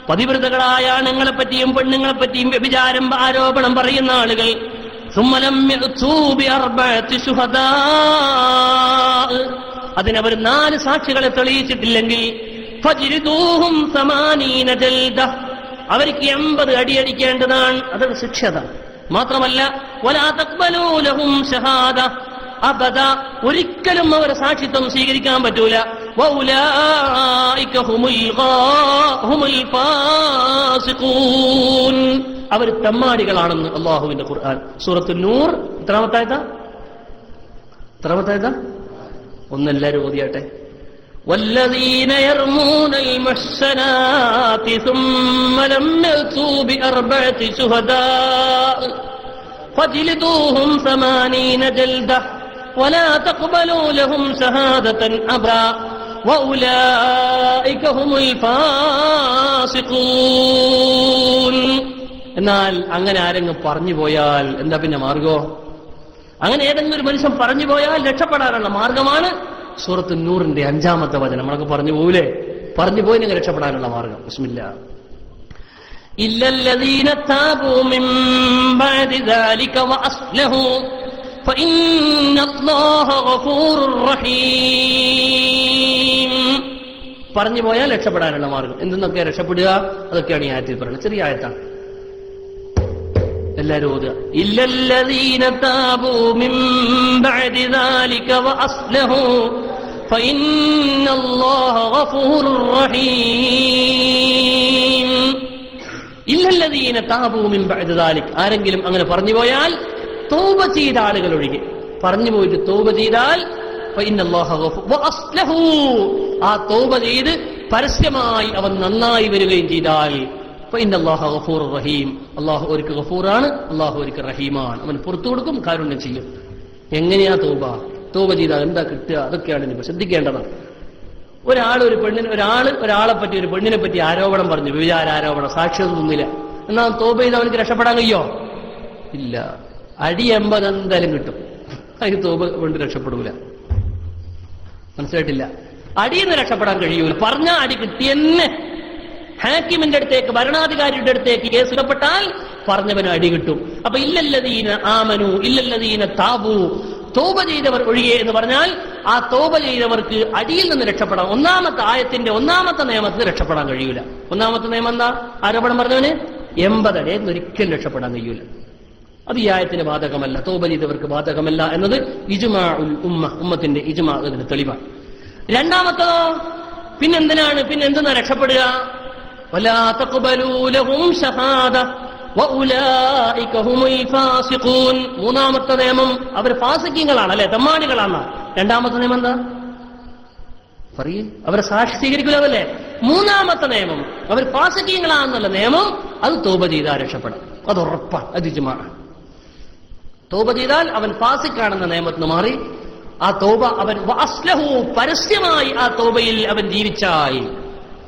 പതിവ്രതകളായ ആണുങ്ങളെ പറ്റിയും പെണ്ണുങ്ങളെ പറ്റിയും വ്യഭിചാരം ആരോപണം പറയുന്ന ആളുകൾ, സുമ്മ ലം യഅ്തു ബി 4 ശുഹദാ, അതിനവർ 4 സാക്ഷികളെ തെളിയിച്ചിട്ടില്ലെങ്കിൽ ഫജ്ലിദൂഹും 80 ജൽദ, അവർക്ക് 80 അടിയടിക്കേണ്ടതാണ്. അതൊരു ശിക്ഷത. മാത്രമല്ല വലാ തഖ്ബലൂ ലഹും ഷഹാദ അബദ, ഒരിക്കലും അവരെ സാക്ഷിത്വം സ്വീകരിക്കാൻ പറ്റൂല. വഉലൈക ഹുമുൽ ഫാസിഖൂൻ, അവർ തമ്മാടികളാണെന്ന് അല്ലാഹുവിന്റെ ഖുർആൻ സൂറത്തുൻ നൂർ എത്രാമത്തായതാ? ഒന്നെല്ലാരും ഓതിയാട്ടെ. والذين يرمون المحصنات ثم لم يأتوا ب4 شهداء فجلدوهم 80 جلدة ولا تقبلوا لهم شهادة أبدا വഉലൈക ഹുമുൽ ഫാസിഖൂൻ. എന്നാൽ അങ്ങനെ ആരെങ്കിലും പറഞ്ഞു പോയാൽ എന്താ പിന്നെ മാർഗോ? അങ്ങനെ ഏതെങ്കിലും ഒരു മനുഷ്യൻ പറഞ്ഞു പോയാൽ രക്ഷപ്പെടാനുള്ള മാർഗമാണ് സൂറത്ത് നൂറിന്റെ 5-ാമത്തെ വചനം. നമ്മളൊക്കെ പറഞ്ഞു പോകൂലേ? പറഞ്ഞു പോയി നിങ്ങൾ രക്ഷപ്പെടാനുള്ള മാർഗം. ബിസ്മില്ലാ. ഇല്ലല്ലദീന താബൂ മിൻ ബഅദി ദാലിക വഅസ്ലഹു ഫഇന്നല്ലാഹ ഗഫൂറുർ റഹീം. പറഞ്ഞു പോയാൽ രക്ഷപ്പെടാനുള്ള മാർഗം എന്തെന്നൊക്കെ രക്ഷപ്പെടുക, അതൊക്കെയാണ് ഈ ആയത്തിൽ പറയുന്നത്. ചെറിയ ആയത്താണ്, എല്ലാവരും ഓതുക. ഇല്ലല്ലദീന താബൂ മിൻ ബഅദി ദാലിക വഅസ്ലഹു ഫഇന്നല്ലാഹ ഗഫൂറുർ റഹീം. ഇല്ലല്ലദീന താബൂ മിൻ ബഅദി ദാലിക, ആരെങ്കിലും അങ്ങനെ പറഞ്ഞു പോയാൽ, തൗബ ചെയ്ത ആളുകൾ ഒഴികെ, പറഞ്ഞു പോയിട്ട് തൗബ ചെയ്താൽ ഫഇന്നല്ലാഹ ഗഫൂർ വഅസ്ലഹു, ആ തൗബ ചെയ്ത് പരസ്യമായി അവൻ നന്നായി വരികയും ചെയ്താൽ ഫഇന്നല്ലാഹ ഗഫൂറുർ റഹീം, അല്ലാഹു ഒരിക്കൽ ഗഫൂറാണ്, അല്ലാഹു ഒരിക്കൽ റഹീമാണ്, അവൻ പുറത്തു കൊടുക്കും, കാരുണ്യം ചെയ്യും. എങ്ങനെയാ തൗബ? തൗബ ചെയ്താൽ എന്താ കിട്ടുക? അതൊക്കെയാണ് ഇനി ശ്രദ്ധിക്കേണ്ടതാണ്. ഒരാളെ പറ്റി, ഒരു പെണ്ണിനെ പറ്റി ആരോപണം പറഞ്ഞു, വിചാരാരോപണം, സാക്ഷിയൊന്നുമില്ല. എന്നാൽ തൗബ ചെയ്ത് അവനക്ക് രക്ഷപ്പെടാൻ കഴിയോ? ഇല്ല. അടി 80 എന്തായാലും കിട്ടും. അതിന് തൗബ കൊണ്ട് രക്ഷപ്പെടൂല. മനസ്സിലായിട്ടില്ല? അടിയെന്ന് രക്ഷപ്പെടാൻ കഴിയൂല. പറഞ്ഞ അടി കിട്ടിയെന്നെ ഹാക്കിമിന്റെ അടുത്തേക്ക്, ഭരണാധികാരിയുടെ അടുത്തേക്ക് കേസ് ഇടപെട്ടാൽ പറഞ്ഞവന് അടി കിട്ടും. അപ്പൊ ഇല്ലല്ലദീന ആമനു ഇല്ലല്ലദീന താബു, തൗബ ചെയ്തവർ ഒഴികെ എന്ന് പറഞ്ഞാൽ ആ തൗബ ചെയ്തവർക്ക് അടിയിൽ നിന്ന് രക്ഷപ്പെടാം. ഒന്നാമത്തെ ആയത്തിന്റെ 1-ാമത്തെ നിയമത്തിന് രക്ഷപ്പെടാൻ കഴിയൂല. 1-ാമത്തെ നിയമം എന്താ? ആരോപണം പറഞ്ഞവന് 80 അടി ഒരിക്കലും രക്ഷപ്പെടാൻ കഴിയൂല. അത് ഈ ആയത്തിന് ബാധകമല്ല, തൗബ ചെയ്തവർക്ക് ബാധകമല്ല എന്നത് ഇജ്മാഉൽ ഉമ്മത്തിന്റെ ഇജ്മാ അതിന് തെളിവാണ്. 2-ാമത്തതോ പിന്നെന്താ രക്ഷപ്പെടുക? വലാ തഖ്ബലൂ ലഹും ഷഹാദ വഉലൈക ഹുമുൽ ഫാസിഖൂൻ. 3-ാമത്തെ നിയമം അവർ ഫാസിഖീങ്ങളാണ്, അല്ലെ, തെമ്മാടികളാണ്. 2-ാമത്തെ നിയമം എന്താ പറയും? അവരെ സാക്ഷി സ്വീകരിക്കില്ലതല്ലേ? 3-ാമത്തെ നിയമം അവർ ഫാസിഖീങ്ങളാണെന്നുള്ള നിയമം, അത് തൗബ ചെയ്താൽ രക്ഷപ്പെടാം. അത് ഉറപ്പാണ്, അത് ഇജ്മാഅ്. തൗബ ചെയ്താൽ അവൻ ഫാസിഖാണെന്ന നിയമത്തിന് മാറി ആ തൗബ അവൻ വഅസ്ലഹു, പരസ്യമായി ആ തൗബയിൽ അവൻ ജീവിച്ചായി,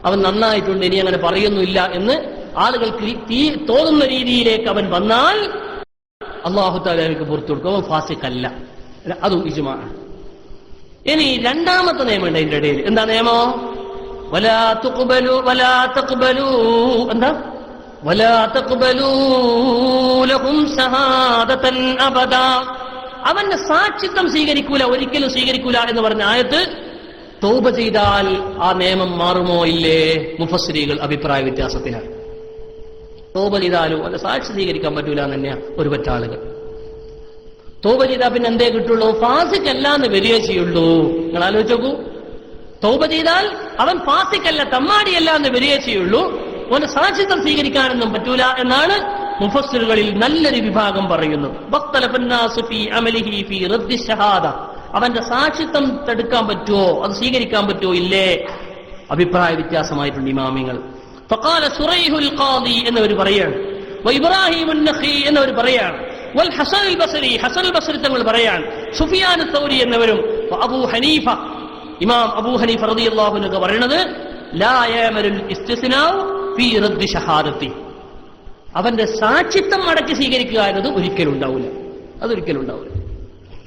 അവൻ നന്നായിട്ടുണ്ട്, ഇനി അങ്ങനെ പറയുന്നില്ല എന്ന് ആളുകൾക്ക് തോന്നുന്ന രീതിയിലേക്ക് അവൻ വന്നാൽ അല്ലാഹു തആല അവർക്ക് പുറത്തു കൊടുക്കും. അവൻ ഫാസിഖല്ല. അതും ഇജ്മാഅ്. ഇനി 2-ാമത്തെ നിയമം ഉണ്ട് അതിന്റെ ഇടയിൽ. എന്താ നിയമം? വലാ തഖ്ബലൂ എന്താ? വലാ തഖ്ബലൂ ലഹും ഷഹാദതൻ അബദാ, അവന്റെ സാക്ഷിത്വം സ്വീകരിക്കൂല, ഒരിക്കലും സ്വീകരിക്കൂല എന്ന് പറഞ്ഞ ആയത്ത് തൗബ ചെയ്താൽ ആ നിയമം മാറുമോ ഇല്ലേ? മുഫസ്സിരീകൾ അഭിപ്രായ വ്യത്യാസത്തിലാണ്. തൗബ ചെയ്താലും അല്ല, സാക്ഷി സ്വീകരിക്കാൻ പറ്റൂല എന്ന് തന്നെയാ ഒരു പറ്റ ആളുകൾ. തൗബ ചെയ്താൽ പിന്നെ എന്തേ കിട്ടുള്ളൂ? ഫാസിഖല്ല എന്ന് വരികയേ ചെയ്യുള്ളൂ. നിങ്ങൾ ആലോചിച്ച് നോക്കൂ, തൗബ ചെയ്താൽ അവൻ ഫാസിഖല്ല, തമ്മാടിയല്ല എന്ന് വരികയേ ചെയ്യുള്ളൂ. അവന്റെ സാക്ഷിത്വം സ്വീകരിക്കാനൊന്നും പറ്റൂല എന്നാണ് മുഫസ്സിറുകളിൽ നല്ലൊരു വിഭാഗം പറയുന്നു. അവന്റെ സാക്ഷിത്വം തടുക്കാൻ പറ്റുമോ, അത് സ്വീകരിക്കാൻ പറ്റുമോ ഇല്ലേ? അഭിപ്രായ വ്യത്യാസമായിട്ടുണ്ട് ഇമാമിങ്ങൾ. ഫഖാല സുറൈഹുൽ ഖാദി എന്നവർ പറയാണ്, ഇബ്രാഹിമുൻ നഖി എന്നവർ പറയാണ്, വൽ ഹസനുൽ ബസ്രി, ഹസനുൽ ബസ്രി തങ്ങൾ പറയാണ്, സുഫിയാൻ തൗരി എന്നവരും, അബൂ ഹനീഫ, ഇമാം അബൂ ഹനീഫ റളിയല്ലാഹു അൻഹു പറയുന്നത്, ലാ യഅമലുൽ ഇസ്തിസ്നാഉ ഫീ റദ്ദി ഷഹാദത്തി, അവന്റെ സാക്ഷിത്വം മടക്കി സ്വീകരിക്കുക എന്നത് ഒരിക്കലും ഉണ്ടാവില്ല. അതൊരിക്കലും ഉണ്ടാവില്ല.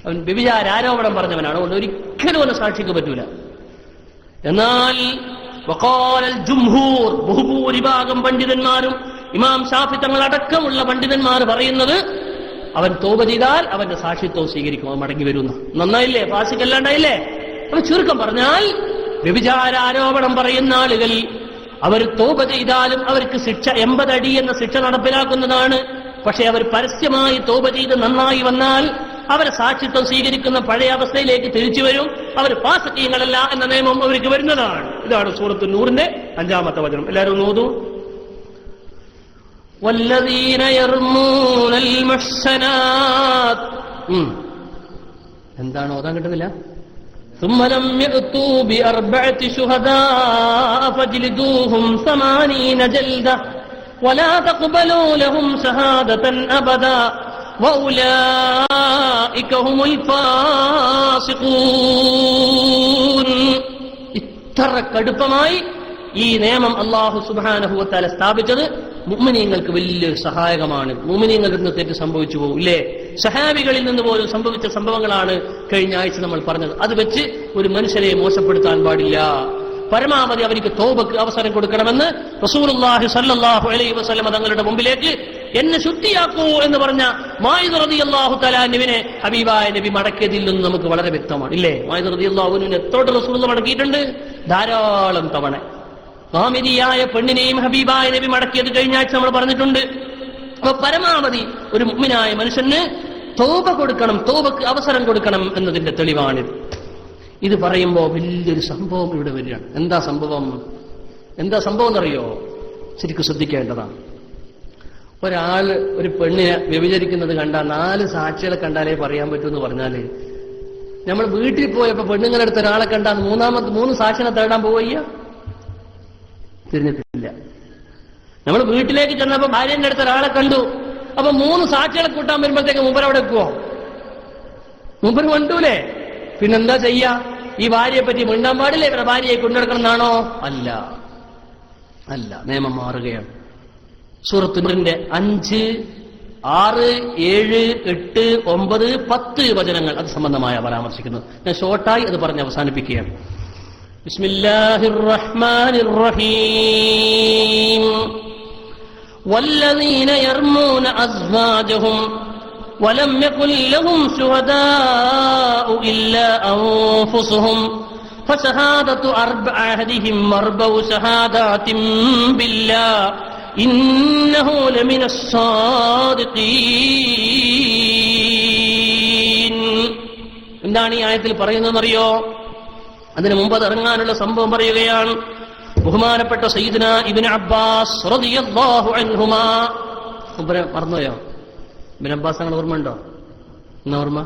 അവൻ വ്യഭിചാരാരോപണം പറഞ്ഞവനാണ്, അതുകൊണ്ട് ഒരിക്കലും അവനെ സാക്ഷിക്ക് പറ്റൂല. എന്നാൽ വഖാലൽ ജുംഹൂർ, ബഹുഭൂരിഭാഗം പണ്ഡിതന്മാരും ഇമാം ഷാഫി തങ്ങൾ അടക്കമുള്ള പണ്ഡിതന്മാർ പറയുന്നത്, അവൻ തൗബ ചെയ്താൽ അവന്റെ സാക്ഷിത്വം സ്വീകരിക്കും, അവൻ മടങ്ങി വരുന്നു. നന്നായില്ലേ? ഫാസിഖല്ലാണ്ടായില്ലേ? അപ്പൊ ചുരുക്കം പറഞ്ഞാൽ വ്യഭിചാരാരോപണം പറയുന്ന ആളുകൾ അവർ തൗബ ചെയ്താലും അവർക്ക് ശിക്ഷ 80 അടി എന്ന ശിക്ഷ നടപ്പിലാക്കുന്നതാണ്. പക്ഷെ അവർ പരസ്യമായി തൗബ ചെയ്ത് നന്നായി വന്നാൽ അവരെ സാക്ഷിത്വം സ്വീകരിക്കുന്ന പഴയ അവസ്ഥയിലേക്ക് തിരിച്ചു വരും. അവർ ഫാസിഖീങ്ങളല്ല എന്ന നിയമം അവർക്ക് വരുന്നതാണ്. ഇതാണ് സൂറത്ത് നൂറിന്റെ 5-ാമത്തെ വചനം. എല്ലാവരും നോക്കൂ. വല്ലദീന യർമൂനൽ മുഹ്സനാത്ത്, എന്താണ് ഓതാൻ കിട്ടുന്നില്ല? ثم لم يأتوا بأربعة شهداء فاجلدوهم 80 جلدة ولا تقبلوا لهم شهادة أبدا وأولئك هم الفاسقون. ഇത്ര കടുപ്പമായി ഈ നിയമം അല്ലാഹു സുബ്ഹാനഹു വ തആല സ്ഥാപിച്ചത് മുഅ്മിനീങ്ങൾക്ക് വലിയൊരു സഹായകമാണ്. മുഅ്മിനീങ്ങൾക്ക് ഇന്ന് തെറ്റ് സംഭവിച്ചു പോകും ഇല്ലേ? സഹാബികളിൽ നിന്ന് പോലും സംഭവിച്ച സംഭവങ്ങളാണ് കഴിഞ്ഞ ആഴ്ച നമ്മൾ പറഞ്ഞത്. അത് വെച്ച് ഒരു മനുഷ്യരെ മോശപ്പെടുത്താൻ പാടില്ല. പരമാവധി അവർക്ക് തൗബക്ക് അവസരം കൊടുക്കണമെന്ന് റസൂലുള്ളാഹി സ്വല്ലല്ലാഹു അലൈഹി വസല്ലം തങ്ങളുടെ മുമ്പിലേക്ക് എന്നെ ശുദ്ധിയാക്കൂ എന്ന് പറഞ്ഞ മായിദ് റളിയല്ലാഹു തആല അൻഹുവിനെ ഹബീബായ നബി മടക്കിയതിൽ നിന്ന് നമുക്ക് വളരെ വ്യക്തമാണ് ഇല്ലേ? മായിദ് റളിയല്ലാഹു അൻഹുവിനെ എത്തോട്ട് റസൂലുള്ളാഹി മടക്കിയിട്ടുണ്ട്? ധാരാളം തവണ. ഗാമിദിയായ പെണ്ണിനെയും ഹബീബായ നബി മടക്കിയത് കഴിഞ്ഞ ആഴ്ച നമ്മൾ പറഞ്ഞിട്ടുണ്ട്. അപ്പൊ പരമാവധി ഒരു മുഅ്മിനായ മനുഷ്യന് തൗബ കൊടുക്കണം, തൗബക്ക് അവസരം കൊടുക്കണം എന്നതിന്റെ തെളിവാണിത്. ഇത് പറയുമ്പോ വലിയൊരു സംഭവം ഇവിടെ വരികയാണ്. എന്താ സംഭവം എന്നറിയോ? ശരിക്കും ശ്രദ്ധിക്കേണ്ടതാണ്. ഒരാള് ഒരു പെണ്ണിനെ വ്യഭിചരിക്കുന്നത് കണ്ടാൽ 4 സാക്ഷികളെ കണ്ടാലേ പറയാൻ പറ്റൂ എന്ന് പറഞ്ഞാല്, നമ്മൾ വീട്ടിൽ പോയപ്പോ പെണ്ണുങ്ങളെടുത്ത ഒരാളെ കണ്ടാൽ 3 സാക്ഷിനെ തേടാൻ പോവുക തിരിഞ്ഞിട്ടില്ല. നമ്മൾ വീട്ടിലേക്ക് ചെന്നപ്പോ ഭാര്യന്റെ അടുത്ത് ഒരാളെ കണ്ടു, അപ്പൊ 3 സാക്ഷികളെ കൂട്ടാൻ വരുമ്പോഴത്തേക്ക് മൂപ്പർ അവിടെ വെക്കുവോ? മൂപ്പർ കൊണ്ടൂലേ? പിന്നെന്താ ചെയ്യാ? ഈ ഭാര്യയെ പറ്റി മിണ്ടാൻ പാടില്ലേ? ഇവരുടെ ഭാര്യയെ കൊണ്ടെടുക്കണം എന്നാണോ? അല്ല, നിയമം മാറുകയാണ്. സൂറത്ത് നൂറിന്റെ 5, 6, 7, 8, 9, 10 വചനങ്ങൾ അത് സംബന്ധമായ പരാമർശിക്കുന്നു. ഞാൻ ഷോർട്ടായി അത് പറഞ്ഞ് അവസാനിപ്പിക്കുകയാണ്. ബിസ്മില്ലാഹിർ റഹ്മാനിർ റഹീം. വല്ലദീന യർമൂന അസ്വാജഹും വലം യകുൽ ലഹും ശുഹദാഉ ഇല്ലാ അൻഫുസുഹും ഫശഹാദതു അർബഅഹദിഹിം അർബഉ ശഹാദാതിൻ ബില്ലാഹ് ഇന്നഹു ലമിനസ് സാദിഖീൻ. എന്താണ് ഈ ആയത്തിൽ പറയുന്നതെന്നറിയോ? അതിനു മുമ്പ് അത് ഇറങ്ങാനുള്ള സംഭവം പറയുകയാണ്. ബഹുമാനപ്പെട്ട സയ്യിദ്ന ഇബ്നു അബ്ബാസ് റളിയല്ലാഹു അൻഹുമാ. മറന്നുപോയോ? ഇബ്നു അബ്ബാസ് നിങ്ങൾ ഓർമ്മയുണ്ടോ? എന്നാ ഓർമ്മ?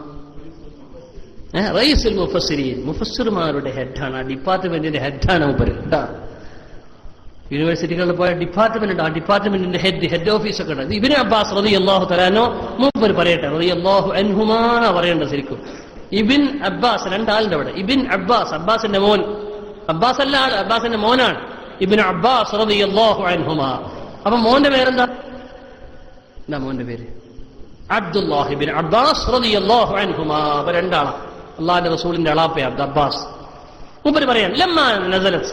റഈസുൽ മുഫസ്സിരീൻ, മുഫസ്സിർമാരുടെ ഹെഡാണ്. ആ ഡിപ്പാർട്ട്മെന്റിന്റെ ഹെഡാണ് മൂപ്പര്. യൂണിവേഴ്സിറ്റികളിൽ പോയ ഡിപ്പാർട്ട്മെന്റ് ഉണ്ട്. ആ ഡിപ്പാർട്ട്മെന്റിന്റെ ഹെഡ് ഓഫീസൊക്കെ ഉണ്ട്. ഇബ്നു അബ്ബാസ് റളിയല്ലാഹു തആല അൻഹു മൂപ്പര് പറയട്ടെ, റളിയല്ലാഹു അൻഹുമാ പറയേണ്ട. ശരിക്കും ഇബിൻ അബ്ബാസ്, 2 ആളുണ്ട് അവിടെ. ഇബിൻ അബ്ബാസ്, അബ്ബാസിന്റെ മോൻ. അബ്ബാസ് അല്ല ആള്, അബ്ബാസിന്റെ മോനാണ് ഇബ്നു അബ്ബാസ് റളിയല്ലാഹു അൻഹുമാ. അപ്പൊ മോന്റെ പേരെന്താ? എന്താ മോന്റെ പേര്? അബ്ദുല്ലാഹി ഇബ്നു അബ്ബാസ് റളിയല്ലാഹു അൻഹുമാ. അപ്പൊ 2 ആളാ. അല്ലാഹുവിന്റെ റസൂലിന്റെ അളാപ്പയാണ് അബ്ബാസ്. മൂപ്പര് പറയാൻ ലമ്മാ നസലത്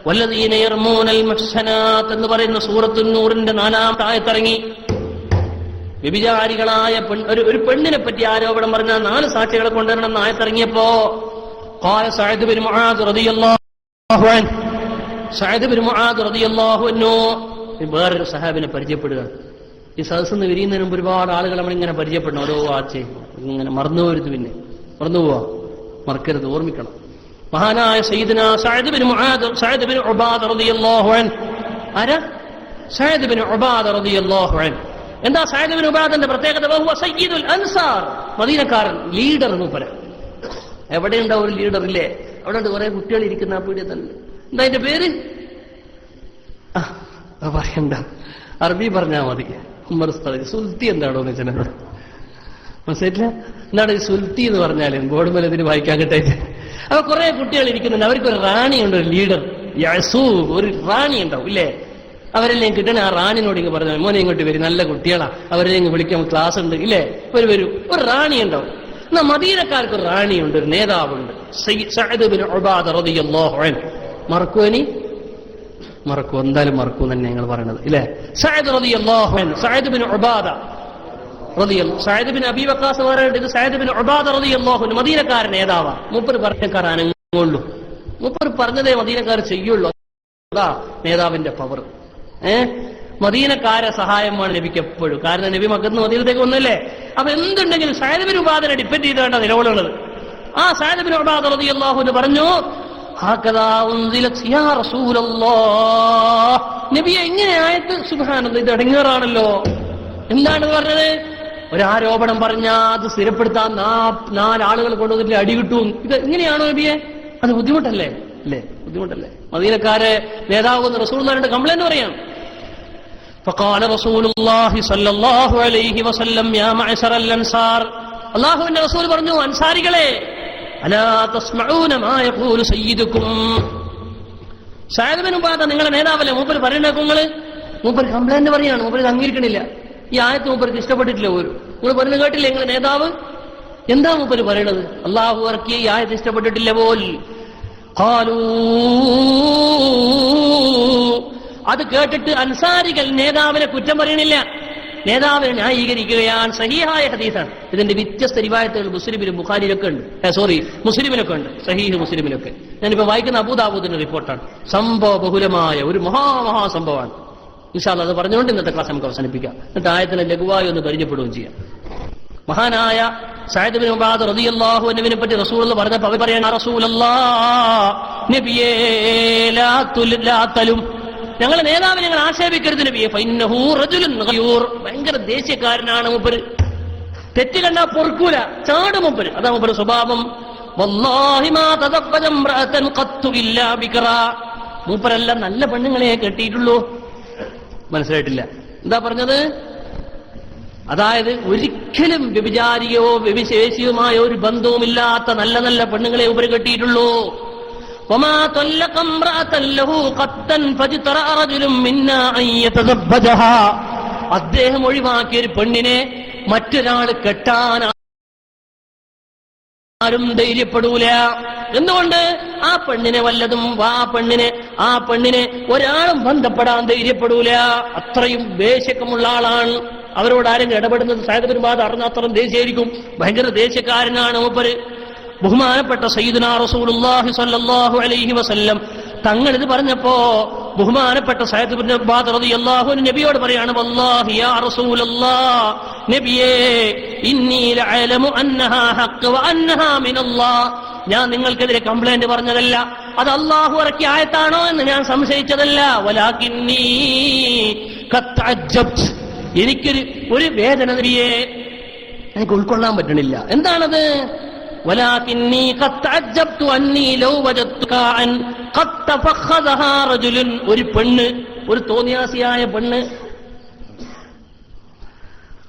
വല്ലദീന യർമൂനൽ മുഹ്സനാത്ത് എന്ന് പറയുന്ന സൂറത്തുൻ നൂറിന്റെ 4-ാമത്തെ ആയത്തിറങ്ങി. വ്യഭിചാരികളായ ഒരു പെണ്ണിനെ പറ്റി ആരോപണം പറഞ്ഞ 4 സാക്ഷികളെ കൊണ്ടുവരണം എന്ന് ആയത്തിറങ്ങിയപ്പോ ഖാല സഅദ് ബിൻ മുആദ് റളിയല്ലാഹു അൻഹു. സഅദ് ബിൻ മുആദ് റളിയല്ലാഹു അൻഹു വേറൊരു സഹാബിനെ പരിചയപ്പെടുക. ഈ സദസ്സെന്ന് വിരിയുന്നതിന് മുമ്പ് ഒരുപാട് ആളുകൾ നമ്മളിങ്ങനെ പരിചയപ്പെടണം. ഓരോ ആഴ്ചയും ഇങ്ങനെ മറന്നുപോരുത്. പിന്നെ മറന്നുപോവാ, മറക്കരുത്, ഓർമ്മിക്കണം. മഹാനായ സയ്യിദ്ന Saad bin Muadh, Saad bin Ubada റളിയല്ലാഹു അൻഹു. ആരാ? സഅദ് ബിൻ ഉബാദ റളിയല്ലാഹു അൻഹു. എന്താ സഅദ് ബിൻ ഉബാദന്റെ പ്രത്യേകത? വഹുവ സയ്യിദുൽ അൻസാർ, മദീനക്കാരൻ, ലീഡർ മൂപ്പര്. എവിടെയുണ്ടാ ഒരു ലീഡർ ഇല്ലേ? അവിടെ ഉണ്ട് കുറെ കുട്ടികൾ ഇരിക്കുന്ന ആ പീഡിയ തന്നെ. എന്താ അതിന്റെ പേര്? പറയണ്ട, അറബി പറഞ്ഞാ മതി. ഉമർ സുൽത്തി എന്താണോ എന്ന് വെച്ചാൽ മനസ്സിലായിട്ടില്ല. എന്താണ് ഈ സുൽത്തി എന്ന് പറഞ്ഞാലും ബോർഡ് മേലെ ഇതിന് വായിക്കാൻ കിട്ടായിട്ട്. അപ്പൊ കുറെ കുട്ടികൾ ഇരിക്കുന്നുണ്ട്. അവർക്കൊരു റാണിയുണ്ട്, ഒരു ലീഡർ, യസൂബ്, ഒരു റാണി ഉണ്ടാവും ഇല്ലേ? അവരെല്ലാം കിട്ടണ ആ റാണിനോട് ഇങ്ങ് പറഞ്ഞു, മോനെ ഇങ്ങോട്ട് വരും, നല്ല കുട്ടികളാ, അവരെ ഇങ്ങ് വിളിക്കാൻ ക്ലാസ് ഉണ്ട് ഇല്ലേ? വരൂ. ഒരു റാണി ഉണ്ടാവും. എന്നാ മദീനക്കാർക്ക് ഒരു റാണിയുണ്ട്, ഒരു നേതാവുണ്ട്, സഅദ് ബിൻ ഉബാദ റളിയല്ലാഹു അൻഹു. മറക്കൂ? മറക്കൂ, എന്തായാലും മറക്കൂ തന്നെ ഞങ്ങൾ പറയണത് ഇല്ലേ? സഅദ് റളിയല്ലാഹു അൻഹു, സഅദ് ബിൻ ഉബാദ റളിയല്ലാഹു, സഅദ് ബിൻ അബീ വഖാസ് പറയുന്നത് ഇത് സഅദ് ബിൻ ഉബാദ റളിയല്ലാഹു അൻഹു മദീനക്കാരൻ നേതാവാ. മൂപ്പർ പറഞ്ഞക്കാർ അനങ്ങുള്ളൂ, മൂപ്പർ പറഞ്ഞതേ മദീനക്കാർ ചെയ്യുള്ളൂ. അതാ നേതാവിന്റെ പവർ. മദീനക്കാരെ സഹായമാണ് നബിക്ക് എപ്പോഴും. കാരണം നബി മക്കത്ത് മദീനത്തേക്ക് വന്നല്ലേ. അപ്പൊ എന്തുണ്ടെങ്കിലും സഅദ് ബിൻ ഉബാദനെ ഡിപ്പെൻഡ് ചെയ്തുകൊണ്ട് നിലകൊള്ളുന്നത്. ആ സഅദ് ബിൻ ഉബാദ റളിയല്ലാഹു അൻഹു പറഞ്ഞു, ഹകദാ ഉൻസിലത് യാ റസൂലല്ലാഹ്, നബിയെ ഇങ്ങനെ ആയത്ത്, സുബ്ഹാനല്ലാഹ്, ഇത് ഇടങ്ങേറാണല്ലോ. എന്താണ് പറഞ്ഞത്? ഒരാരോപണം പറഞ്ഞാൽ അത് സ്ഥിരപ്പെടുത്താൻ 4 ആളുകൾ കൊണ്ടുവന്നിട്ട് അടി കിട്ടും. ഇത് ഇങ്ങനെയാണോ നബിയെ? അത് ബുദ്ധിമുട്ടല്ലേ? അല്ലേ? ബുദ്ധിമുട്ടല്ലേ? മദീനക്കാരെ നേതാവെന്ന് റസൂലുള്ളാഹിന്റെ കംപ്ലൈന്റ് പറയാം. فقال رسول الله صلى الله عليه وسلم يا معشر الانصار, അല്ലാഹുവിന്റെ റസൂൽ പറഞ്ഞു, അൻസാരികളെ, അലാ തസ്മഊന മാ യഖൂലു സയ്യിദുക്കും, സഅദ് ബിൻ ഉബാദ നിങ്ങളെ നേതാവല്ലേ, മൂപ്പര് പറയണേക്കും നിങ്ങള്. മൂപ്പര് കംപ്ലൈന്റ് പറയാണ്, മൂപ്പര് അംഗീകരിക്കണില്ല. ഈ ആയത്ത് മൂപ്പർക്ക് ഇഷ്ടപ്പെട്ടിട്ടില്ല. നിങ്ങൾ പറയുന്നത് കേട്ടില്ലേ നിങ്ങളെ നേതാവ്? എന്താ മൂപ്പര് പറയണത്? അള്ളാഹു ഇറക്കിയ ഈ ആയത്ത് ഇഷ്ടപ്പെട്ടിട്ടില്ല പോൽ. അത് കേട്ടിട്ട് അൻസാരികൾ നേതാവിനെ കുറ്റം പറയണില്ല, നേതാവിനെ ന്യായീകരിക്കുകയാണ്. സഹീഹായ ഹദീസാണ്. ഇതിന്റെ വ്യത്യസ്ത റിവായത്തുകൾ മുസ്ലിമിലും ബുഖാരിയിലൊക്കെ ഉണ്ട്, മുസ്ലിമിലൊക്കെ ഉണ്ട്, സഹീഹ് മുസ്ലിമിലൊക്കെ. ഞാനിപ്പോ വായിക്കുന്ന അബൂദാവൂദിന്റെ റിപ്പോർട്ടാണ്. സംഭവ ബഹുലമായ ഒരു മഹാസംഭവമാണ്. ഇൻഷാ അല്ലാഹ് അത് പറഞ്ഞുകൊണ്ട് ഇന്നത്തെ ക്ലാസ് നമുക്ക് അവസാനിപ്പിക്കാം. എന്നിട്ട് ആയത്തിനെ ലഘുവായി ഒന്ന് പരിചയപ്പെടുകയും ചെയ്യാം. മഹാനായ സഅദ് ബിൻ ഉബാദ റളിയല്ലാഹു അൻഹുവിനെ പറ്റി റസൂലുള്ളാഹി പറഞ്ഞപ്പോൾ അവർ പറയാണ്, റസൂലല്ലാഹ് നബിയേ ലാ തലും, ഞങ്ങളെ നേതാവിനെ ഞങ്ങൾ ആക്ഷേപിക്കരുത് നബിയെ. ഫഇന്നഹു റജുലുൻ ഗയൂർ, ഭയങ്കര ദേഷ്യക്കാരനാണ് മൂപ്പര്. തെറ്റ് കണ്ടാ പൊറുക്കൂല, ചാടും മൂപ്പര്. അതാ മൂപ്പര് സ്വഭാവം. വല്ലാഹി മാ തദബ്ബജ ഇംറഅതൻ ഖത്തു ഇല്ലാ ബിക്റാ, മൂപ്പരെല്ലാം നല്ല പെണ്ണുങ്ങളെ കെട്ടിയിട്ടുള്ളൂ. മനസ്സിലായിട്ടില്ല എന്താ പറഞ്ഞത്? അതായത് ഒരിക്കലും വ്യഭിചാരിയോ വ്യഭിശേഷിയുമായ ഒരു ബന്ധവുമില്ലാത്ത നല്ല നല്ല പെണ്ണുങ്ങളെ ഉപരി കെട്ടിയിട്ടുള്ളൂ. وما طلق امرأة له قطا فاجترأ رجل منا أن يتزوجها, അദ്ദേഹം ഒഴിവാക്കിയ ഒരു പെണ്ണിനെ മറ്റൊരാൾ കെട്ടാൻ ആരും ധൈര്യപ്പെടൂല. എന്തുകൊണ്ട്? ആ പെണ്ണിനെ വല്ലതും ആ പെണ്ണിനെ ഒരാളും ബന്ധപ്പെടാൻ ധൈര്യപ്പെടൂല. അത്രയും ദേഷ്യക്കമുള്ള ആളാണ്. അവരോട് ആരെങ്കിലും ഇടപെടുന്നത് സഅദ് ബിൻ ഉബാദ അറിഞ്ഞ അത്രയും ദേഷ്യായിരിക്കും. ഭയങ്കര ദേഷ്യക്കാരനാണ് മൂപ്പര്. ബഹുമാനപ്പെട്ട സയ്യിദുനാ റസൂലുള്ളാഹി സ്വല്ലല്ലാഹു അലൈഹി വസല്ലം തങ്ങൾ ഇത് പറഞ്ഞപ്പോ ബഹുമാനപ്പെട്ട സഅദ് ബിൻ ഉബാദ റളിയല്ലാഹു അൻഹു നബിയോട് പറയാണ്, വല്ലാഹി യാ റസൂലല്ലാഹ്, നബിയേ ഇന്നി ലഅലമു അന്നഹാ ഹഖ് വ അന്നഹാ മിനല്ലാഹ്, ഞാൻ നിങ്ങൾക്കെതിരെ കംപ്ലൈന്റ് പറഞ്ഞതല്ല, അത് അല്ലാഹു ഇറക്കിയ ആയത്താണോ എന്ന് ഞാൻ സംശയിച്ചതല്ല. വലാകിന്നീ ഖദ് തഅജ്ജബ്ത്, എനിക്കൊരു വേദന നബിയേ എനിക്ക് ഉൾക്കൊള്ളാൻ പറ്റണില്ല. എന്താണത്? ولكني قد تعجبت أني لو وجدتك أن قد تفخذها رجل, ഒരു പെണ്ണ്, ഒരു തോന്നിയാസിയായ പെണ്ണ്,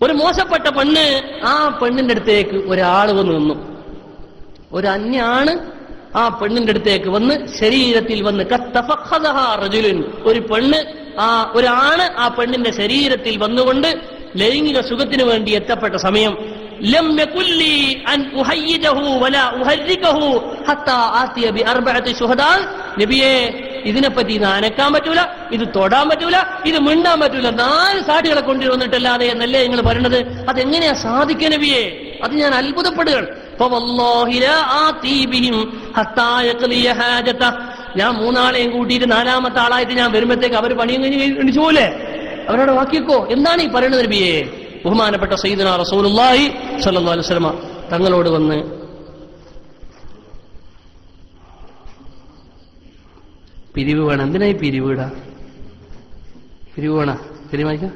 ഒരു മോശപ്പെട്ട പെണ്ണ്, ആ പെണ്ണിന്റെ അടുത്തേക്ക് ഒരാള് വന്ന് നിന്നു. ഒരു അന്യാണ് ആ പെണ്ണിന്റെ അടുത്തേക്ക് വന്ന് ശരീരത്തിൽ വന്ന് കത്തഫഖദഹാ റജുലുൻ, ഒരു പെണ്ണ്, ഒരാണ് ആ പെണ്ണിന്റെ ശരീരത്തിൽ വന്നുകൊണ്ട് ലൈംഗിക സുഖത്തിന് വേണ്ടി എത്തപ്പെട്ട സമയം ലം യകുല്ലി അൻ ഉഹയ്യിദഹു വലാ ഉഹർരികഹു ഹത്താ ആതിയ ബി അർബഅതി ശുഹദാ, നബിയേ ഇതിനെപ്പറ്റി ഇത് അനക്കാൻ പറ്റൂല, ഇത് തൊടാൻ പറ്റൂല, ഇത് മിണ്ടാൻ പറ്റൂല, 4 സാക്ഷികളെ കൊണ്ടുവന്നിട്ടല്ലാതെ എന്നല്ലേ നിങ്ങൾ പറയുന്നത്? അതെങ്ങനെയാ സാധിക്കുക നബിയെ? അത് ഞാൻ അത്ഭുതപ്പെടുകയാണ്. ഞാൻ 3 ആളെയും കൂട്ടിയിട്ട് 4ാമത്തെ ആളായിട്ട് ഞാൻ വരുമ്പോഴത്തേക്ക് അവർ പണിയും കഴിഞ്ഞ് എണിച്ചു പോലെ അവരോട് വാക്കിക്കോ. എന്താണ് ഈ പറയുന്നത് നബിയെ? ബഹുമാനപ്പെട്ട സയ്യിദുനാ റസൂലുള്ളാഹി സ്വല്ലല്ലാഹു അലൈഹി വസല്ലം തങ്ങളോട് വന്ന് പിരിവ് വേണം. എന്തിനായി പിരിവിടാ? പിരിവ് വേണ പിരിവായിക്ക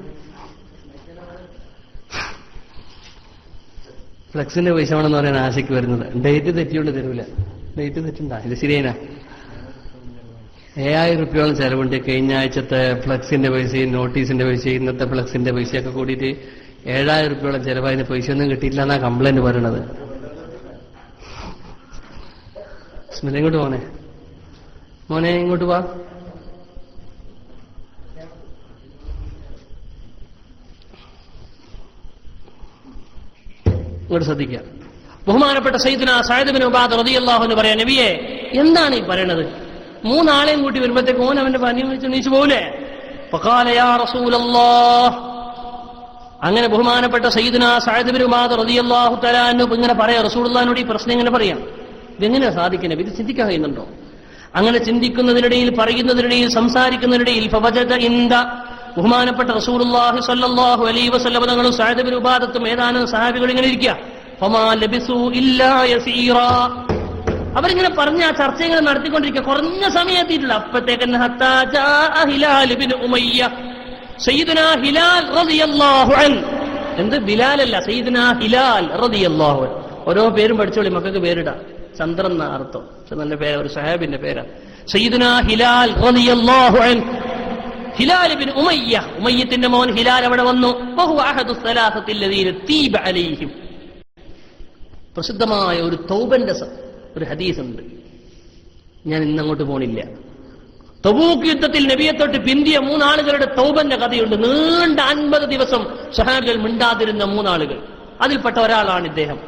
ഫ്ലക്സിന്റെ പൈസ വേണമെന്ന് പറയാൻ ആശയ്ക്ക് വരുന്നത്. ഡേറ്റ് തെറ്റിയോണ്ട് തരൂല. ഡേറ്റ് തെറ്റുണ്ടാ? ഇത് ശരിയായിനാ? 7000 രൂപയോളം ചെലവുണ്ട്. കഴിഞ്ഞ ആഴ്ചത്തെ ഫ്ലക്സിന്റെ പൈസയും നോട്ടീസിന്റെ പൈസയും ഇന്നത്തെ ഫ്ലക്സിന്റെ പൈസയൊക്കെ കൂടിയിട്ട് 7000 രൂപയോളം ചെലവായതിന് പൈസയൊന്നും കിട്ടിയില്ല എന്നാ കംപ്ലൈന്റ് പറയണത്. സ്മിത ഇങ്ങോട്ട് പോണേ, മോനെ ഇങ്ങോട്ട് വാ. ഇങ്ങോട്ട് ശ്രദ്ധിക്കുക. ബഹുമാനപ്പെട്ട സയ്യിദുനാ സഅദ് ബിൻ ഉബാദ റളിയല്ലാഹു അൻഹു പറയാ, നബിയെ എന്താണ് ഈ പറയണത്? 3 ആളെയും കൂട്ടി വരുമ്പോഴത്തേക്ക് ഓൻ അവന്റെ പനിയും വെച്ച് നീച്ചു പോകൂലേ? ഫഖാല യാ റസൂലല്ലാഹ്, അങ്ങനെ ബഹുമാനപ്പെട്ട സയ്യിദുനാ സഅദ് ബിൻ ഉബാദ റളിയല്ലാഹു തആല അൻഹു ഇങ്ങനെ പറയാ, റസൂലുള്ളാഹിനോട് ഈ പ്രശ്നം ഇങ്ങനെ പറയാം. ഇതെങ്ങനെയാ സാധിക്കുന്നത്? ഇത് ചിന്തിക്കാൻ കഴിയുന്നുണ്ടോ? അങ്ങനെ ചിന്തിക്കുന്നതിനിടയിൽ, പറയുന്നതിനിടയിൽ, സംസാരിക്കുന്നതിനിടയിൽ ഫവജദ ഇന്ദ, ബഹുമാനപ്പെട്ട റസൂലുള്ളാഹി സ്വല്ലല്ലാഹു അലൈഹി വസല്ലം തങ്ങളും സഅദ് ബിൻ ഉബാദത്തും ഏതാനും സഹാബികൾ ഇങ്ങനെ ഇരിക്കുക. ഫമാ ലബിസു ഇല്ലാ യസീറാ, അവരിങ്ങനെ പറഞ്ഞ ആ ചർച്ച ഇങ്ങനെ നടത്തിക്കൊണ്ടിരിക്കുക. കുറഞ്ഞ സമയം എത്തിയിട്ടില്ല. അപ്പത്തേക്കന്നെ ഹത്താ ജാഅ ഹിലാൽ ബിൻ ഉമയ്യ, സയ്യിദുനാ ഹിലാൽ റളിയല്ലാഹു അൻഹു. എന്ത് ബിലാലല്ല, സയ്യിദുനാ ഹിലാൽ റളിയല്ലാഹു അൻഹു. ഓരോ പേരും പഠിച്ചോളി, മക്കൾക്ക് പേരിടാം. ചന്ദ്രൻ എന്ന അർത്ഥം, നല്ല പേര്, ഒരു സഹാബിന്റെ പേരാണ് സയ്യിദുനാ ഹിലാൽ റളിയല്ലാഹു അൻഹു. ഹിലാൽ ബിൻ ഉമയ്യ, ഉമയ്യത്തിന്റെ മോൻ ഹിലാൽ അവിടെ വന്നു. വഹുവ അഹദു സലാസത്തി അല്ലദീന തീബ അലൈഹിം. പ്രസിദ്ധമായ ഒരു തൗബന്റെ ഒരു ഹദീസ് ഉണ്ട്, ഞാൻ ഇന്നങ്ങോട്ട് പോണില്ല. തബൂക്ക് യുദ്ധത്തിൽ നബിയെ തൊട്ട് പിന്തിയ 3 ആളുകളുടെ തൗബന്റെ കഥയുണ്ട്. നീണ്ട 50 ദിവസം സ്വഹാബികൾ മിണ്ടാതിരുന്ന 3 ആളുകൾ. അതിൽപ്പെട്ട ഒരാളാണ് ഇദ്ദേഹം.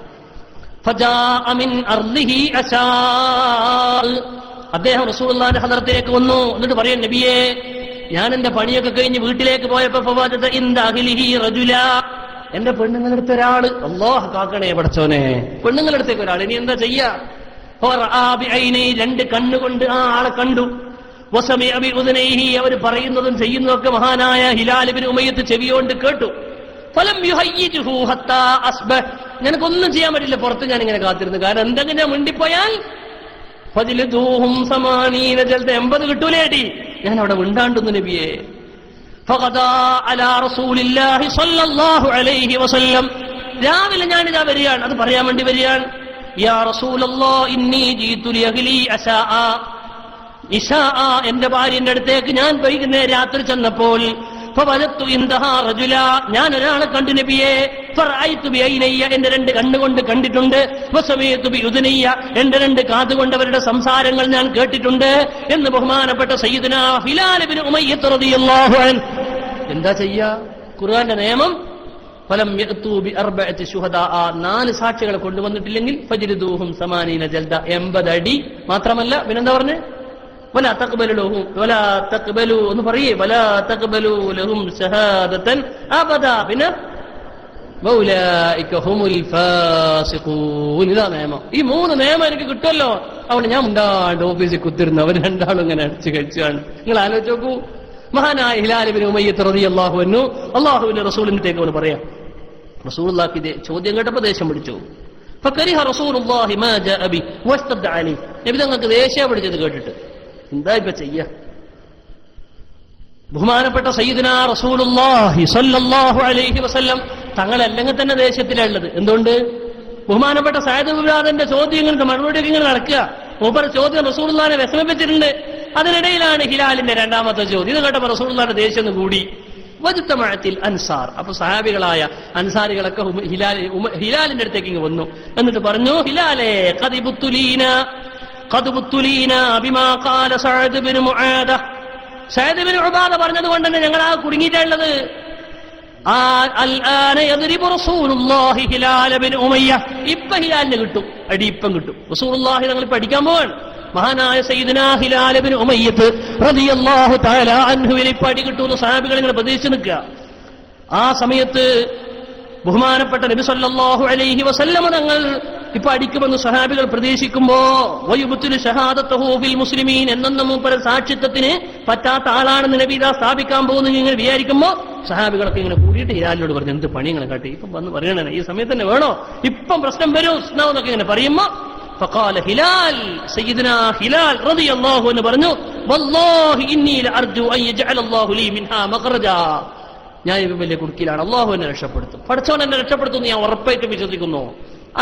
അദ്ദേഹം റസൂലുള്ളാഹിന്റെ ഹദറത്തിലേക്ക് വന്നു. എന്നിട്ട് പറയാൻ, നബിയേ, ഞാൻ എന്റെ പണിയൊക്കെ കഴിഞ്ഞ് വീട്ടിലേക്ക് പോയപ്പോ എന്റെ പെണ്ണുങ്ങളെടുത്ത ഒരാള്, അല്ലാഹ് കാക്കണേ പടച്ചോനെ, പെണ്ണുങ്ങളെടുത്തേക്ക് ഒരാൾ, ഇനി എന്താ ചെയ്യാ? 2 കണ്ണുകൊണ്ട് ആ ആളെ കണ്ടു. അവർ പറയുന്നതും ചെയ്യുന്നതൊക്കെ മഹാനായ ഹിലാൽ ഇബ്നു ഉമയ്യത്ത് ചെവിയോണ്ട് കേട്ടു. നിനക്കൊന്നും ചെയ്യാൻ പറ്റില്ല, പുറത്ത് ഞാൻ ഇങ്ങനെ കാത്തിരുന്നു. കാരണം എന്തെങ്കിലും ഞാൻ മിണ്ടിപ്പോയാൽ 80 കിട്ടൂലേടി, ഞാൻ അവിടെ മിണ്ടാണ്ടുന്നു നബിയെ. രാവിലെ ഞാനിതാ വരികയാണ്, അത് പറയാൻ വേണ്ടി വരികയാണ്. യാ റസൂലല്ലാഹ്, ഇന്നി ജീതു ലിഅഹ്ലി അശാഅ, എന്റെ ഭാര്യന്റെ അടുത്തേക്ക് ഞാൻ വൈകുന്നേരം രാത്രി ചെന്നപ്പോൾ ഞാൻ ഒരാളെ കണ്ടു നബിയെ. എന്റെ 2 കണ്ണുകൊണ്ട് കണ്ടിട്ടുണ്ട്. എന്റെ 2 കാതുകൊണ്ട് അവരുടെ സംസാരങ്ങൾ ഞാൻ കേട്ടിട്ടുണ്ട് എന്ന് ബഹുമാനപ്പെട്ട സയ്യിദുനാ ഹിലാൽ ഇബ്നു ഉമയ്യത്ത് റളിയല്ലാഹു അൻഹു. എന്താ ചെയ്യാ? ഖുർആന്റെ നിയമം, ഫലം യഅ്തു ബി 4 ശുഹദാ, 4 സാക്ഷികളെ കൊണ്ടുവന്നിട്ടില്ലെങ്കിൽ ഫജ്ലിദൂഹും 80 ജൽദ, 80 അടി. മാത്രമല്ല പിന്നെന്താ പറഞ്ഞേ? വലാ തഖ്ബലു ലഹും, വലാ തഖ്ബലു എന്ന് പറയേ, വലാ തഖ്ബലു ലഹും ഷഹാദതൻ അബദാ, പിന്നെ വൗലൈക ഹുമുൽ ഫാസിഖൂൻ. ഇതാ നിയമം. ഈ 3 നിയമം എനിക്ക് കിട്ടുമല്ലോ. അവിടെ ഞാൻ ഉണ്ടാണ്ട് ഓഫീസിൽ കുത്തിരുന്നു, അവർ 2 ആളും ഇങ്ങനെ അടിച്ചു കഴിച്ചാണ്. നിങ്ങൾ ആലോചിച്ച് നോക്കൂ. മഹാനായ ഹിലാൽ ഇബ്നു ഉമയ്യത്ത് റളിയല്ലാഹു അൻഹു അല്ലാഹുവിന്റെ റസൂലിന്റേക്ക് അവന് പറയാം. റസൂലുള്ളാഹിക്ക് ഇതേ ചോദ്യം കേട്ടപ്പോൾ ദേഷ്യം പിടിച്ചു. ഫകരിഹ റസൂലുള്ളാഹി മാ ജാഅ ബി വസ്തദ അലൈഹി. നബി തങ്ങൾക്ക് ദേഷ്യം പിടിച്ചത് കേട്ടിട്ട് എന്താ ഇപ്പൊ ചെയ്യാ? ബഹുമാനപ്പെട്ട സയ്യിദുനാ റസൂലുള്ളാഹി സ്വല്ലല്ലാഹു അലൈഹി വസല്ലം തങ്ങളല്ലെങ്കിൽ തന്നെ ദേഷ്യത്തിലുള്ളത്. എന്തുകൊണ്ട്? ബഹുമാനപ്പെട്ട സഅദ് ഇബ്നു മുആദിന്റെ ചോദ്യങ്ങൾക്ക് മറുപടിയൊക്കെ ഇങ്ങനെ നടക്കുക. മൂപ്പരുടെ ചോദ്യം റസൂലുള്ളാഹിനെ വിഷമിപ്പിച്ചിട്ടുണ്ട്. അതിനിടയിലാണ് ഹിലാലിന്റെ 2ാമത്തെ ചോദ്യം. ഇത് കേട്ടപ്പോൾ റസൂലുള്ളാഹിന്റെ ദേഷ്യം കൂടി. വജ്തമഅത്തിൽ അൻസാർ, അപ്പൊ സഹാബികളായ അൻസാരികളൊക്കെ ഹിലാലിന്റെ അടുത്തേക്ക് ഇങ്ങ് വന്നു. എന്നിട്ട് പറഞ്ഞു, ഹിലാലേ ഖദ് ബുത്തുലീന ബിമാ ഖാല Saad Ibnu മുആദ. Saad Ibnu Ubada പറഞ്ഞതുകൊണ്ട് തന്നെ ഞങ്ങൾ ആ കുടുങ്ങിയിട്ടുള്ളത്. അൽആന യദ്രിബു റസൂലുള്ളാഹി ഹിലാൽ ഇബ്നു ഉമയ്യ. ഇപ്പൊ ഹിലാലിന് കിട്ടും അടി, ഇപ്പം കിട്ടും. റസൂലുള്ളാഹി ഞങ്ങൾ പഠിക്കാൻ പോവാൻ. മഹാനായ സയ്യിദുനാ ഹിലാൽ ഇബ്നു ഉമയ്യത്ത് റളിയല്ലാഹു തആല അൻഹുവിനെ പടി കിട്ടുന്ന സഹാബികൾ ഇങ്ങനെ പ്രതീക്ഷിച്ച് നിൽക്കുക. ആ സമയത്ത് ബഹുമാനപ്പെട്ട നബി സല്ലല്ലാഹു അലൈഹി വസല്ലം തങ്ങൾ ഇപ്പൊ അടിക്കുമെന്ന് സഹാബികൾ പ്രതീക്ഷിക്കുമ്പോ വയുബ്തിലു ഷഹാദതഹു ഫിൽ മുസ്ലിമീൻ, എന്നൊന്നും മൂപ്പര സാക്ഷിത്വത്തിന് പറ്റാത്ത ആളാണെന്ന് നബി ഇതാ സ്ഥാപിക്കാൻ പോകുന്നു ഇങ്ങനെ വിചാരിക്കുമ്പോ സഹാബികളൊക്കെ ഇങ്ങനെ കൂടിയിട്ട് ഹിലാലിനോട് പറഞ്ഞു, എന്ത് പണി ഇങ്ങനെ കാട്ടി, ഇപ്പം വന്ന് പറയണേ, ഈ സമയത്ത് തന്നെ വേണോ, ഇപ്പം പ്രശ്നം വരും എന്നൊക്കെ ഇങ്ങനെ പറയുമ്പോ فقال ഹിലാൽ, സയ്യിദുനാ ഹിലാൽ റളിയല്ലാഹു അൻഹു പറഞ്ഞു, വല്ലാഹി ഇന്നി ലഅർജു അൻ യജഅല അല്ലാഹു ലീ മിൻഹാ മഖ്റജാ. ഞാൻ ഇപ്പം വലിയ കുടുക്കിലാണ്, അല്ലാഹു എന്നെ രക്ഷപ്പെടുത്തും, പടച്ചവൻ എന്നെ രക്ഷപ്പെടുത്തും ഞാൻ ഉറപ്പായിട്ട് വിശ്വസിക്കുന്നു.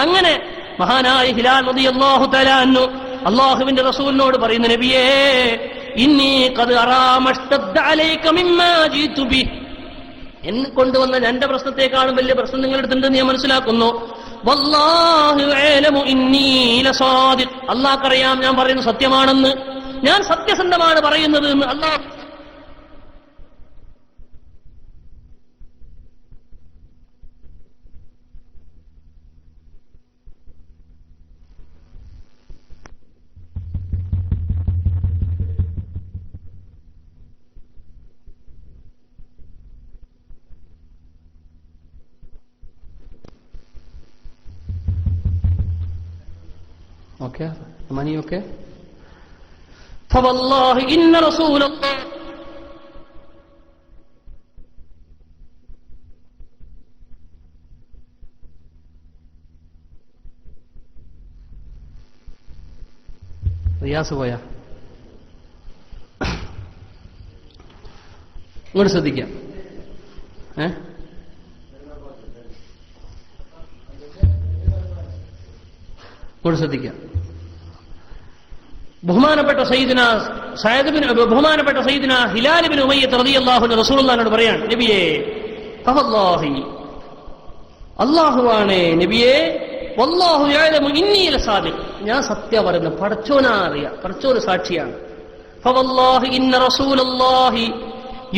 അങ്ങനെ മഹാനായ ഹിലാൽ റളിയല്ലാഹു തആല അൻഹു അല്ലാഹുവിന്റെ റസൂലിനോട് പറയുന്ന, നബിയേ ഇന്നി ഖദ് അറാ മഷ്തദ്ദ അലൈക മിമ്മാ ജീതു ബി. എന്നെ കൊണ്ടുവന്ന എന്റെ പ്രശ്നത്തെക്കാളും വലിയ പ്രശ്നം നിങ്ങളുടെ അടുത്തുണ്ടെന്ന് ഞാൻ മനസ്സിലാക്കുന്നു. വല്ലാഹു അഅലമു ഇന്നി ലസാദിഖ്. അല്ലാഹുക്കറിയാം ഞാൻ പറയുന്നത് സത്യമാണെന്ന്, ഞാൻ സത്യസന്ധമാണ് പറയുന്നത് എന്ന് അല്ലാഹ്. Okay, money okay? فوالله إن رسول الله റിയാസ് പോയാ ഇങ്ങോട്ട് ശ്രദ്ധിക്കാം. ഇങ്ങോട്ട് ശ്രദ്ധിക്കാം. ബഹുമാനപ്പെട്ട സയ്യിദുനാ ഹിലാൽ ഇബ്നു ഉമയ്യത്ത് റളിയല്ലാഹു അൻഹു റസൂലുള്ളാഹിനോട് പറയാണ്, നബിയേ ഫവല്ലാഹി, അല്ലാഹുവാണ് നബിയേ, വല്ലാഹു യഅലമു ഇന്നി ലസാദിഖ്, ഞാൻ സത്യം പറയുന്നു, പടച്ചോനാ അറിയാം, പടച്ചോന് സാക്ഷിയാണ്. ഫവല്ലാഹി ഇന്ന റസൂലല്ലാഹി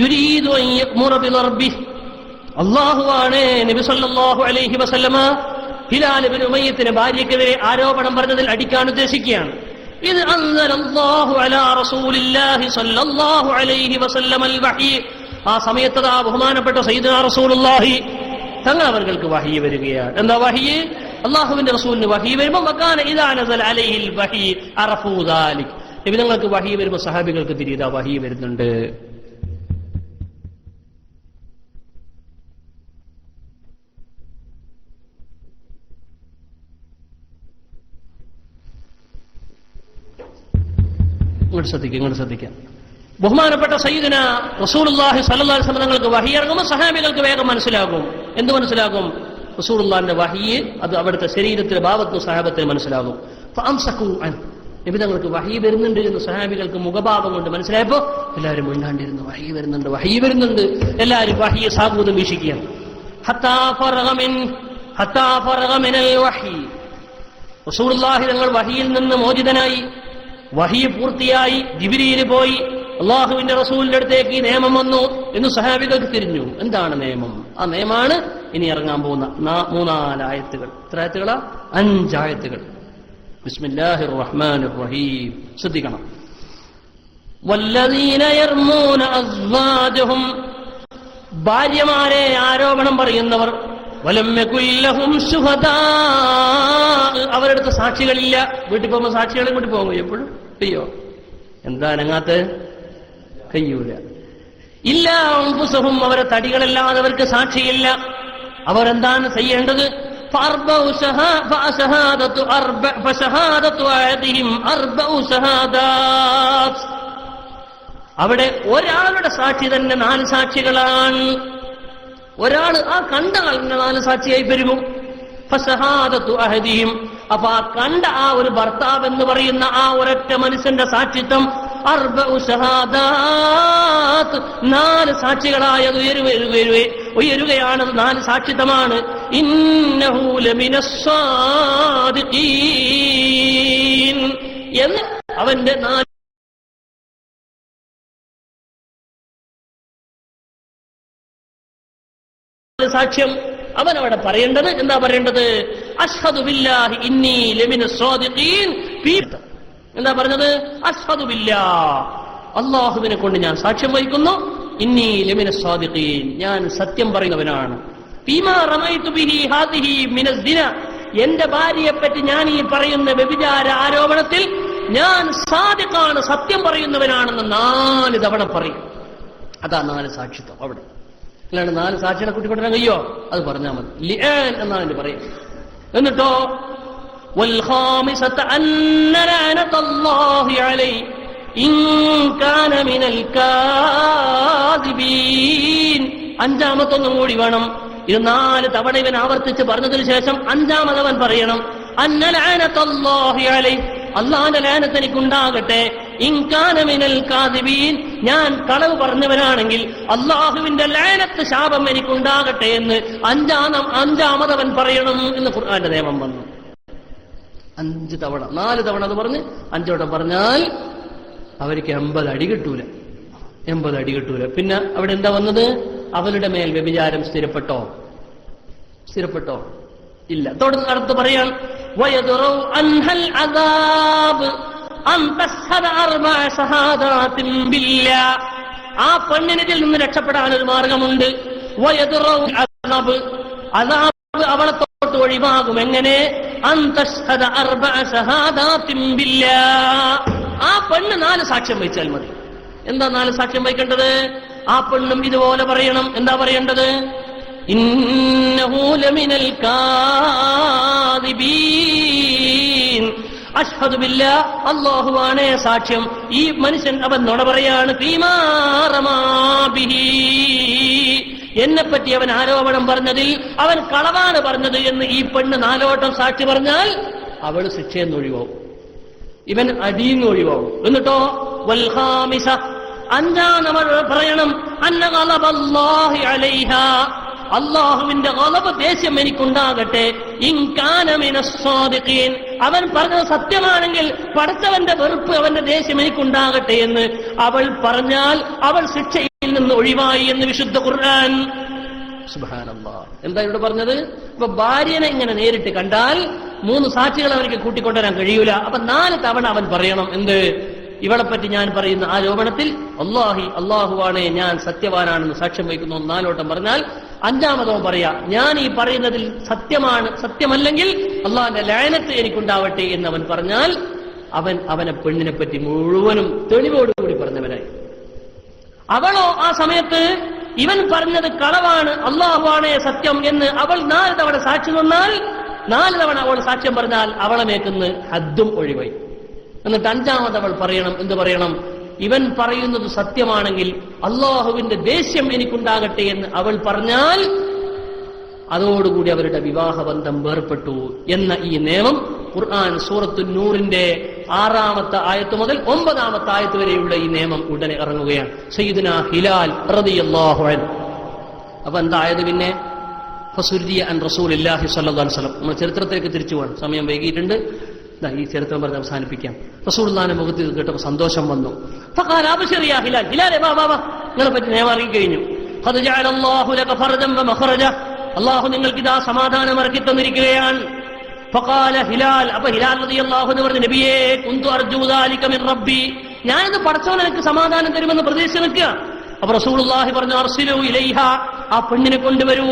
യുരീദു അൻ യഅ്മുറ ബിളർബിഹി അല്ലാഹുവാണ് നബി സല്ലല്ലാഹു അലൈഹി വസല്ലമ ഹിലാൽ ഇബ്നു ഉമയ്യത്തിന്റെ ഭാര്യയ്ക്കെതിരെ ആരോപണം പറഞ്ഞതിൽ അടിക്കാൻ ഉദ്ദേശിക്കുകയാണ്. ഇത് അൻസലല്ലാഹു അലാ റസൂലില്ലാഹി സല്ലല്ലാഹു അലൈഹി വസല്ലം അൽ വഹി. ആ സമയത്ത് ബഹുമാനപ്പെട്ട സയ്യിദുനാ റസൂലുള്ളാഹി തങ്ങൾ അവർക്ക് വഹി വരികയാണ്. എന്താ വഹി? അല്ലാഹുവിന്റെ റസൂലിന് വഹി വരുമ്പോൾ വകാന ഇദാ നസല അലൈഹിൽ വഹി അറഫൂ ദാലിക്. നബി തങ്ങൾക്ക് വഹി വരുമ്പോൾ സഹാബികൾക്ക് തിരിയുതാ വഹി വരുന്നുണ്ട്. ഇങ്ങോട്ട് ശ്രദ്ധിക്കാം. ബഹുമാനപ്പെട്ട സയ്യിദുന റസൂലുള്ളാഹി സ്വല്ലല്ലാഹു അലൈഹി വസല്ലം തങ്ങൾക്ക് വഹി ഇറങ്ങുമ്പോൾ സഹാബികൾക്ക് വേഗം മനസ്സിലാകും. എന്ത് മനസ്സിലാകും? റസൂലുള്ളാഹിന്റെ വഹി അത് അവിടുത്തെ ശരീരത്തിലെ ഭാവത്തിന് സഹാബത്തിന് മനസ്സിലാകും. ഫഅംസകൂ അൻ. നബി തങ്ങൾക്ക് വഹി വരുന്നുണ്ട് എന്ന് സഹാബികൾക്ക് മുഖഭാവം കൊണ്ട് മനസ്സിലായപ്പോ എല്ലാവരും മിണ്ടാണ്ടിരുന്നു. വഹി വരുന്നുണ്ട്. എല്ലാവരും വഹിയെ സാഗൂതം വീക്ഷിക്കുകയാണ്. ഹത്താ ഫറഗ മിനൽ വഹി. റസൂലുള്ളാഹി തങ്ങൾ വഹിയിൽ നിന്ന് മോചിതനായി, വഹി പൂർത്തിയായി, ജിബ്രീൽ പോയി അള്ളാഹുവിന്റെ റസൂലിന്റെ അടുത്തേക്ക് ഈ നിയമം വന്നു എന്ന് സഹാബികൾക്ക് തിരിഞ്ഞു. എന്താണ് നിയമം? ആ നിയമമാണ് ഇനി ഇറങ്ങാൻ പോകുന്ന 3-4 ആയത്തുകൾ. എത്ര ആയത്തുകളാ? 5 ആയത്തുകൾ. ബിസ്മില്ലാഹിർ റഹ്മാനിർ റഹീം. ശ്രദ്ധിക്കണം. വല്ലദീന യർമൂന അസ്വാജഹും. ഭാര്യമാരെ ആരോപണം പറയുന്നവർ, വലം യകുല്ലഹും ശുഹദാ. അവരുടെ അടുത്ത് സാക്ഷികളില്ല. വീട്ടിൽ പോകുമ്പോൾ സാക്ഷികളെ കൂട്ടി പോകും. എപ്പോഴും അയ്യോ എന്താ അനങ്ങാത്ത? കഴിയൂല. ഇല്ല അൻഫുസഹും. അവരെ തടികളല്ലാതെ അവർക്ക് സാക്ഷിയില്ല. അവരെന്താണ് ചെയ്യേണ്ടത്? അവിടെ ഒരാളുടെ സാക്ഷി തന്നെ 4 സാക്ഷികളാണ്. ഒരാൾ ആ കണ്ട ആളിന് 4 സാക്ഷിയായി പെരുകും. ഫസഹാദത്തു അഹദിഹിം. അപ്പൊ ആ കണ്ട ആ ഒരു ഭർത്താവ് എന്ന് പറയുന്ന ആ ഒരൊറ്റ മനുഷ്യന്റെ സാക്ഷിത്വം 4 ഷഹാദാത്ത് 4 സാക്ഷികളായത് ഉയരുകയാണത്. 4 സാക്ഷിത്വമാണ്. ഇന്നഹു ലമിനസ് സാദിഖീൻ എന്ന് അവന്റെ 4 സാക്ഷ്യം അവൻ അവിടെ പറയേണ്ടത്. എന്താ പറയേണ്ടത്? അഷ്ഹദു ബില്ലാഹി ഇന്നി ലമിനസ് സാദിഖീൻ. എന്താ പറഞ്ഞത്? അഷ്ഹദു ബില്ലാഹ്, അല്ലാഹുവിനെ കൊണ്ട് ഞാൻ സാക്ഷ്യം വഹിക്കുന്നു. ഇന്നി ലമിനസ് സാദിഖീൻ, ഞാൻ സത്യം പറയുന്നവനാണ്. ഫീമാ റമൈതു ബിഹി ഹാദിഹി മിനസ് ദിന, എന്റെ ഭാര്യയെപ്പറ്റി ഞാൻ ഈ പറയുന്ന വ്യഭിചാര ആരോപണത്തിൽ ഞാൻ സാദിഖാണ്, സത്യം പറയുന്നവനാണെന്ന് 4 തവണ പറയും. അതാ 4 സാക്ഷിത്വം. അവിടെ അല്ലാണ്ട് 4 സാക്ഷികളെ കൂട്ടിക്കൊണ്ടിരാൻ കഴിയോ? അത് പറഞ്ഞാൽ മതി. ലിആൻ എന്നാണ് എന്റെ പറയും. എന്നിട്ടോ والخامسة أن لعنة الله عليه إن كان من الكاذبين. 5-മത്തൊന്നും കൂടി വേണം. ഇത് 4 തവണ ഇവൻ ആവർത്തിച്ച് പറഞ്ഞതിന് ശേഷം 5-മതവൻ പറയണം അന്ന ലഅനത്തുല്ലാഹി അലൈഹി, അല്ലാഹുവിന്റെ ലഅനത്ത് എനിക്കുണ്ടാകട്ടെ. ഇൻ കാന മിനൽ കാദിബീൻ, ഞാൻ കളവ് പറഞ്ഞവനാണെങ്കിൽ അല്ലാഹുവിന്റെ ലഅനത്ത് ശാപം എനിക്കുണ്ടാകട്ടെ എന്ന് 5-മതവൻ പറയണം എന്ന് ഖുർആന്റെ നിയമം വന്നു. 5 തവണ. 4 തവണ അത് പറഞ്ഞ് 5 വട്ടം പറഞ്ഞാൽ അവർക്ക് 80 അടി കിട്ടൂല. 80 അടി കിട്ടൂല. പിന്നെ അവിടെ എന്താ വന്നത്? അവരുടെ മേൽ വ്യഭിചാരം സ്ഥിരപ്പെട്ടോ? ഇല്ല. തുടർന്ന് അടുത്ത് പറയാൻ വയദറു അൻഹൽ അദാബ് അൻ തസ്ഹദ 4 ഷഹാദാത്തിൻ ബില്ലാഹ്. ആ പെണ്ണിനിൽ നിന്ന് രക്ഷപ്പെടാൻ ഒരു മാർഗമുണ്ട്. വയദറു അദാബ്, അദാബ് അവളെ തൊട്ട് ഒഴിവാകും. എങ്ങനെ? അൻ തസ്ഹദ 4 ഷഹാദാത്തിൻ ബില്ലാഹ്. ആ പെണ്ണ് 4 സാക്ഷ്യം വഹിച്ചാൽ മതി. എന്താ 4 സാക്ഷ്യം വഹിക്കേണ്ടത്? ആ പെണ്ണും ഇതുപോലെ പറയണം. എന്താ പറയേണ്ടത്? ഇന്നഹു ലമിനൽ കാദിബീൻ. അഷ്ഹദു ബില്ലാഹ്, അല്ലാഹുവാണ് സാക്ഷ്യം. ഈ മനുഷ്യൻ അവൻ നുണ പറയാണ്. ഫീമാ റമാ ബിഹി, എന്നെപ്പറ്റി അവൻ ആരോപണം പറഞ്ഞതിൽ അവൻ കളവാണ് പറഞ്ഞത് എന്ന് ഈ പെണ്ണ് 4 വട്ടം സാക്ഷി പറഞ്ഞാൽ അവള് ശിക്ഷയെന്ന് ഒഴിവാവും, ഇവൻ അടിയെന്ന് ഒഴിവാവും. എന്നിട്ടോ വൽ ഖാമിസ, 5 നമ്മൾ പറയണം അന്ന ഗളബല്ലാഹി അലൈഹാ, അള്ളാഹുവിന്റെ ഗളബ് ദേഷ്യം എനിക്കുണ്ടാകട്ടെ ഇൻ കാന മിനസ് സാദിഖീൻ, അവൻ പറഞ്ഞത് സത്യമാണെങ്കിൽ പടച്ചവന്റെ വെറുപ്പ് അവന്റെ ദേഷ്യം എനിക്കുണ്ടാകട്ടെ എന്ന് അവൾ പറഞ്ഞാൽ അവൾ ശിക്ഷയിൽ നിന്ന് ഒഴിവായി എന്ന് വിശുദ്ധ ഖുർആൻ. സുബ്ഹാനല്ലാഹ്. എന്താ ഇവിടെ പറഞ്ഞത്? ഇപ്പൊ ഭാര്യനെ ഇങ്ങനെ നേരിട്ട് കണ്ടാൽ 3 സാക്ഷികൾ അവർക്ക് കൂട്ടിക്കൊണ്ടുവരാൻ കഴിയൂല. അപ്പൊ 4 തവണ അവൻ പറയണം. എന്ത്? ഇവളെപ്പറ്റി ഞാൻ പറയുന്ന ആരോപണത്തിൽ അള്ളാഹുവാണ്, ഞാൻ സത്യവാനാണെന്ന് സാക്ഷ്യം വഹിക്കുന്നു 4 വട്ടം പറഞ്ഞാൽ 5-മതവും പറയാ ഞാൻ ഈ പറയുന്നതിൽ സത്യമല്ലെങ്കിൽ അള്ളാഹിന്റെ ലഅനത്ത് എനിക്കുണ്ടാവട്ടെ എന്നവൻ പറഞ്ഞാൽ അവനെ പെണ്ണിനെ പറ്റി മുഴുവനും തെളിവോടുകൂടി പറഞ്ഞവനായി. അവളോ ആ സമയത്ത് ഇവൻ പറഞ്ഞത് കളവാണ്, അള്ളാഹുവാണേ സത്യം എന്ന് അവൾ 4 തവണ സാക്ഷി നിന്നാൽ, 4 തവണ അവൾ സാക്ഷ്യം പറഞ്ഞാൽ അവളെ മേക്കുന്ന് ഹദ്ദും ഒഴിവായി. എന്നിട്ട് 5-മത് അവൾ പറയണം. എന്ത് പറയണം? ഇവൻ പറയുന്നത് സത്യമാണെങ്കിൽ അള്ളാഹുവിന്റെ ദേഷ്യം എനിക്കുണ്ടാകട്ടെ എന്ന് അവൾ പറഞ്ഞാൽ അതോടുകൂടി അവരുടെ വിവാഹബന്ധം വേർപ്പെട്ടു എന്ന ഈ നിയമം ഖുർആൻ സൂറത്തുൻ നൂറിന്റെ 6-ാമത്തെ ആയത്ത് മുതൽ 9-ാമത്തെ ആയത്ത് വരെയുള്ള ഈ നിയമം ഉടനെ ഇറങ്ങുകയാണ്. സയ്യിദുനാ ഹിലാൽ റളിയല്ലാഹു അൻഹു. അപ്പൊ എന്തായത്? പിന്നെ ഫസുരിയ അൻ റസൂലില്ലാഹി സ്വല്ലല്ലാഹു അലൈഹി വസല്ലം. നമ്മൾ ചരിത്രത്തിലേക്ക് തിരിച്ചു പോകണം, സമയം വൈകിയിട്ടുണ്ട്. ഈ ചരിത്രം പറഞ്ഞ് അവസാനിപ്പിക്കാം. റസൂലുള്ളാഹിന്റെ മുഖത്ത് കേട്ടപ്പോൾ സന്തോഷം വന്നു. ഫഖാല അബ്ശിർ യാ ഹിലാൽ, ഹിലാലേ വാ വാ വാ, നിങ്ങളെ പറ്റി നിയമം അറിയി കഴിഞ്ഞു. ഖദ് ജഅലല്ലാഹു ലക ഫർജൻ വ മഖറജ, അല്ലാഹു നിങ്ങൾക്ക് ഇതാ സമാധാനം ഇറക്കി തന്നിരിക്കുകയാണ്. ഫഖാല ഹിലാൽ, അപ്പൊ ഹിലാൽ റളിയല്ലാഹു അൻഹു പറഞ്ഞു, നബിയേ കുന്തു അർജു ദാലിക മിൻ റബ്ബി, ഞാനിത് പടച്ചവൻ എനിക്ക് സമാധാനം തരുമെന്ന് പ്രതീക്ഷിച്ച് നിൽക്കുക. അപ്പൊ റസൂലുള്ളാഹി പറഞ്ഞു, അർസിലു ഇലൈഹ, ആ പെണ്ണിനെ കൊണ്ടുവരൂ.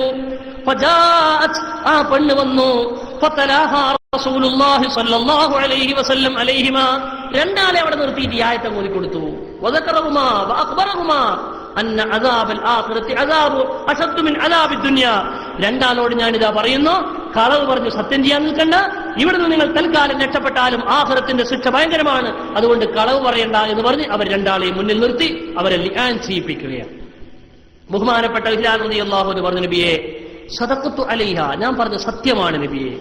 ഫജാഅത്, ആ പെണ്ണ് വന്നു. ഫതലാഹ റസൂലുള്ളാഹി സ്വല്ലല്ലാഹു അലൈഹി വസല്ലം അലൈഹിമാ, രണ്ടാളെ അവിടെ നിർത്തിയിട്ട് ഈ ആയത്ത് ഓതി കൊടുത്തു. വദക്കറഹുമാ വഅഖബറഹുമാ അന്ന അദാബൽ ആഖിറതി അദാബു അശദ്ദു മിൻ അദാബിദ് ദുനിയ, രണ്ടാളോട് ഞാനിതാ പറയുന്നു, കളവ് പറഞ്ഞു സത്യം ചെയ്യാൻ നിൽക്കണ്ട, ഇവിടുന്ന് നിങ്ങൾ തൽക്കാലം രക്ഷപ്പെട്ടാലും ആഖിറത്തിന്റെ ശിക്ഷ ഭയങ്കരമാണ്, അതുകൊണ്ട് കളവ് പറയണ്ട എന്ന് പറഞ്ഞ് അവർ രണ്ടാളെയും മുന്നിൽ നിർത്തി അവരെ ലിആൻ ചെയ്യിപ്പിക്കുകയാണ്. ബഹുമാനപ്പെട്ട ഹിലാൽ റളിയല്ലാഹു അൻഹു പറഞ്ഞു, നബിയെ സദഖത്തു അലൈഹ, ഞാൻ പറഞ്ഞ സത്യമാണ് നബിയെ.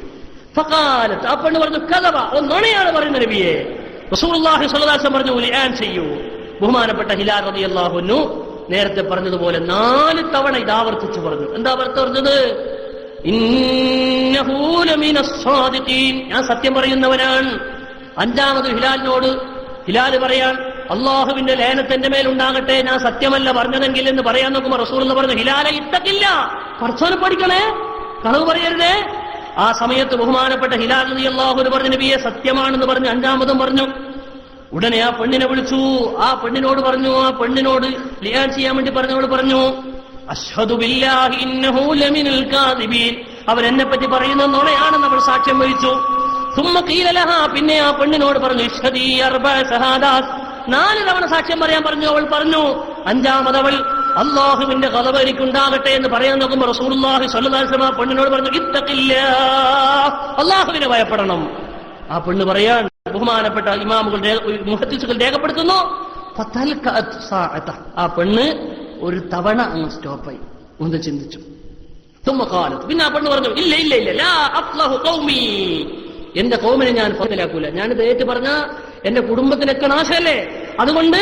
ഫഖാലത്ത്, ആ പെണ്ണ് പറഞ്ഞു, കദബ, നുണയാണ് പറയുന്നത് നബിയെ. റസൂലുള്ളാഹി സ്വല്ലല്ലാഹു അലൈഹി വസല്ലം പറഞ്ഞു, ലിആൻ ചെയ്യൂ. ബഹുമാനപ്പെട്ട ഹിലാൽ റളിയല്ലാഹു അൻഹു നേരത്തെ പറഞ്ഞതുപോലെ 4 തവണ ഇത് ആവർത്തിച്ചു പറഞ്ഞു. എന്താ പറഞ്ഞത്? ഇന്നഹു ലമിനസ് സാദിഖീൻ, ഞാൻ സത്യം പറയുന്നവനാണ്. 5-മത് ഹിലാലിനോട് ഹിലാൽ പറയാൻ, അള്ളാഹുവിന്റെ ലഅനത്ത് എന്റെ മേലുണ്ടാകട്ടെ, ഞാൻ സത്യമല്ല പറഞ്ഞതെങ്കിൽ എന്ന് പറയാൻ നോക്കുമ്പോൾ റസൂലുള്ളാഹി പറഞ്ഞു, ഹിലാലെ ഇത്തഖില്ല, പടച്ചോനെ പഠിക്കണേ, കളവ് പറയരുതേ. ആ സമയത്ത് ബഹുമാനപ്പെട്ട ഹിലാൽ റളിയല്ലാഹു അൻഹു പറഞ്ഞു, നബിയെ സത്യമാണെന്ന് പറഞ്ഞു 5-മതും പറഞ്ഞു. ഉടനെ ആ പെണ്ണിനെ വിളിച്ചു. ആ പെണ്ണിനോട് പറഞ്ഞു, ആ പെണ്ണിനോട് ലിആൻ ചെയ്യാൻ വേണ്ടി പറഞ്ഞവൾ പറഞ്ഞു, അശ്ഹദു ബില്ലാഹി ഇന്നഹു ലമിനൽ കാദിബീൻ, അവൻ എന്നെ പറ്റി പറയുന്ന നുണയാണെന്ന് അവൾ സാക്ഷ്യം വഹിച്ചു. സുമ്മ ഖീല ലഹാ, പിന്നെ ആ പെണ്ണിനോട് പറഞ്ഞു, ഇശ്ഹദി അർബഅ ഷഹാദാത്ത്, 4 തവണ സാക്ഷ്യം പറയാൻ പറഞ്ഞു. അവൾ പറഞ്ഞു. 5-മതവൾ അല്ലാഹുവിന്റെ ഖദബ് എനിക്കുണ്ടാകട്ടെ എന്ന് പറയാൻ നോക്കുമ്പോൾ റസൂലുള്ളാഹി സ്വല്ലല്ലാഹു അലൈഹി വസല്ലം പെണ്ണിനോട് പറഞ്ഞു, ഇത്തഖില്ലാഹ്, അല്ലാഹുവിനെ ഭയപ്പെടണം. ആ പെണ്ണ് പറയാൻ, ബഹുമാനപ്പെട്ട ഇമാമുകൾ മുഹദ്ദിസുകൾ രേഖപ്പെടുത്തുന്നു, ആ പെണ്ണ് ഒരു തവണ അങ്ങ് സ്റ്റോപ്പായി, ഒന്ന് ചിന്തിച്ചു. പിന്നെ ആ പെണ്ണ് പറഞ്ഞു, ഇല്ല ഇല്ല ഇല്ല, ലാ അഫ്ലഹു ഖൗമി, എന്റെ കൗമിനെ ഞാൻ ഫലാക്കൂല, ഞാനിത് ഏറ്റു പറഞ്ഞ എന്റെ കുടുംബത്തിനൊക്കെ നാശമല്ലേ, അതുകൊണ്ട്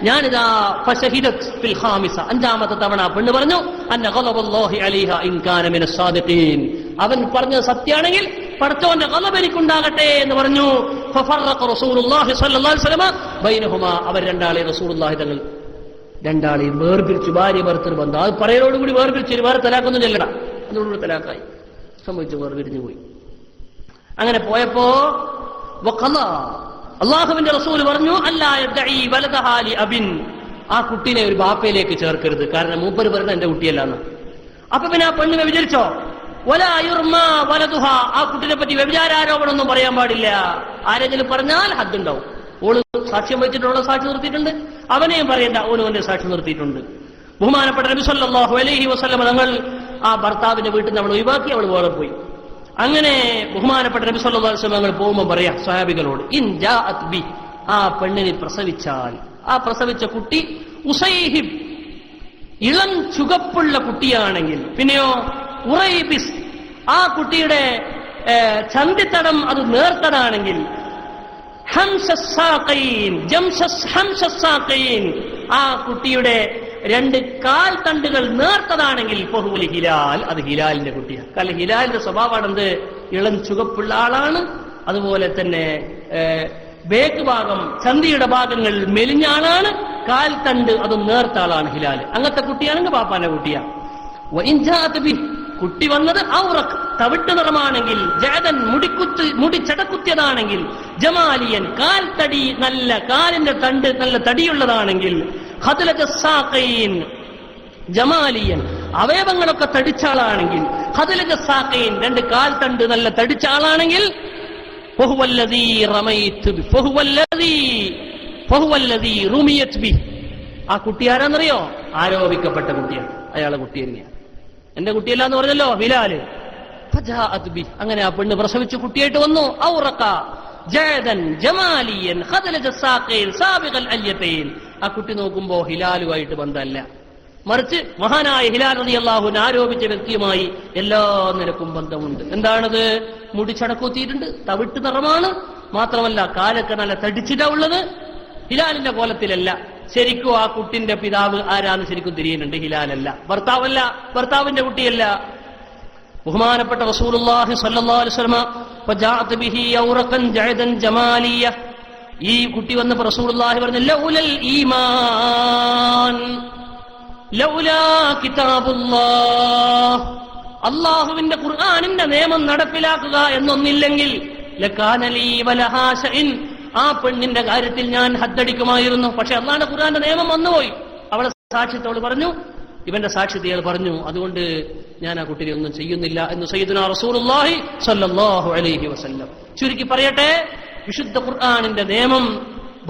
ഞാനിതാ ഫശഹിദത് ഫിൽ ഖാമിസ, 5-മത്തെ തവണ പെണ്ണ് പറഞ്ഞു, അന്ന ഖളബല്ലാഹി അലൈഹ ഇൻ കാന മിനസ് സാദിഖീൻ, അവൻ പറഞ്ഞത് സത്യമാണെങ്കിൽ പടച്ചവന്റെ ഖളബ് എനിക്കുണ്ടാകട്ടെ എന്ന് പറഞ്ഞു. ഫഫറഖ റസൂലുള്ളാഹി സ്വല്ലല്ലാഹു അലൈഹി വസല്ലം ബൈനഹുമാ, അവർ രണ്ടാളെ റസൂലുള്ളാഹി തങ്ങൾ രണ്ടാളെയും വേർപിരിച്ചു. ഭാര്യ ഭർത്തൃ ബന്ധം അത് പറയലോടുകൂടി വേർപിരിച്ചു, വേറെ തലാക്കൊന്നും ചെല്ലട, അതോടുകൂടി തലാക്കായി സംഭവിച്ചു, വേർപിരിഞ്ഞു പോയി. അങ്ങനെ പോയപ്പോ അള്ളാഹുവിന്റെ റസൂൽ പറഞ്ഞു, അല്ലാ യദ്ഈ വലദഹാ ലി അബിൻ, ആ കുട്ടീനെ ഒരു ബാപ്പയിലേക്ക് ചേർക്കരുത്, കാരണം മൂപ്പര് പറഞ്ഞ എന്റെ കുട്ടിയല്ലാന്ന്. അപ്പൊ പിന്നെ ആ പെണ്ണ് വ്യഭിചരിച്ചോ? വലാ യുർമാ വലദുഹാ, ആ കുട്ടിനെ പറ്റി വ്യഭിചാരോപണം ഒന്നും പറയാൻ പാടില്ല. ആരെങ്കിലും പറഞ്ഞാൽ ഹദ്ദുണ്ടാവും. ഓള് സാക്ഷ്യം വഹിച്ചിട്ടുള്ള സാക്ഷി നിർത്തിയിട്ടുണ്ട്, അവനെയും പറയണ്ട, ഓനും അവന്റെ സാക്ഷി നിർത്തിയിട്ടുണ്ട്. ബഹുമാനപ്പെട്ട നബി സല്ലല്ലാഹു അലൈഹി വസല്ലം തങ്ങൾ ആ ഭർത്താവിന്റെ വീട്ടിൽ നിന്ന് അവൾ ഒഴിവാക്കി, അവൾ വേറെ പോയി. അങ്ങനെ ബഹുമാനപ്പെട്ട നബി സല്ലല്ലാഹു അലൈഹി വസല്ലം തങ്ങൾ പോകുമ്പോൾ പറയാ സ്വഹാബികളോട്, ഇൻ ജാഅത് ബി, ആ പെണ്ണിനെ പ്രസവിച്ചാൽ, ആ പ്രസവിച്ച കുട്ടി ഉസൈഹിബ്, ഇളം ചുകപ്പുള്ള കുട്ടിയാണെങ്കിൽ, പിന്നെയോ ഉറൈബിസ്, ആ കുട്ടിയുടെ ചന്തിത്തടം അത് നേർത്തതാണെങ്കിൽ, ഹംസസ്സാഖൈൻ, ആ കുട്ടിയുടെ രണ്ട് കാൽ തണ്ടുകൾ നേർത്തതാണെങ്കിൽ ഫഹുവൽ ഹിലാൽ, അത് ഹിലാലിന്റെ കുട്ടിയാണ്. കാരണം ഹിലാലിന്റെ സ്വഭാവമാണെന്ത്, ഇളം ചുവപ്പുള്ള ആളാണ്. അതുപോലെ തന്നെ ബേക്ക് ഭാഗം, ചന്തിയുടെ ഭാഗങ്ങൾ മെലിഞ്ഞ ആളാണ്. കാൽ തണ്ട് അത് നേർത്ത ആളാണ് ഹിലാൽ. അങ്ങനത്തെ കുട്ടിയാണെങ്കിൽ പാപ്പാന്റെ കുട്ടിയാണ്. കുട്ടി വന്നത് ഔറഖ്, തവിട്ട് നിറമാണെങ്കിൽ, ജഅദൻ മുടി ചടക്കുത്തിയതാണെങ്കിൽ, ജമാലിയൻ കാൽ തടി, നല്ല കാലിന്റെ തണ്ട് നല്ല തടിയുള്ളതാണെങ്കിൽ, ഖദ്ലജ സാഖൈൻ ജമാലിയൻ അവയവങ്ങളൊക്കെ തടിച്ചാളാണെങ്കിൽ, ഖദ്ലജ സാഖൈൻ രണ്ട് കാൽ തണ്ട് നല്ല തടിച്ചാളാണെങ്കിൽ, ഫഹുവല്ലദീ റമൈതു ബി ഫഹുവല്ലദീ റുമിയത് ബി, ആ കുട്ടി ആരാന്നറിയോ? ആരോപിക്കപ്പെട്ട കുട്ടിയാണ്. അയാളെ കുട്ടി തന്നെയാണ്. എന്റെ കുട്ടിയല്ല എന്ന് പറഞ്ഞല്ലോ ഹിലാല്. അങ്ങനെ ആ പെണ്ണ് പ്രസവിച്ചു കുട്ടിയായിട്ട് വന്നു. ഔറഖ ജഅദൻ ജമാലിയൻ ഖദ്ലജ സാഖൈൻ സാബിഖൽ അല്യതൈൻ. ആ കുട്ടി നോക്കുമ്പോ ഹിലാലുമായിട്ട് ബന്ധമല്ല, മറിച്ച് മഹാനായ ഹിലാൽ റളിയല്ലാഹു അൻഹു ആരോപിച്ച വ്യക്തിയുമായി എല്ലാ നിലക്കും ബന്ധമുണ്ട്. എന്താണത്? മുടി ചടക്കുത്തിയിട്ടുണ്ട്, തവിട്ട് നിറമാണ്, മാത്രമല്ല കാലൊക്കെ നല്ല തടിച്ചിട്ടാ ഉള്ളത്. ഹിലാലിന്റെ കോലത്തിലല്ല. ശരിക്കും ആ കുട്ടിന്റെ പിതാവ് ആരാന്ന് ശരിക്കും തിരിയുന്നുണ്ട്. ഹിലാലല്ല, ഭർത്താവല്ല, ഭർത്താവിന്റെ കുട്ടിയല്ല. ബഹുമാനപ്പെട്ട റസൂലുള്ളാഹി സ്വല്ലല്ലാഹു അലൈഹി വസല്ലം ഫജാഅത ബിഹി ഔറഖൻ ജഅദൻ ജമാലിയ, ഈ കുട്ടി വന്നപ്പോൾ റസൂലുള്ളാഹി പറഞ്ഞു, ലൗലൽ ഈമാൻ ലൗലാ കിതാബുല്ലാഹ്, അല്ലാഹുവിന്റെ ഖുർആനിന്റെ നിയമം നടപ്പിലാക്കുക എന്നൊന്നില്ലെങ്കിൽ ലകാന ലീ വലഹാ ശൈൻ, ആ പെണ്ണിന്റെ കാര്യത്തിൽ ഞാൻ ഹദ്ദടിക്കുമായിരുന്നു. പക്ഷെ അല്ലാഹുവിന്റെ ഖുർആന്റെ നിയമം വന്നുപോയി. അവളെ സാക്ഷ്യത്തോട് പറഞ്ഞു, ഇവന്റെ സാക്ഷ്യത്തെ പറഞ്ഞു, അതുകൊണ്ട് ഞാൻ ആ കുട്ടിയെ ഒന്നും ചെയ്യുന്നില്ല എന്ന് സയ്യിദുനാ റസൂലുള്ളാഹി സ്വല്ലല്ലാഹു അലൈഹി വസല്ലം. ചുരുക്കി പറയട്ടെ, വിശുദ്ധ ഖുർആനിന്റെ നിയമം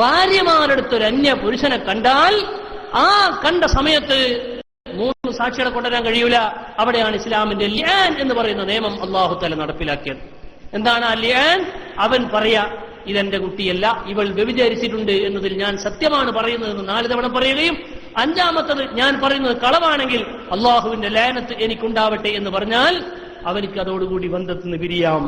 ഭാര്യമാരെടുത്തൊരു അന്യ പുരുഷനെ കണ്ടാൽ ആ കണ്ട സമയത്ത് 3 സാക്ഷികളെ കൊണ്ടുവരാൻ കഴിയൂല. അവിടെയാണ് ഇസ്ലാമിന്റെ ലിആൻ എന്ന് പറയുന്ന നിയമം അല്ലാഹു തആല നടപ്പിലാക്കിയത്. എന്താണ് ആ ലിആൻ? അവൻ പറയാ, ഇതെന്റെ കുട്ടിയല്ല, ഇവൾ വ്യഭിചരിച്ചിട്ടുണ്ട് എന്നതിൽ ഞാൻ സത്യമാണ് പറയുന്നതെന്ന് 4 തവണ പറയുകയും 5ാമത്തത് ഞാൻ പറയുന്നത് കളവാണെങ്കിൽ അള്ളാഹുവിന്റെ ലഅനത്ത് എനിക്കുണ്ടാവട്ടെ എന്ന് പറഞ്ഞാൽ അവനിക്ക് അതോടുകൂടി ബന്ധത്തിൽ നിന്ന് പിരിയാം.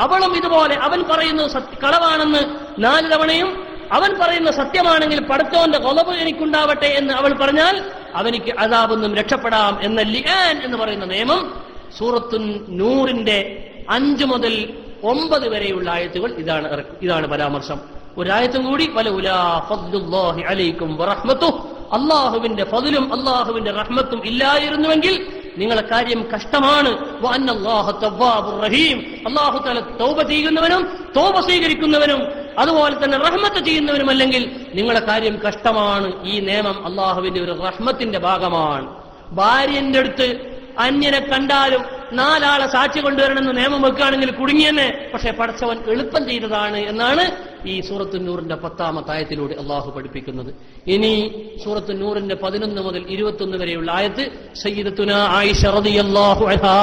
അവളും ഇതുപോലെ അവൻ പറയുന്നത് കളവാണെന്ന് 4 തവണയും അവൻ പറയുന്ന സത്യമാണെങ്കിൽ പടച്ചവന്റെ ഖളബ് എനിക്കുണ്ടാവട്ടെ എന്ന് അവൾ പറഞ്ഞാൽ അവനിക്ക് അദാബിൽ രക്ഷപ്പെടാം എന്ന ലിആൻ എന്ന് പറയുന്ന നിയമം സൂറത്തുൻ നൂറിന്റെ 5 മുതൽ 9 വരെയുള്ള ആയത്തുകൾ ഇതാണ് പരാമർശം. ഒരായത്തും കൂടി, വലൗലാ ഫദ്ലുല്ലാഹി അലൈക്കും വറഹ്മത്തുഹു, അല്ലാഹുവിന്റെ ഫദ്ലും അല്ലാഹുവിന്റെ റഹ്മത്തും ഇല്ലായിരുന്നുവെങ്കിൽ നിങ്ങളെ കാര്യം കഷ്ടമാണ്. വഅന്നല്ലാഹ തവ്വാബുർ റഹീം, അല്ലാഹു തആല തൗബ ചെയ്യുന്നവനും തൗബ സ്വീകരിക്കുന്നവനും അതുപോലെ തന്നെ റഹ്മത്ത് ചെയ്യുന്നവനും അല്ലെങ്കിൽ നിങ്ങളെ കാര്യം കഷ്ടമാണ്. ഈ നിയമം അല്ലാഹുവിന്റെ ഒരു റഹ്മത്തിന്റെ ഭാഗമാണ്. ഭാര്യന്റെ അടുത്ത് അന്യനെ കണ്ടാലും 4 ആളെ സാക്ഷി കൊണ്ടുവരണമെന്ന് നിയമം വെക്കുകയാണെങ്കിൽ കുടുങ്ങിയെന്നെ. പക്ഷെ പടച്ചവൻ എളുപ്പം ചെയ്തതാണ് എന്നാണ് ഈ സൂറത്തുൻ നൂറിന്റെ 10ാമത്തെ ആയത്തിലൂടെ അള്ളാഹു പഠിപ്പിക്കുന്നത്. ഇനി സൂറത്തുൻ നൂറിന്റെ 11 മുതൽ 21 വരെയുള്ള ആയത്ത് സയ്യിദത്തുനാ ആയിഷ റളിയല്ലാഹു അൻഹാ,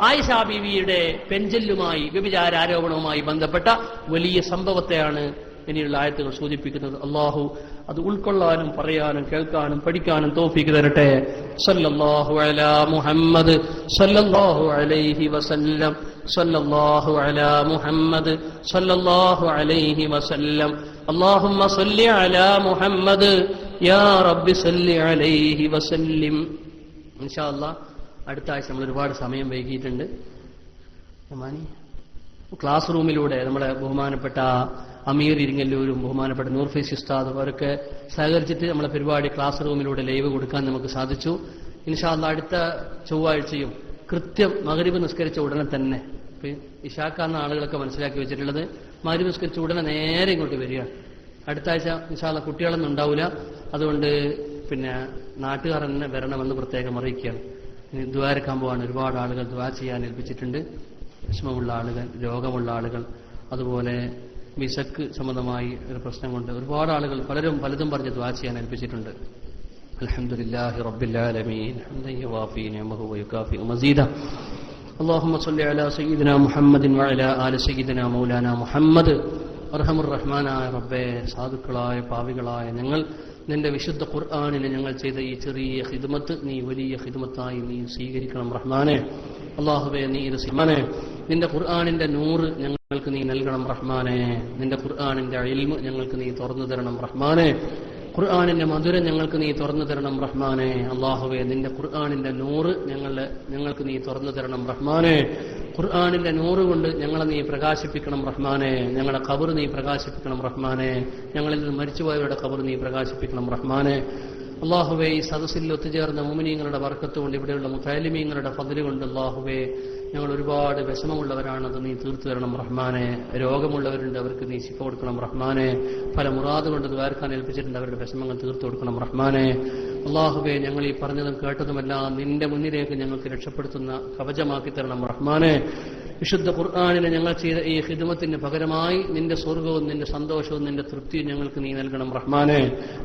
ആയിഷ ബീവിയുടെ പെൻജല്ലുമായി വ്യഭിചാര ആരോപണവുമായി ബന്ധപ്പെട്ട വലിയ സംഭവത്തെയാണ് ഇനിയുള്ള ആയത്തുകൾ സൂചിപ്പിക്കുന്നത്. അള്ളാഹു അത് ഉൾക്കൊള്ളാനും പറയാനും കേൾക്കാനും പഠിക്കാനും തൗഫീഖ് തരട്ടെ. സല്ലല്ലാഹു അലാ മുഹമ്മദ് സല്ലല്ലാഹു അലൈഹി വസല്ലം, സല്ലല്ലാഹു അലാ മുഹമ്മദ് സല്ലല്ലാഹു അലൈഹി വസല്ലം. അല്ലാഹുമ്മ സല്ലി അലാ മുഹമ്മദ് യാ റബ്ബി സല്ലി അലൈഹി വസല്ലിം. ഇൻഷാ അല്ലാഹ് അടുത്ത ആഴ്ച നമ്മൾ ഒരുപാട് സമയം വൈകിയിട്ടുണ്ട്. ക്ലാസ് റൂമിലൂടെ നമ്മുടെ ബഹുമാനപ്പെട്ട അമീർ ഇരിങ്ങല്ലൂരും ബഹുമാനപ്പെട്ട നൂർ ഫൈസി ഉസ്താദും അവരൊക്കെ സഹകരിച്ചിട്ട് നമ്മളെ പരിപാടി ക്ലാസ് റൂമിലൂടെ ലൈവ് കൊടുക്കാൻ നമുക്ക് സാധിച്ചു. ഇൻഷാ അല്ലാഹ് അടുത്ത ചൊവ്വാഴ്ചയും കൃത്യം മഗ്രിബ് നിസ്കരിച്ച ഉടനെ തന്നെ, ഇശാക്കാന്ന ആളുകളൊക്കെ മനസ്സിലാക്കി വെച്ചിട്ടുള്ളത് മഗ്രിബ് നിസ്കരിച്ച ഉടനെ നേരെ ഇങ്ങോട്ട് വരികയാണ്. അടുത്ത ആഴ്ച ഇൻഷാ അല്ലാഹ് കുട്ടികളൊന്നും ഉണ്ടാവില്ല. അതുകൊണ്ട് നാട്ടുകാർ തന്നെ വരണമെന്ന് പ്രത്യേകം അറിയിക്കുകയാണ്. ദുആരക്കാൻ പോവാണ്. ഒരുപാട് ആളുകൾ ദുആ ചെയ്യാൻ ഏൽപ്പിച്ചിട്ടുണ്ട്. വിഷമമുള്ള ആളുകൾ, രോഗമുള്ള ആളുകൾ, അതുപോലെ വിസക്ക് സംബന്ധമായി ഒരു പ്രശ്നം കൊണ്ട് ഒരുപാട് ആളുകൾ പലതും പറഞ്ഞ് ദുആ ചെയ്യാൻ ഏൽപ്പിച്ചിട്ടുണ്ട്. അൽഹംദുലില്ലാഹി റബ്ബിൽ ആലമീൻ ഹംദൻ യുവാഫി നിഅമഹു വയുകാഫി മസീദ. اللهم صل على سيدنا محمد وعلى آل سيدنا مولانا محمد. അർഹമുർ റഹ്മാനായ റബ്ബേ, സാധുക്കളായ പാപികളായ ഞങ്ങൾ നിന്റെ വിശുദ്ധ ഖുർആനിന് ഞങ്ങൾ ചെയ്ത ഈ ചെറിയ ഖിദ്മത്ത് നീ വലിയ ഖിദ്മത്തായി നീ സ്വീകരിക്കണം റഹ്മാനെ. അല്ലാഹുവേ, നീ ഇത് റഹ്മാനെ, നിന്റെ ഖുർആനിന്റെ നൂറ് ഞങ്ങൾക്ക് നീ നൽകണം റഹ്മാനെ. നിന്റെ ഖുർആനിന്റെ ഇൽമ് ഞങ്ങൾക്ക് നീ തുറന്നു തരണം റഹ്മാനെ. ഖുർആനിന്റെ മധുരം ഞങ്ങൾക്ക് നീ തുറന്നു തരണം റഹ്മാനെ. അല്ലാഹുവേ, നിന്റെ ഖുർആനിന്റെ നൂറ് ഞങ്ങൾക്ക് നീ തുറന്നു തരണം റഹ്മാനെ. ഖുർആനിന്റെ നൂറ് കൊണ്ട് ഞങ്ങളെ നീ പ്രകാശിപ്പിക്കണം റഹ്മാനെ. ഞങ്ങളുടെ ഖബർ നീ പ്രകാശിപ്പിക്കണം റഹ്മാനെ. ഞങ്ങളിൽ നിന്ന് മരിച്ചുപോയവരുടെ ഖബർ നീ പ്രകാശിപ്പിക്കണം റഹ്മാനെ. അല്ലാഹുവേ, ഈ സദസ്സിൽ ഒത്തുചേർന്ന മുഅ്മിനീങ്ങളുടെ ബർക്കത്ത് കൊണ്ട്, ഇവിടെയുള്ള മുതഅല്ലിമീങ്ങളുടെ ഫദ്ല് കൊണ്ട് അല്ലാഹുവേ, ഞങ്ങൾ ഒരുപാട് വിഷമമുള്ളവരാണത് നീ തീർത്തു തരണം റഹ്മാനെ. രോഗമുള്ളവരുണ്ട്, അവർക്ക് നീ ശിഫ കൊടുക്കണം റഹ്മാനെ. പല മുറാദ് കൊണ്ട് ദ്വാരക്കാൻ ഏൽപ്പിച്ചിട്ടുണ്ട്, അവരുടെ വിഷമങ്ങൾ തീർത്തു കൊടുക്കണം റഹ്മാനെ. അല്ലാഹുവേ, ഞങ്ങൾ ഈ പറഞ്ഞതും കേട്ടതുമെല്ലാം നിന്റെ മുന്നിലേക്ക് ഞങ്ങൾക്ക് രക്ഷപ്പെടുത്തുന്ന കവചമാക്കി തരണം റഹ്മാനെ. വിശുദ്ധ ഖുർആനിനെ ഞങ്ങൾ ചെയ്ത ഈ ഖിദ്മത്തിന് പകരമായി നിന്റെ സ്വർഗവും നിന്റെ സന്തോഷവും നിന്റെ തൃപ്തിയും ഞങ്ങൾക്ക് നീ നൽകണം റഹ്മാനെ.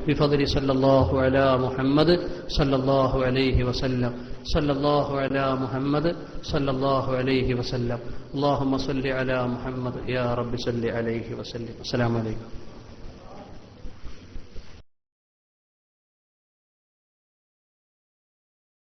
ബിഫദ്ലി സല്ലല്ലാഹു അലാ മുഹമ്മദ് സല്ലല്ലാഹു അലൈഹി വസല്ലം. സല്ലല്ലാഹു അലാ മുഹമ്മദ് സല്ലല്ലാഹു അലൈഹി വസല്ലം. അല്ലാഹുമ്മ സല്ലി അലാ മുഹമ്മദ് യാ റബ്ബി സല്ലി അലൈഹി വസല്ലം. അസ്സലാമു അലൈക്കും.